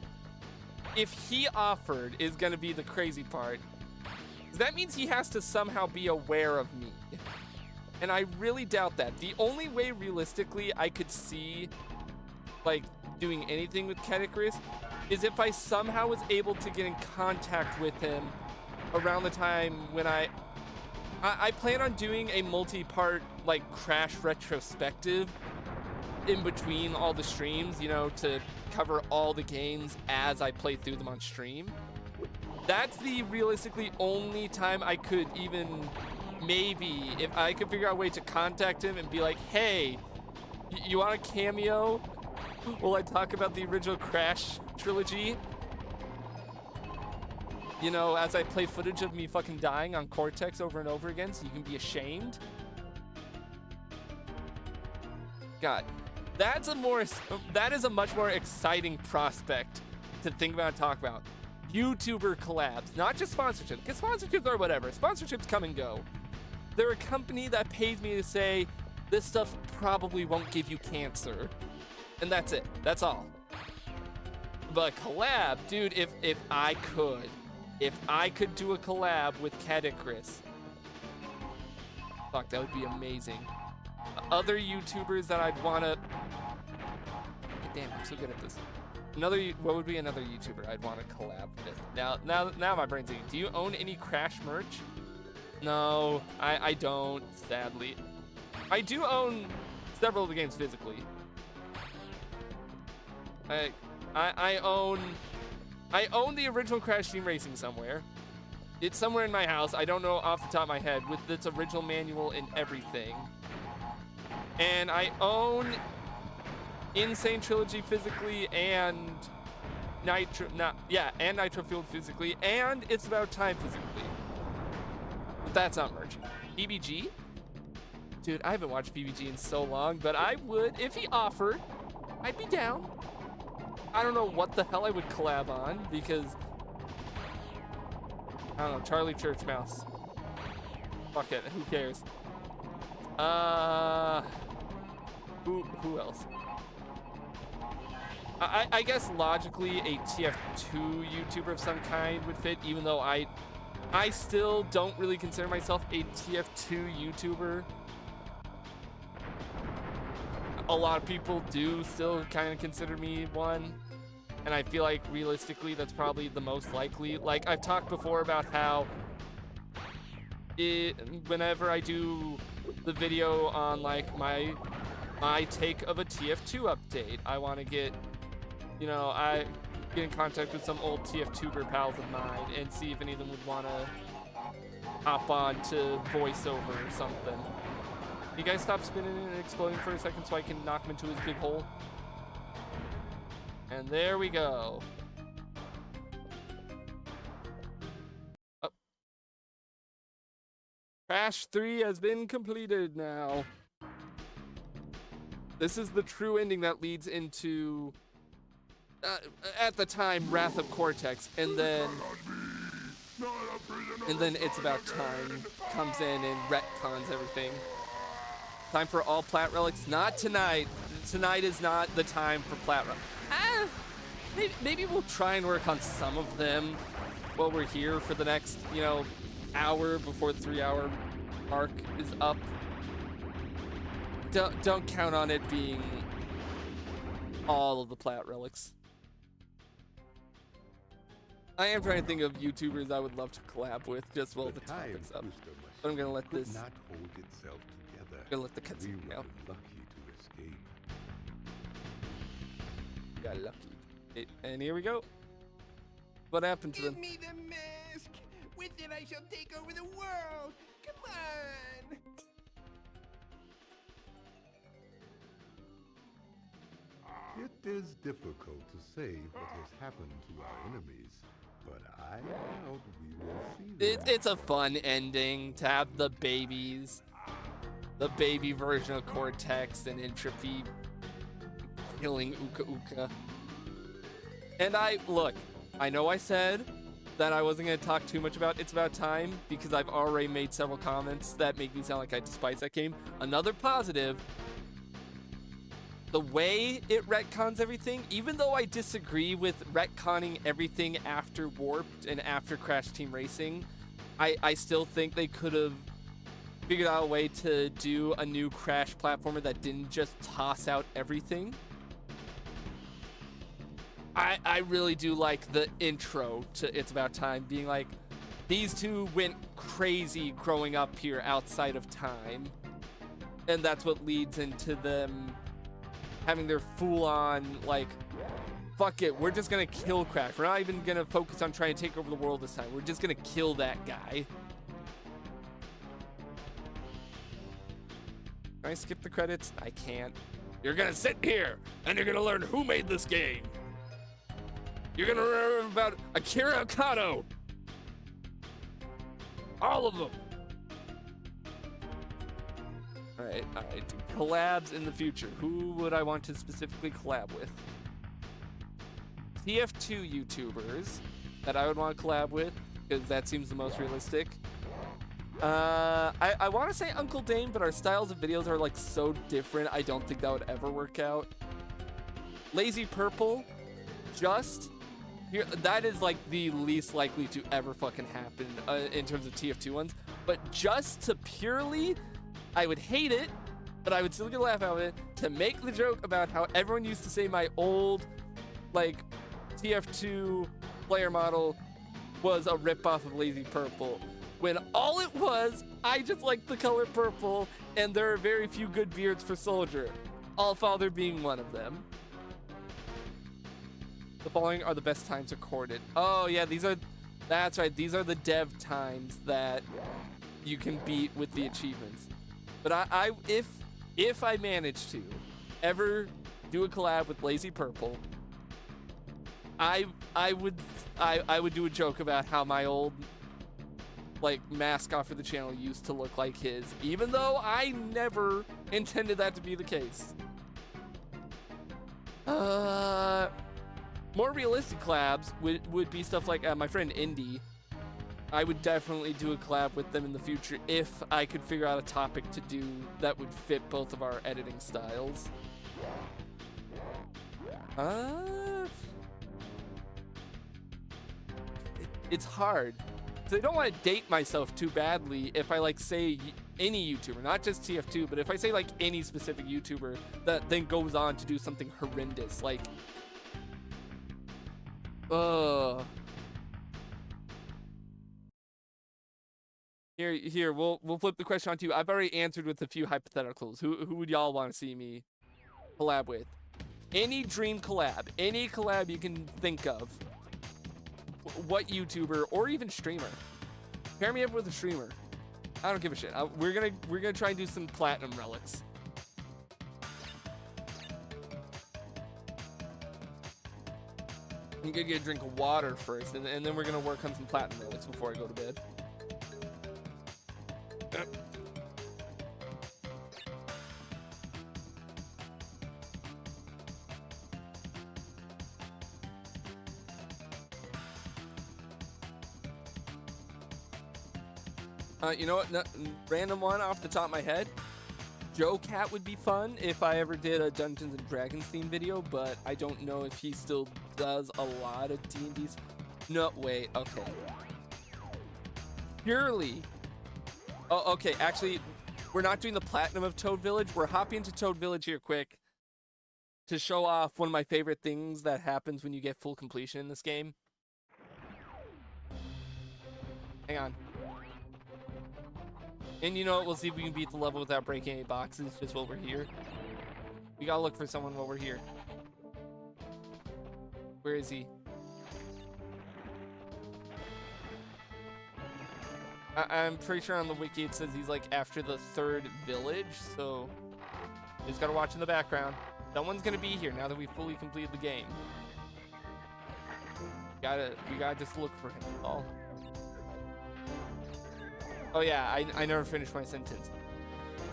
If he offered is gonna be the crazy part. That means he has to somehow be aware of me. And I really doubt that. The only way realistically I could see, like, doing anything with Kedicris is if I somehow was able to get in contact with him around the time when I plan on doing a multi-part, like, Crash retrospective in between all the streams, you know, to cover all the games as I play through them on stream. That's the realistically only time I could even, maybe, if I could figure out a way to contact him and be like, hey, you want a cameo? Will I talk about the original Crash trilogy? You know, as I play footage of me fucking dying on Cortex over and over again so you can be ashamed? God, that is a much more exciting prospect to think about and talk about. YouTuber collabs, not just sponsorships, because sponsorships are whatever. Sponsorships come and go. They're a company that pays me to say, this stuff probably won't give you cancer. And that's it, that's all. But collab, dude, if I could do a collab with Kedicris, fuck, that would be amazing. Other YouTubers that I'd wanna, damn, I'm so good at this. What would be another YouTuber I'd want to collab with? Now my brain's eating. Do you own any Crash merch? No, I don't, sadly. I do own several of the games physically. I own the original Crash Team Racing somewhere. It's somewhere in my house. I don't know off the top of my head, with its original manual and everything. And I own Insane Trilogy physically and Nitro Fueled physically, and It's About Time physically. But that's not merch. PBG? Dude, I haven't watched PBG in so long, but I would, if he offered, I'd be down. I don't know what the hell I would collab on, because I don't know, Charlie Church Mouse. Fuck it, who cares? Who else? I guess logically a TF2 YouTuber of some kind would fit, even though I still don't really consider myself a TF2 YouTuber. A lot of people do still kind of consider me one, and I feel like realistically that's probably the most likely. Like, I've talked before about how whenever I do the video on, like, my take of a TF2 update, I want to get, you know, I get in contact with some old TF2er pals of mine and see if any of them would want to hop on to voiceover or something. You guys stop spinning and exploding for a second so I can knock him into his big hole. And there we go. Oh. Crash 3 has been completed now. This is the true ending that leads into, at the time, Wrath of Cortex, and then It's About Time comes in and retcons everything. Time for all plat relics? Not tonight. Tonight is not the time for plat relics. Maybe we'll try and work on some of them while we're here for the next, hour before the 3-hour mark is up. Don't count on it being all of the plat relics. I am trying to think of YouTubers I would love to collab with just while the topic's up. But I'm gonna let this. Not hold itself together. I'm gonna let the cutscene We were out. lucky to escape. Got lucky. And here we go. What happened to them? Give me the mask! With it I shall take over the world! Come on! It is difficult to say what has happened to our enemies, but I doubt we will see them. It's a fun ending to have the babies. The baby version of Cortex and Entropy killing Uka Uka. And I know I said that I wasn't going to talk too much about It's About Time because I've already made several comments that make me sound like I despise that game. Another positive, the way it retcons everything, even though I disagree with retconning everything after Warped and after Crash Team Racing, I still think they could have figured out a way to do a new Crash platformer that didn't just toss out everything. I really do like the intro to It's About Time being like, these two went crazy growing up here outside of time. And that's what leads into them having their full-on, like, fuck it, we're just gonna kill Crash. We're not even gonna focus on trying to take over the world this time. We're just gonna kill that guy. Can I skip the credits? I can't. You're gonna sit here, and you're gonna learn who made this game. You're gonna learn about Akira Okado. All of them. All right. Collabs in the future. Who would I want to specifically collab with? TF2 YouTubers that I would want to collab with, because that seems the most realistic. I want to say Uncle Dane, but our styles of videos are like so different. I don't think that would ever work out. Lazy Purple, just here. That is like the least likely to ever fucking happen in terms of TF2 ones. But just to purely, I would hate it, but I would still get a laugh out of it, to make the joke about how everyone used to say my old, like, TF2 player model was a ripoff of Lazy Purple. When all it was, I just liked the color purple, and there are very few good beards for Soldier. Allfather being one of them. The following are the best times recorded. Oh yeah, that's right, these are the dev times that you can beat with the achievements. But if I manage to ever do a collab with Lazy Purple, I would do a joke about how my old, like, mascot for the channel used to look like his, even though I never intended that to be the case. More realistic collabs would be stuff like my friend Indy. I would definitely do a collab with them in the future if I could figure out a topic to do that would fit both of our editing styles. It's hard. So I don't want to date myself too badly if I, like, say any YouTuber, not just TF2, but if I say, like, any specific YouTuber that then goes on to do something horrendous, like, Here, we'll flip the question on to you. I've already answered with a few hypotheticals. Who would y'all want to see me collab with? Any dream collab, any collab you can think of. What YouTuber or even streamer? Pair me up with a streamer. I don't give a shit. We're gonna try and do some platinum relics. I'm gonna get a drink of water first, and then we're gonna work on some platinum relics before I go to bed. You know what? No, random one off the top of my head. Joe Cat would be fun if I ever did a Dungeons and Dragons theme video, but I don't know if he still does a lot of D&Ds. No, wait, okay. Purely. Oh, okay, actually, we're not doing the platinum of Toad Village. We're hopping into Toad Village here quick to show off one of my favorite things that happens when you get full completion in this game. Hang on. And you know what? We'll see if we can beat the level without breaking any boxes just while we're here. We gotta look for someone while we're here. Where is he? I'm pretty sure on the wiki it says he's like after the 3rd village, so just gotta watch in the background. Someone's gonna be here now that we fully completed the game. We gotta just look for him. All. Oh yeah, I never finished my sentence.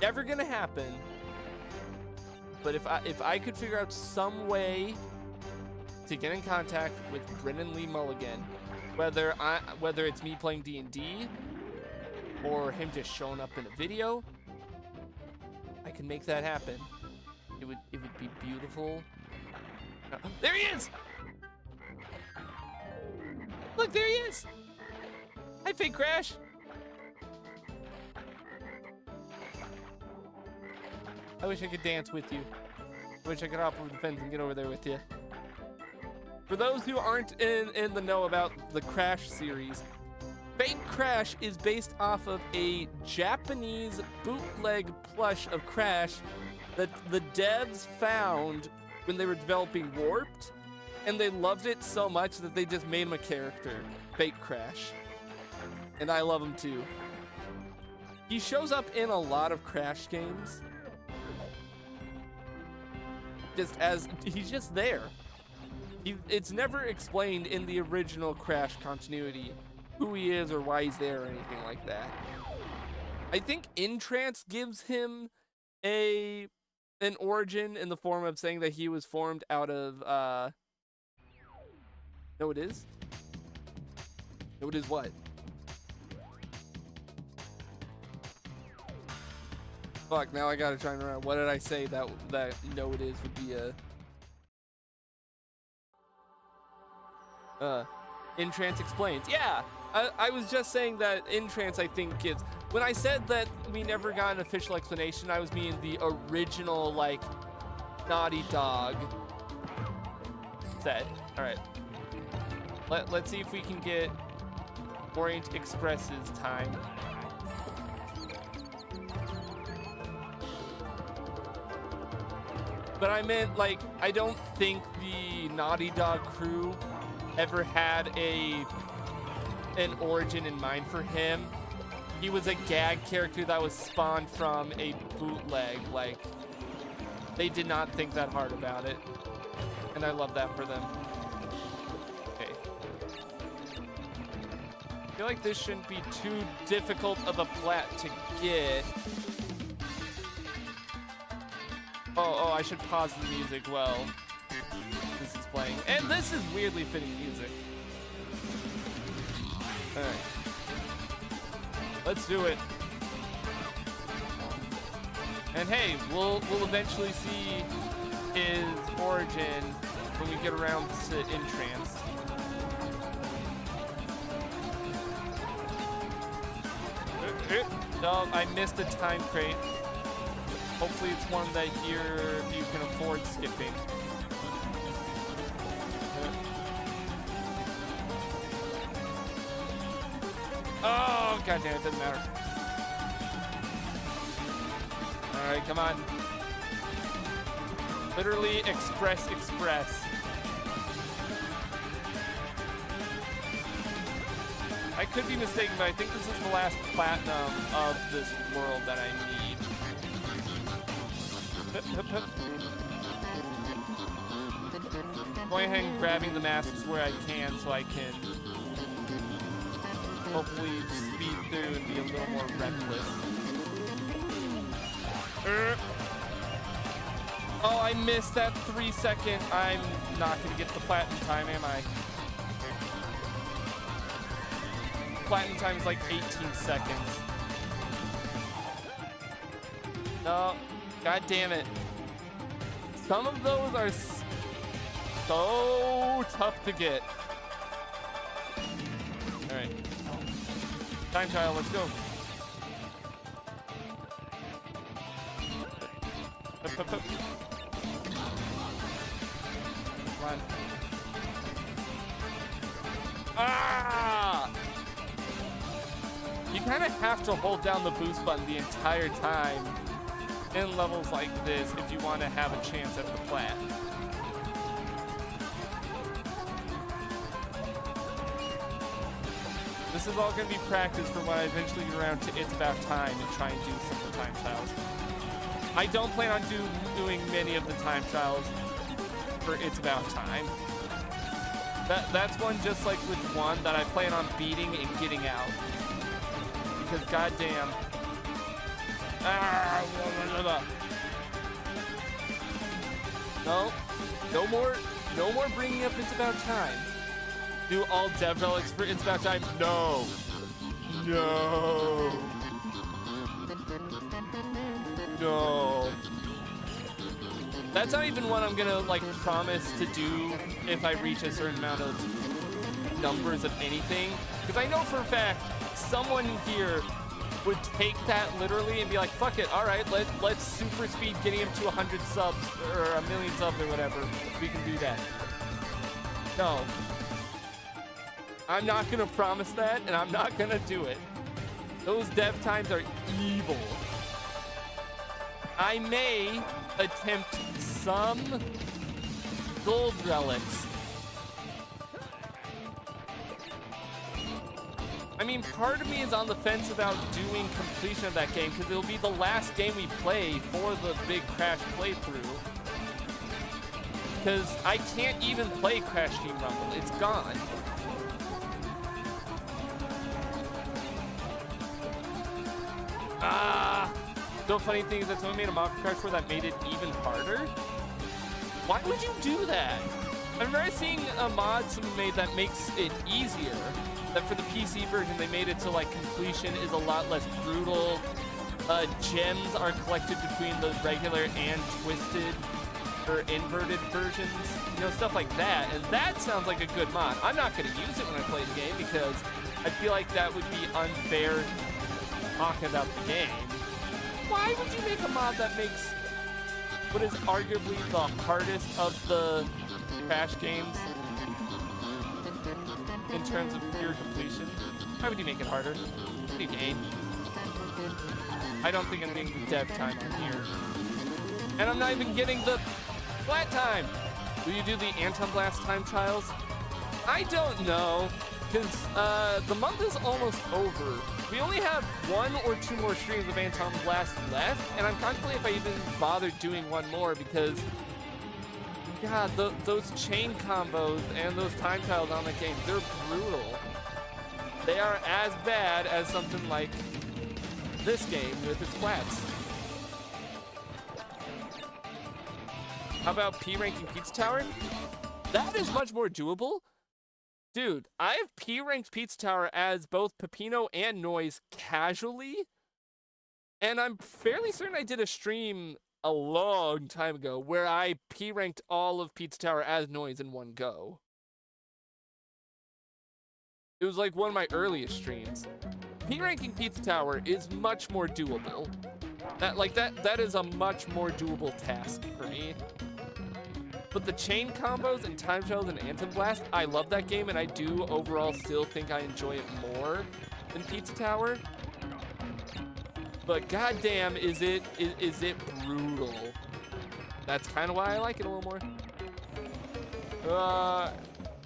Never gonna happen. But if I could figure out some way to get in contact with Brennan Lee Mulligan, whether it's me playing D&D or him just showing up in a video, I can make that happen. It would be beautiful. There he is! Look, there he is! Hi, Fake Crash! I wish I could dance with you. I wish I could hop over the fence and get over there with you. For those who aren't in the know about the Crash series, Fake Crash is based off of a Japanese bootleg plush of Crash that the devs found when they were developing Warped, and they loved it so much that they just made him a character, Fake Crash. And I love him too. He shows up in a lot of Crash games. He's just there. It's never explained in the original Crash continuity who he is or why he's there or anything like that. I think Intrance gives him an origin in the form of saying that he was formed out of no, it is? No, it is what? Fuck, now I gotta try and remember. What did I say that no it is would be a... Intrance explains. Yeah! I was just saying that Intrance, I think, gives... When I said that we never got an official explanation, I was meaning the original, like, Naughty Dog set. Alright. Let's see if we can get Orient Express's time. But I meant, like, I don't think the Naughty Dog crew ever had an origin in mind for him. He was a gag character that was spawned from a bootleg. Like, they did not think that hard about it. And I love that for them. Okay. I feel like this shouldn't be too difficult of a plat to get. Oh, I should pause the music while this is playing. And this is weirdly fitting music. Alright. Let's do it. And hey, we'll eventually see his origin when we get around to Intrance. No, I missed a time crate. Hopefully it's one that here you can afford skipping. Oh, goddamn, it doesn't matter. Alright, come on. Literally express. I could be mistaken, but I think this is the last platinum of this world that I need. Going ahead and grabbing the masks where I can so I can hopefully speed through and be a little more reckless. Oh, I missed that 3-second. I'm not gonna get the platinum time, am I? Platinum time is like 18 seconds. No, god damn it. Some of those are so tough to get. All right, time trial, let's go. Come on. Ah! You kind of have to hold down the boost button the entire time in levels like this if you want to have a chance at the plat. This is all going to be practice for when I eventually get around to It's About Time and try and do some of the time trials. I don't plan on doing many of the time trials for It's About Time. That's one just like with one that I plan on beating and getting out. Because goddamn. Ah, no more bringing up It's About Time. Do all dev relics for It's About Time? No. That's not even what I'm gonna like promise to do if I reach a certain amount of numbers of anything. Because I know for a fact someone here would take that literally and be like, fuck it, all right, let's super speed getting him to 100 subs or 1 million subs or whatever. We can do that. No. I'm not gonna promise that, and I'm not gonna do it. Those dev times are evil. I may attempt some gold relics. I mean, part of me is on the fence about doing completion of that game because it'll be the last game we play for the big Crash playthrough. Because I can't even play Crash Team Rumble. It's gone. The funny thing is that someone made a mock Crash 4 that made it even harder. Why would you do that? I remember seeing a mod someone made that makes it easier. That for the PC version, they made it so like completion is a lot less brutal. Gems are collected between the regular and twisted or inverted versions. You know, stuff like that. And that sounds like a good mod. I'm not going to use it when I play the game because I feel like that would be unfair talking about the game. Why would you make a mod that makes what is arguably the hardest of the Crash games in terms of pure completion? Why would you make it harder? What do you gain? I don't think I'm getting the dev time on here. And I'm not even getting the flat time. Will you do the Anton Blast time trials? I don't know, because the month is almost over. We only have 1 or 2 more streams of Anton Blast left, and I'm contemplating if I even bother doing one more because, God, those chain combos and those time trials on the game, they're brutal. They are as bad as something like this game with its flats. How about P ranking Pizza Tower? That is much more doable. Dude, I have P-ranked Pizza Tower as both Pepino and Noise casually, and I'm fairly certain I did a stream a long time ago where I P-ranked all of Pizza Tower as Noise in one go. It was like one of my earliest streams. P-ranking Pizza Tower is much more doable. That is a much more doable task for me. But the chain combos and time trials and Anthem Blast, I love that game, and I do overall still think I enjoy it more than Pizza Tower. But goddamn, is it brutal? That's kind of why I like it a little more.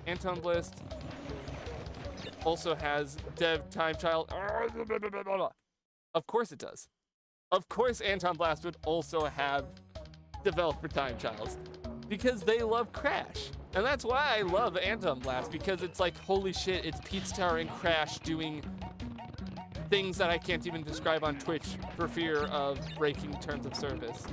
Anton Blast. also has dev time trial. Of course it does. Of course Anton Blast would also have developer time trials because they love Crash. And that's why I love Anton Blast, because it's like, holy shit, it's Pizza Tower and Crash doing things that I can't even describe on Twitch for fear of breaking terms of service.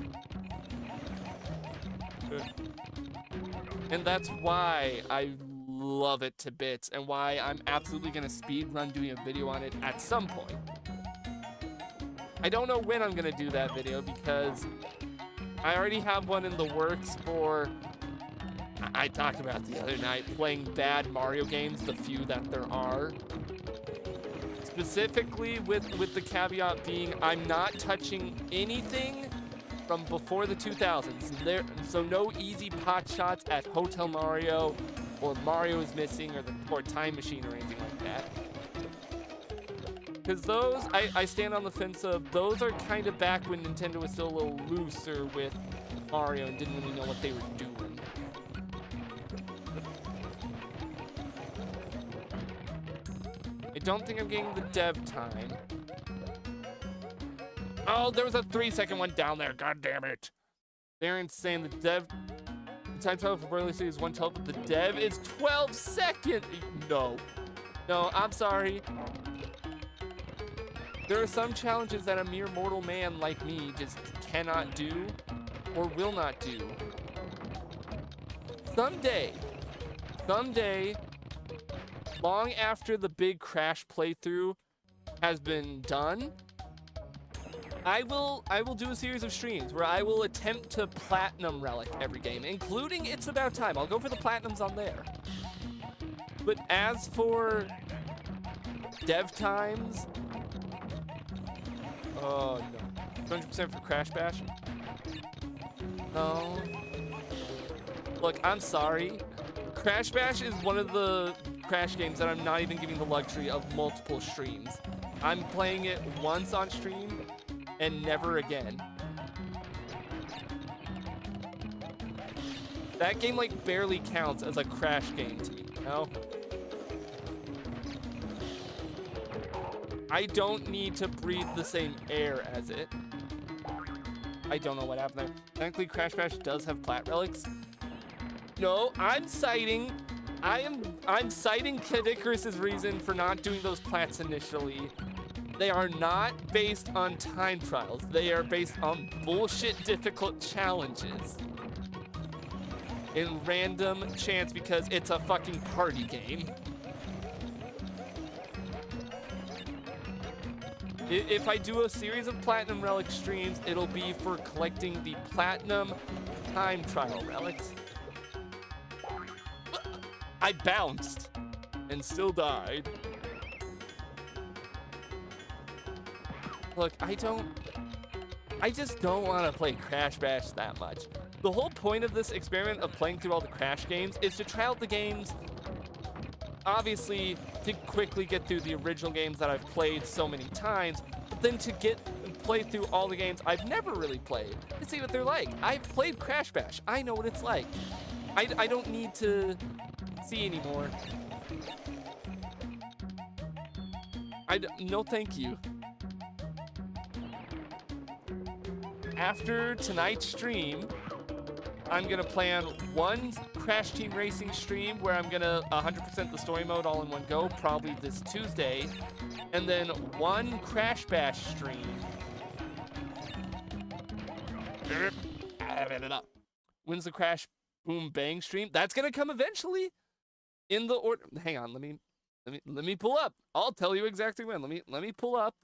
And that's why I love it to bits, and why I'm absolutely gonna speedrun doing a video on it at some point. I don't know when I'm gonna do that video because I already have one in the works for, I talked about the other night, playing bad Mario games, the few that there are. Specifically with the caveat being I'm not touching anything from before the 2000s. So no easy pot shots at Hotel Mario or Mario is Missing or Time Machine or anything like that. Because those, I stand on the fence of, those are kind of back when Nintendo was still a little looser with Mario and didn't really know what they were doing. I don't think I'm getting the dev time. Oh, there was a 3-second one down there. God damn it. Darren's saying the time trial for Burley City is 112, but the dev is 12 seconds. No, I'm sorry. There are some challenges that a mere mortal man like me just cannot do or will not do. Someday, long after the big Crash playthrough has been done, I will do a series of streams where I will attempt to platinum relic every game, including It's About Time. I'll go for the platinums on there. But as for dev times, oh no, 100% for Crash Bash. No. Look, I'm sorry. Crash Bash is one of the Crash games that I'm not even giving the luxury of multiple streams. I'm playing it once on stream and never again. That game like barely counts as a Crash game to me, you know? I don't need to breathe the same air as it. I don't know what happened there. Technically, Crash Bash does have plat relics. No, I'm citing Kid Icarus's reason for not doing those plats initially. They are not based on time trials. They are based on bullshit difficult challenges. In random chance because it's a fucking party game. If I do a series of Platinum Relic streams, it'll be for collecting the Platinum Time Trial Relics. I bounced and still died. Look, I just don't want to play Crash Bash that much. The whole point of this experiment of playing through all the Crash games is to try out the games, obviously, to quickly get through the original games that I've played so many times, but then to play through all the games I've never really played, to see what they're like. I've played Crash Bash. I know what it's like. I don't need to see anymore. No thank you. After tonight's stream, I'm gonna plan one Crash Team Racing stream where I'm gonna 100% the story mode all in one go, probably this Tuesday, and then one Crash Bash stream. When's the Crash Boom Bang stream? That's gonna come eventually. In the order. Hang on, let me pull up. I'll tell you exactly when. Let me pull up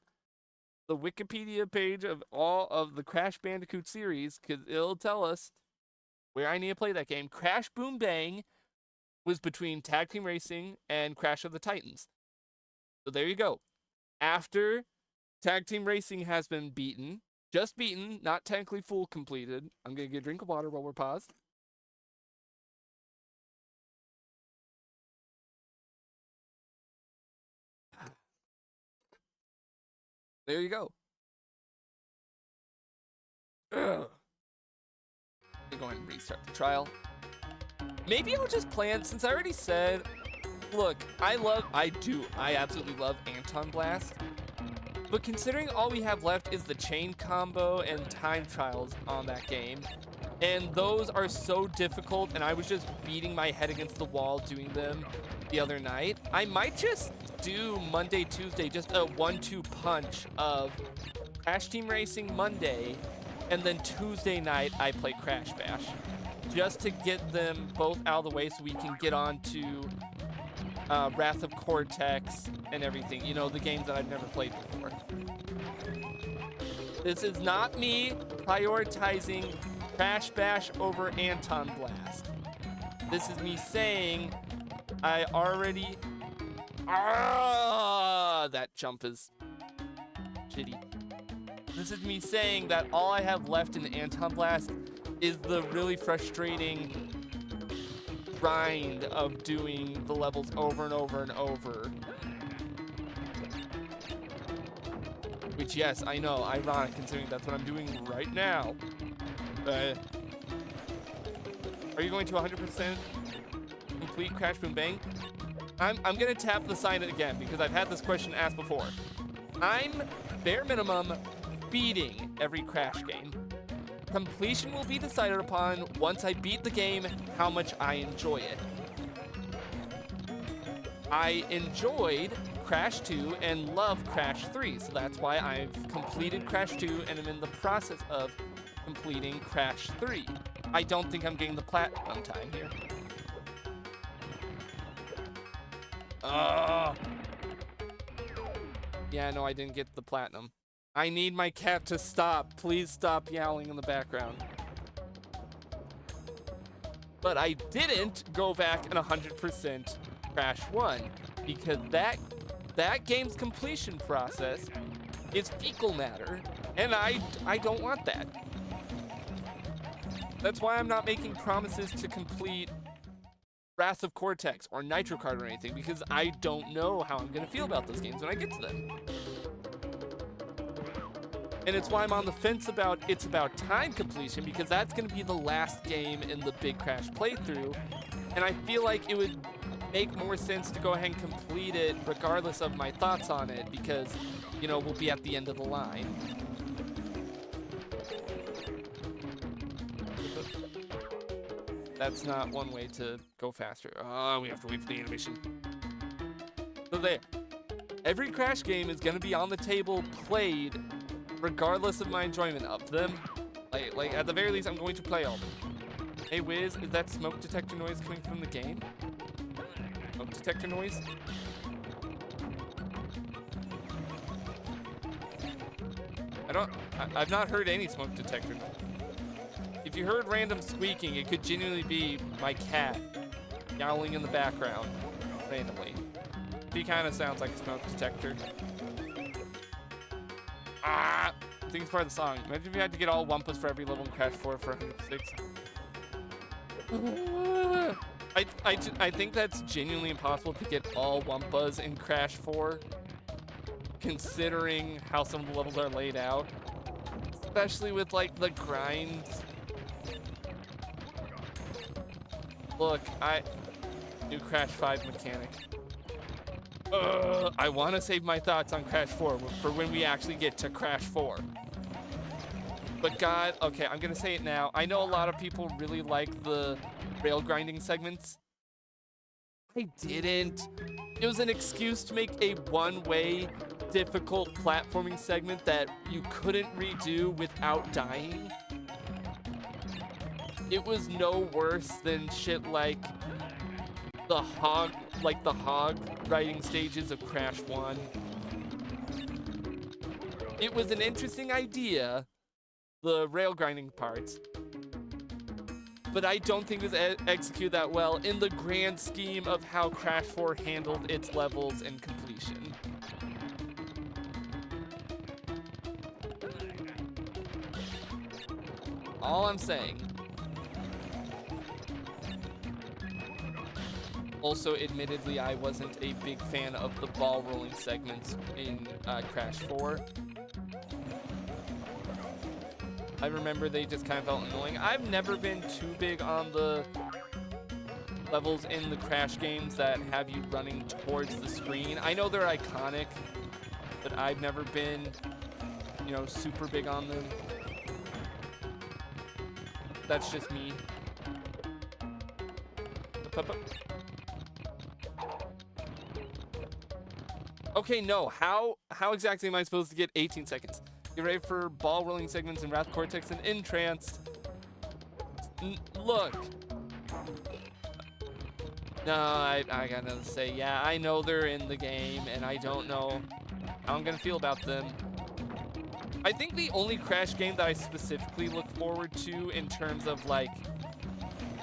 the Wikipedia page of all of the Crash Bandicoot series, because it'll tell us where I need to play that game. Crash Boom Bang was between Tag Team Racing and Crash of the Titans. So there you go. After Tag Team Racing has been beaten, just beaten, not technically full completed. I'm going to get a drink of water while we're paused. There you go. Ugh. Go ahead and restart the trial. Maybe I'll just plan, since I already said Look, I absolutely love Anton Blast. But considering all we have left is the chain combo and time trials on that game, and those are so difficult, and I was just beating my head against the wall doing them the other night, I might just do Monday, Tuesday, just a 1-2 punch of Crash Team Racing Monday, and then Tuesday night I play Crash Bash, just to get them both out of the way so we can get on to Wrath of Cortex and everything, you know, the games that I've never played before. This is not me prioritizing Crash Bash over Anton Blast. This is me saying I already... that jump is shitty. This is me saying that all I have left in Anton Blast is the really frustrating grind of doing the levels over and over and over. Which, yes, I know, ironic considering that's what I'm doing right now. Are you going to 100% complete Crash Boom Bang? I'm gonna tap the sign again because I've had this question asked before. I'm, bare minimum, beating every Crash game. Completion will be decided upon once I beat the game, how much I enjoy it. I enjoyed Crash 2 and love Crash 3, so that's why I've completed Crash 2 and am in the process of completing Crash 3. I don't think I'm getting the platinum time here. Yeah, no, I didn't get the platinum. I need my cat to stop. Please stop yowling in the background. But I didn't go back and 100% Crash 1 because that game's completion process is fecal matter, and I don't want that. That's why I'm not making promises to complete Wrath of Cortex or Nitro Kart or anything, because I don't know how I'm gonna feel about those games when I get to them. And it's why I'm on the fence about It's About Time completion, because that's gonna be the last game in the Big Crash playthrough, and I feel like it would make more sense to go ahead and complete it regardless of my thoughts on it, because, you know, we'll be at the end of the line. That's not one way to go faster. Oh, we have to wait for the animation. So there. Every Crash game is going to be on the table played regardless of my enjoyment of them. Like at the very least, I'm going to play all of them. Hey, Wiz, is that smoke detector noise coming from the game? Smoke detector noise? I've not heard any smoke detector noise. If you heard random squeaking, it could genuinely be my cat yowling in the background randomly. He kind of sounds like a smoke detector. I think it's part of the song. Imagine if you had to get all Wumpas for every level in Crash 4 for 106. I think that's genuinely impossible to get all Wumpas in Crash 4, considering how some of the levels are laid out. Especially with, like, the grinds. Look, new Crash 5 mechanic. I want to save my thoughts on Crash 4 for when we actually get to Crash 4. But God, okay, I'm gonna say it now. I know a lot of people really like the rail grinding segments. I didn't. It was an excuse to make a one-way, difficult platforming segment that you couldn't redo without dying. It was no worse than shit like the hog riding stages of Crash 1. It was an interesting idea, the rail grinding parts, but I don't think it was executed that well in the grand scheme of how Crash 4 handled its levels and completion. All I'm saying. Also, admittedly, I wasn't a big fan of the ball rolling segments in Crash 4. I remember they just kind of felt annoying. I've never been too big on the levels in the Crash games that have you running towards the screen. I know they're iconic, but I've never been, you know, super big on them. That's just me. Okay, no. How exactly am I supposed to get 18 seconds? Get ready for ball rolling segments in Wrath Cortex and Entranced. Look. No, I got nothing to say. Yeah, I know they're in the game, and I don't know how I'm gonna feel about them. I think the only Crash game that I specifically look forward to in terms of like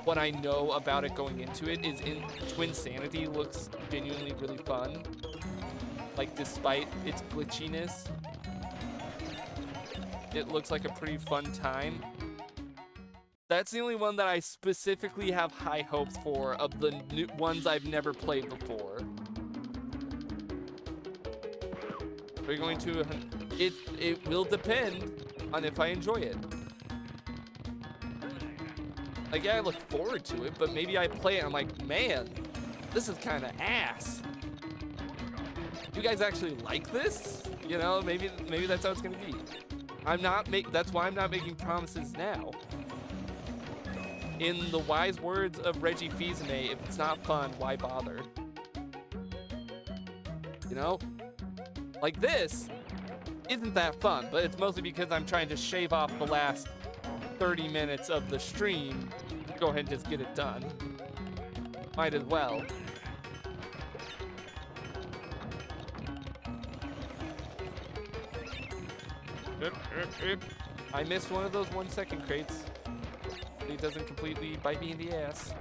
what I know about it going into it is in Twinsanity. Looks genuinely really fun. Like, despite its glitchiness, it looks like a pretty fun time. That's the only one that I specifically have high hopes for of the new ones I've never played before. We're going to... It will depend on if I enjoy it. Like, yeah, I look forward to it, but maybe I play it and I'm like, man, this is kind of ass. You guys actually like this? You know, maybe that's how it's gonna be. That's why I'm not making promises now. In the wise words of Reggie Fils-Aimé, if it's not fun, why bother? You know? Like this isn't that fun, but it's mostly because I'm trying to shave off the last 30 minutes of the stream to go ahead and just get it done. Might as well. I missed one of those 1 second crates. It doesn't completely bite me in the ass.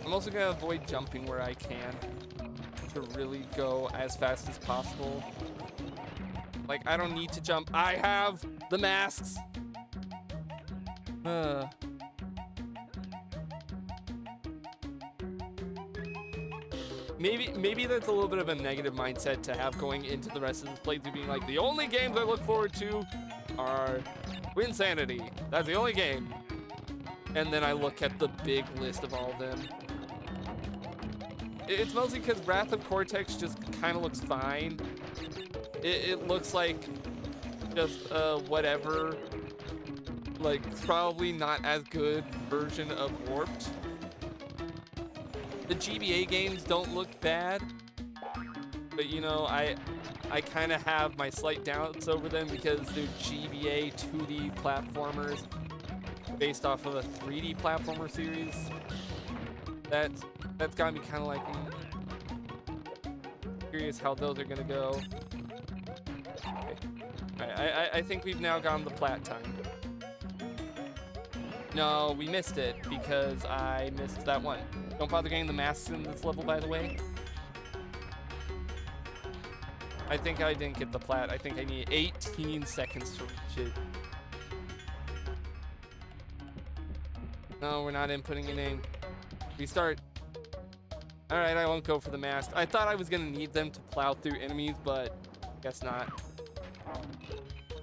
I'm also gonna avoid jumping where I can to really go as fast as possible. Like, I don't need to jump. I have the masks. Maybe that's a little bit of a negative mindset to have going into the rest of this playthrough, being like, the only games I look forward to are Twinsanity. That's the only game. And then I look at the big list of all of them. It's mostly because Wrath of Cortex just kind of looks fine. It looks like just whatever, like probably not as good version of Warped. The GBA games don't look bad, but you know, I kind of have my slight doubts over them because they're GBA 2D platformers based off of a 3D platformer series. That's got me kind of like curious how those are gonna go. Okay. I think we've now gone the plat time. No, we missed it because I missed that one. Don't bother getting the masks in this level, by the way. I think I didn't get the plat. I think I need 18 seconds to reach it. No, we're not inputting a name. Restart. Alright, I won't go for the mask. I thought I was gonna need them to plow through enemies, but guess not.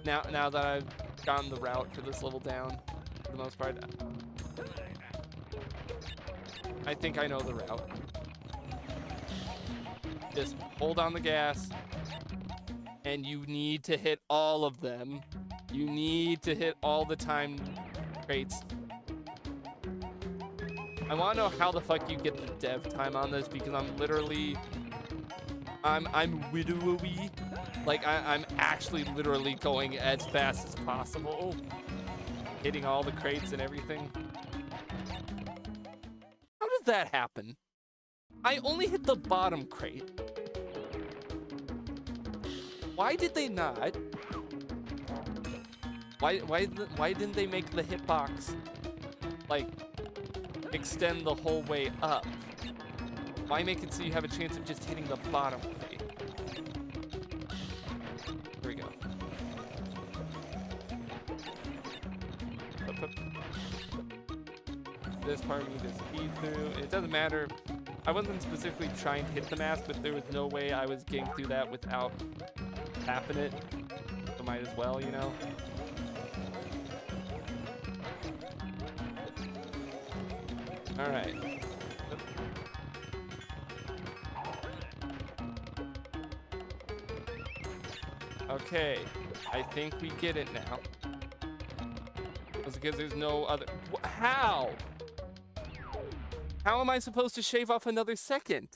Now that I've gotten the route for this level down, for the most part, I think I know the route. Just hold on the gas, and you need to hit all of them. You need to hit all the time crates. I want to know how the fuck you get the dev time on this, because I'm literally, I'm widowy. Like, I'm actually literally going as fast as possible, hitting all the crates and everything. How does that happen? I only hit the bottom crate. Why did they not? Why didn't they make the hitbox like extend the whole way up? Why make it so you have a chance of just hitting the bottom crate? Here we go. This part we need to speed through. It doesn't matter. I wasn't specifically trying to hit the mask, but there was no way I was getting through that without tapping it. So might as well, you know? Alright. Okay, I think we get it now. It's because there's no other... How? How am I supposed to shave off another second?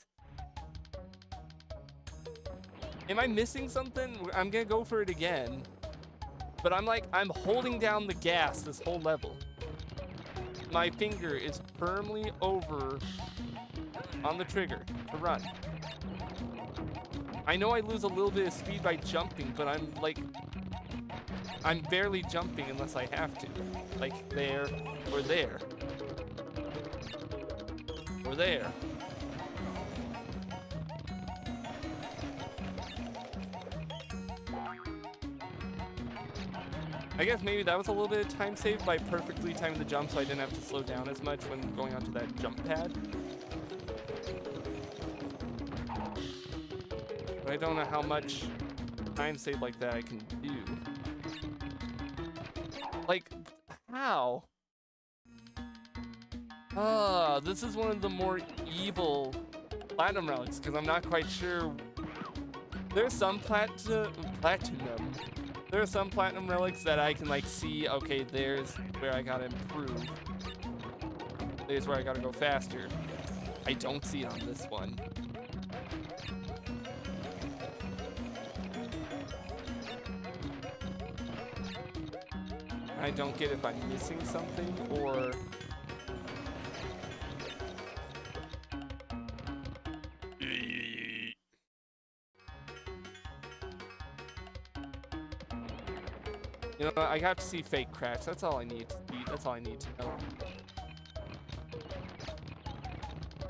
Am I missing something? I'm gonna go for it again. But I'm holding down the gas this whole level. My finger is firmly over on the trigger to run. I know I lose a little bit of speed by jumping, but I'm barely jumping unless I have to. Like there, or there. Or there. I guess maybe that was a little bit of time saved by perfectly timing the jump so I didn't have to slow down as much when going onto that jump pad. But I don't know how much time save like that I can do. Like, how? This is one of the more evil platinum relics because I'm not quite sure. There's some platinum. There are some platinum relics that I can like see, okay, there's where I gotta improve. There's where I gotta go faster. I don't see it on this one. I don't get if I'm missing something or... You know, I got to see fake cracks. That's all I need to see. That's all I need to know.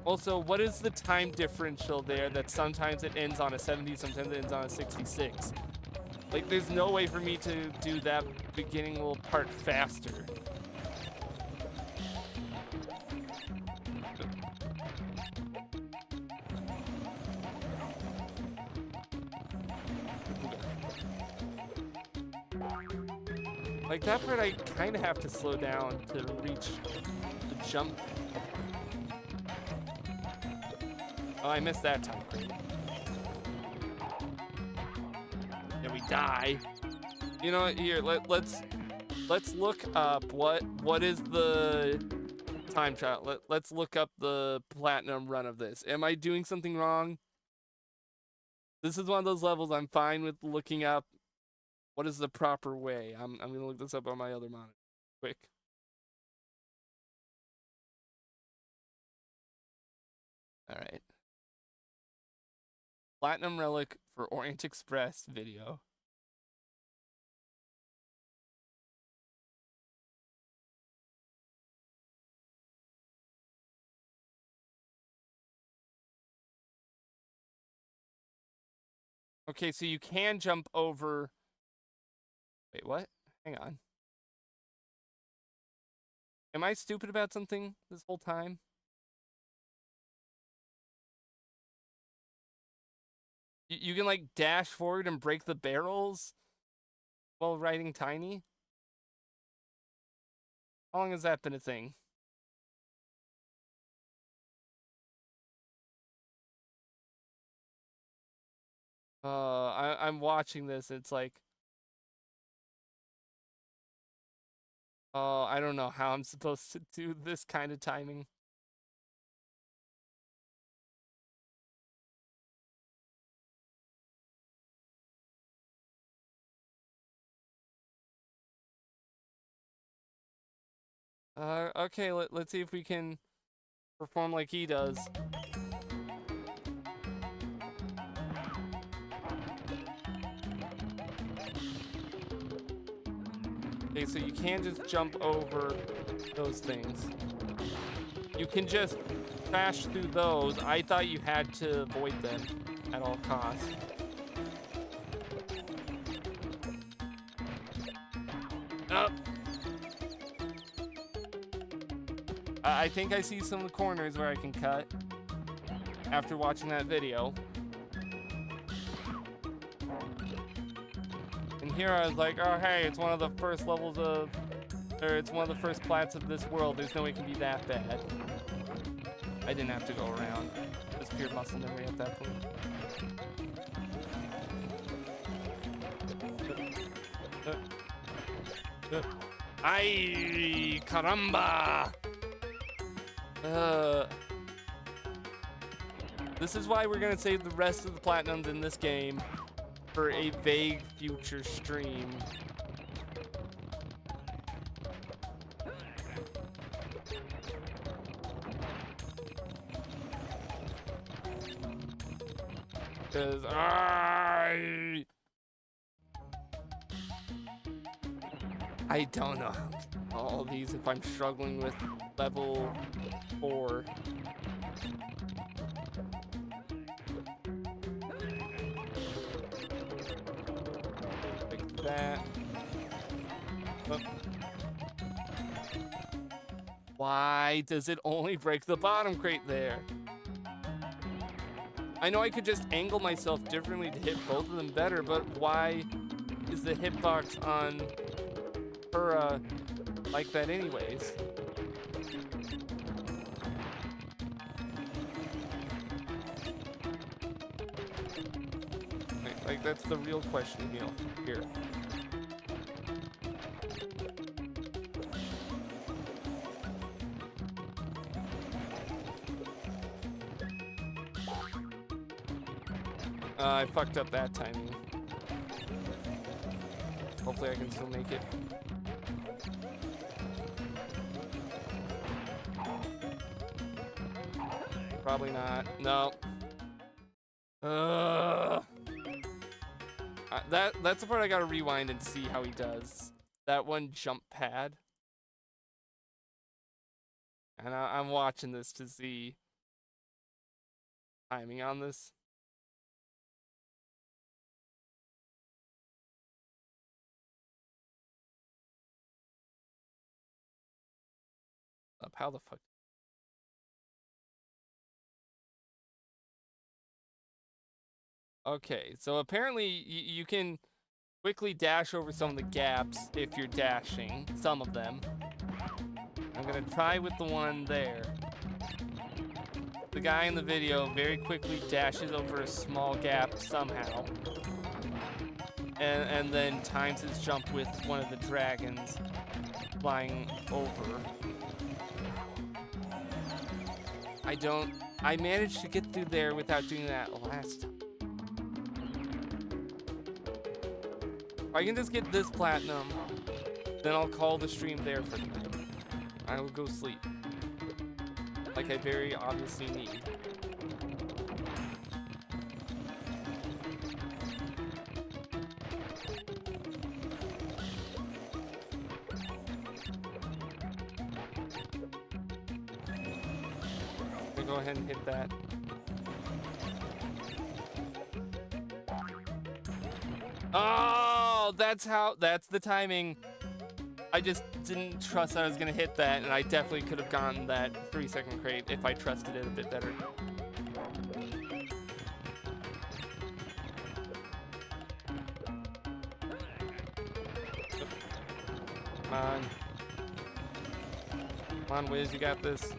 Also, what is the time differential there that sometimes it ends on a 70, sometimes it ends on a 66? Like, there's no way for me to do that beginning little part faster. Like, that part I kind of have to slow down to reach the jump. Oh, I missed that time. And we die. You know what? Here, let's look up what is the time trial. Let's look up the platinum run of this. Am I doing something wrong? This is one of those levels I'm fine with looking up. What is the proper way? I'm gonna look this up on my other monitor. Quick. Alright. Platinum Relic for Orient Express video. Okay, so you can jump over... Wait, what? Hang on. Am I stupid about something this whole time? You can like dash forward and break the barrels while riding Tiny? How long has that been a thing? I'm watching this, it's like... Oh, I don't know how I'm supposed to do this kind of timing. Okay, let's see if we can perform like he does. Okay, so you can't just jump over those things. You can just crash through those. I thought you had to avoid them at all costs. Up. I think I see some of the corners where I can cut. after watching that video. And here I was like, oh hey, it's one of the first levels of, or it's one of the first plats of this world. There's no way it can be that bad. I didn't have to go around. Just pure muscle memory at that point. Ay, caramba! This is why we're gonna save the rest of the platinums in this game for a vague future stream. Because I don't know all these if I'm struggling with level 4. Like that. Oh. Why does it only break the bottom crate there? I know I could just angle myself differently to hit both of them better, but why is the hitbox on her like that anyways? Like that's the real question here. I fucked up that timing. Hopefully I can still make it. Probably not. No. That's the part I gotta rewind and see how he does. That one jump pad. And I'm watching this to see timing on this. How the fuck? Okay, so apparently you can quickly dash over some of the gaps if you're dashing, some of them. I'm gonna try with the one there. The guy in the video very quickly dashes over a small gap somehow. And then times his jump with one of the dragons flying over. I managed to get through there without doing that last time. If I can just get this platinum, then I'll call the stream there for tonight. I will go sleep. Like I very obviously need. Go ahead and hit that. Oh, that's the timing. I just didn't trust I was gonna hit that, and I definitely could have gotten that 3-second crate if I trusted it a bit better. Come on. Come on, Wiz, you got this.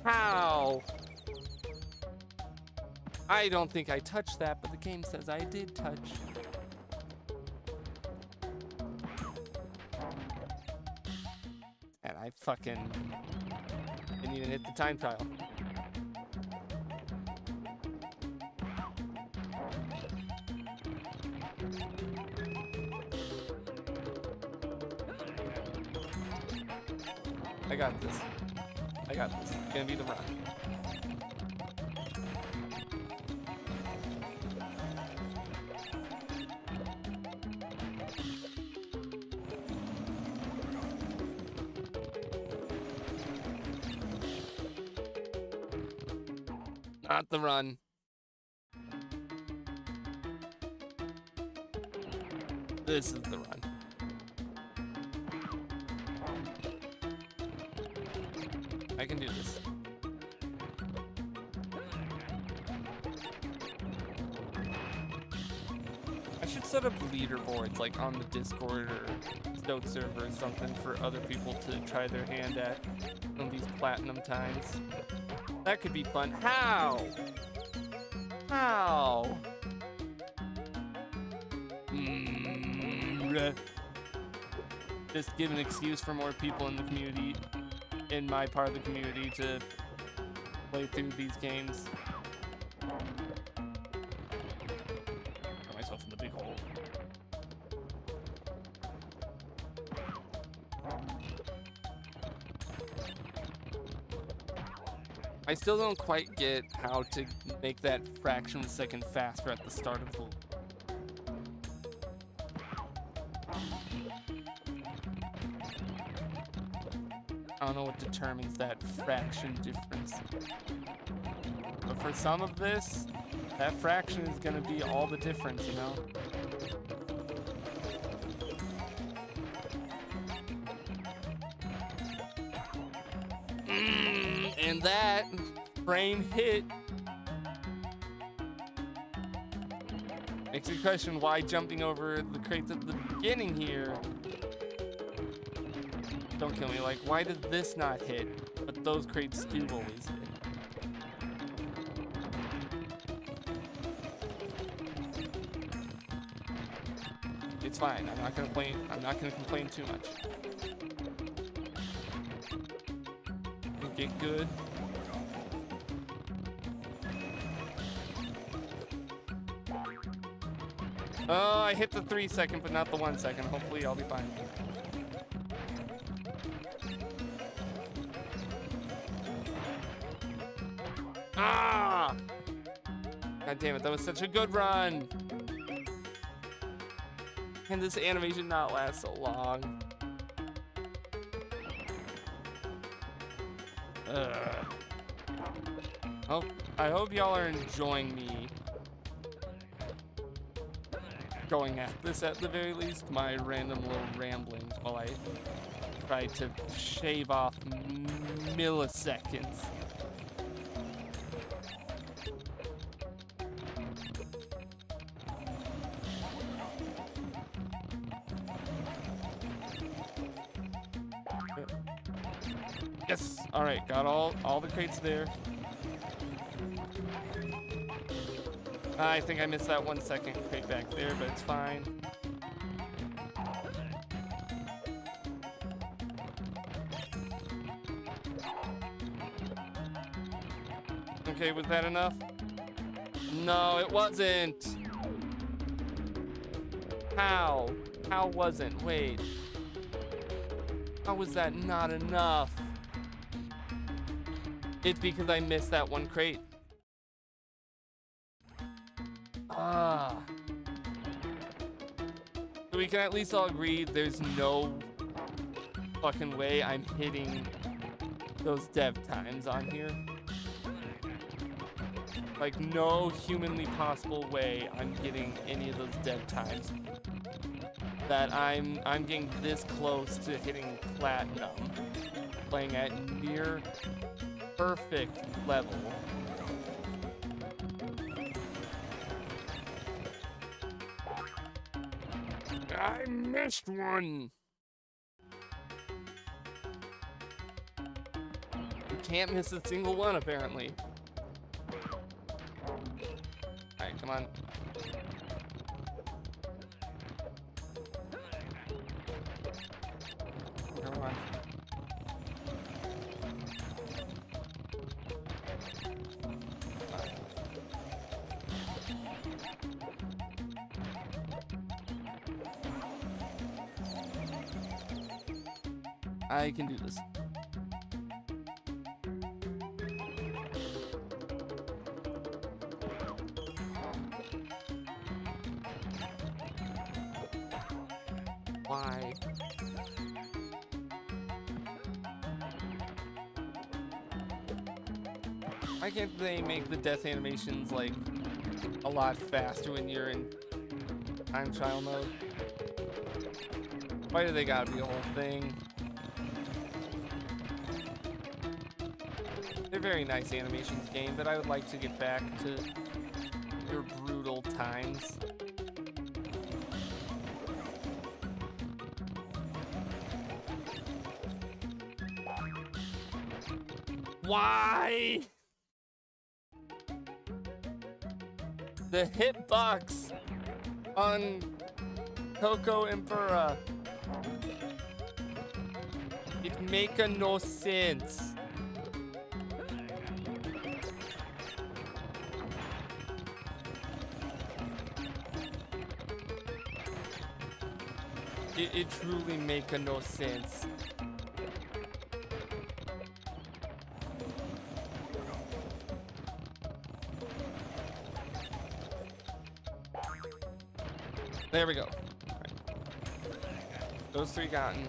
How? I don't think I touched that, but the game says I did touch. And I fucking didn't even hit the time trial. I got this. I got this. It's gonna be the run. Not the run. This is the run. I can do this. I should set up leaderboards like on the Discord or Stoke server or something for other people to try their hand at some of these platinum times. That could be fun. How? How? Just give an excuse for more people in the community, in my part of the community, to play through these games. Put myself in the big hole. I still don't quite get how to make that fraction of a second faster at the start of the. I don't know what determines that fraction difference. But for some of this, that fraction is going to be all the difference, you know? And that frame hit makes you question why jumping over the crates at the beginning here. Don't kill me, like, why did this not hit, but those crates do always hit? It's fine, I'm not gonna complain too much. Get good. Oh, I hit the 3 second, but not the 1 second. Hopefully I'll be fine. Ah! God damn it, that was such a good run. Can this animation not last so long? Oh, I hope y'all are enjoying me going at this at the very least. My random little ramblings while I try to shave off milliseconds. Yes, all right, got all the crates there. I think I missed that 1 second crate back there, but it's fine. Okay, was that enough? No, it wasn't. How? How wasn't? Wait. How was that not enough? It's because I missed that one crate. Ah. So we can at least all agree there's no fucking way I'm hitting those dev times on here. Like, no humanly possible way I'm getting any of those dev times. That I'm getting this close to hitting platinum. Playing at near perfect level. I missed one. You can't miss a single one, apparently. Alright, come on. Come on. I can do this. Why? Why can't they make the death animations like a lot faster when you're in time trial mode? Why do they gotta be a whole thing? very nice animations game, but I would like to get back to your brutal times. Why? The hitbox on Coco Emperor. It make no sense. It truly make no sense. There we go. Right. Those three gotten.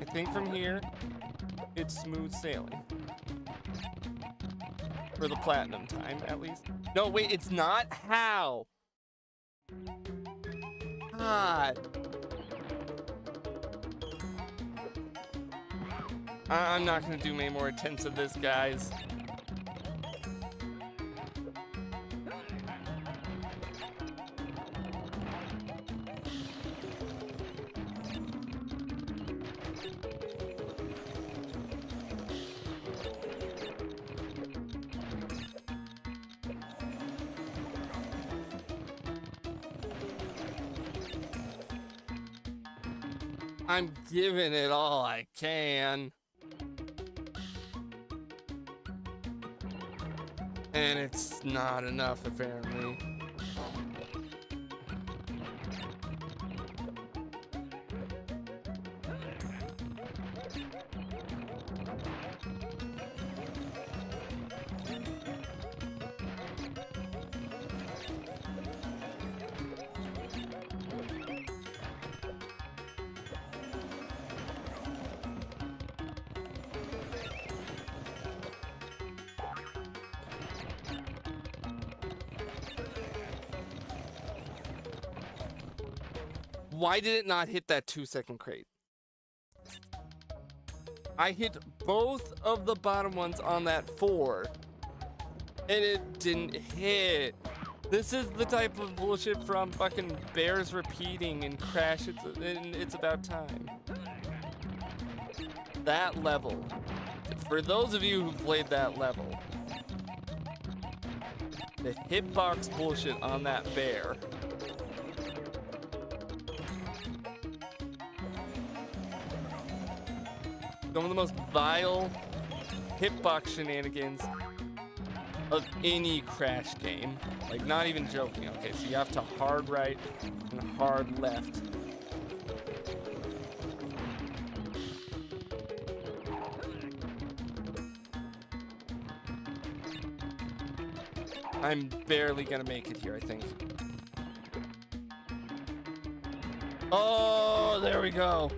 I think from here, it's smooth sailing. For the platinum time, at least. No, wait, it's not? How? God. I'm not gonna do many more attempts of this, guys. I'm giving it all I can. And it's not enough, apparently. Why did it not hit that 2-second crate? I hit both of the bottom ones on that 4, and it didn't hit. This is the type of bullshit from fucking bears repeating and crash. It's about time. That level. For those of you who played that level, the hitbox bullshit on that bear. Some of the most vile hitbox shenanigans of any crash game. Like, not even joking. Okay, so you have to hard right and hard left. I'm barely gonna make it here, I think. Oh, there we go.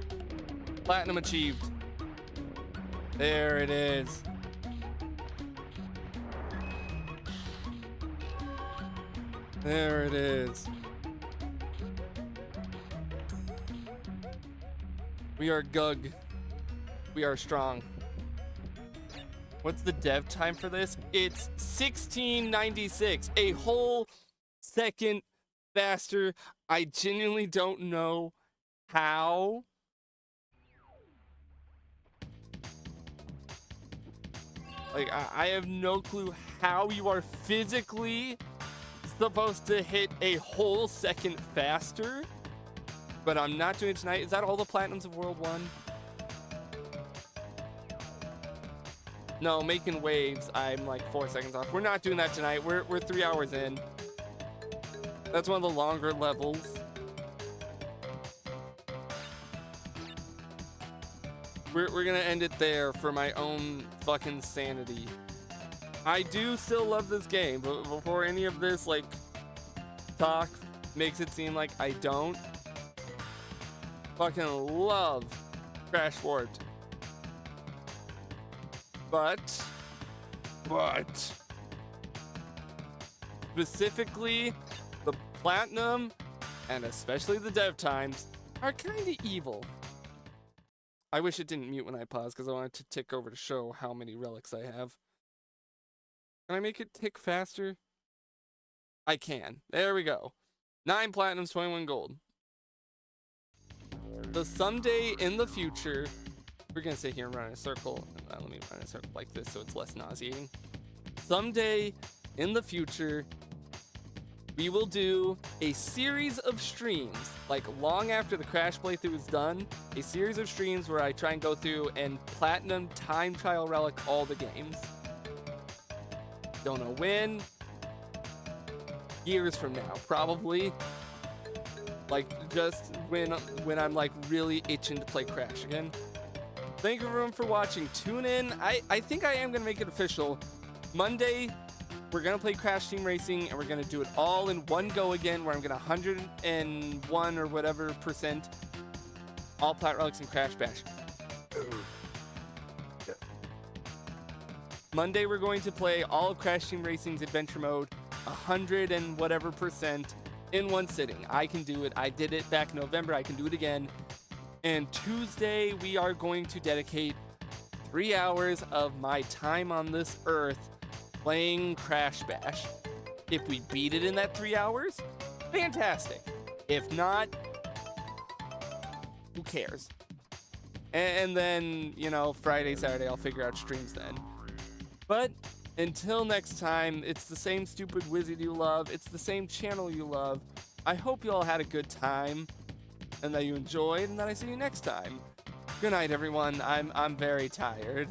Platinum achieved. There it is. There it is. We are Gug. We are strong. What's the dev time for this? It's 1696, a whole second faster. I genuinely don't know how. Like, I have no clue how you are physically supposed to hit a whole second faster, but I'm not doing it tonight. Is that all the platinums of World 1? No, making waves, I'm like 4 seconds off. We're not doing that tonight. We're 3 hours in. That's one of the longer levels. We're gonna end it there for my own fucking sanity. I do still love this game, but before any of this like talk makes it seem like I don't, fucking love Crash Warped. But specifically the platinum and especially the dev times are kind of evil. I wish it didn't mute when I paused because I wanted to tick over to show how many relics I have. Can I make it tick faster? I can. There we go. 9 platinums, 21 gold. So someday in the future, we're going to sit here and run in a circle. Let me run in a circle like this so it's less nauseating. Someday in the future, we will do a series of streams, like long after the Crash playthrough is done, a series of streams where I try and go through and platinum time trial relic all the games. Don't know when. Years from now, probably. Like, just when I'm like really itching to play Crash again. Thank you everyone for watching. Tune in. I think I am gonna make it official. Monday, we're gonna play Crash Team Racing, and we're gonna do it all in one go again, where I'm gonna 101 or whatever % all plat relics and Crash Bash. Monday, we're going to play all of Crash Team Racing's adventure mode, 100 and whatever % in one sitting. I can do it. I did it back in November. I can do it again. And Tuesday, we are going to dedicate 3 hours of my time on this earth playing Crash Bash. If we beat it in that 3 hours, fantastic. If not, who cares? And then, you know, Friday, Saturday, I'll figure out streams then. But until next time, it's the same stupid wizard you love. It's the same channel you love. I hope you all had a good time and that you enjoyed, and that I see you next time. Good night, everyone. I'm very tired.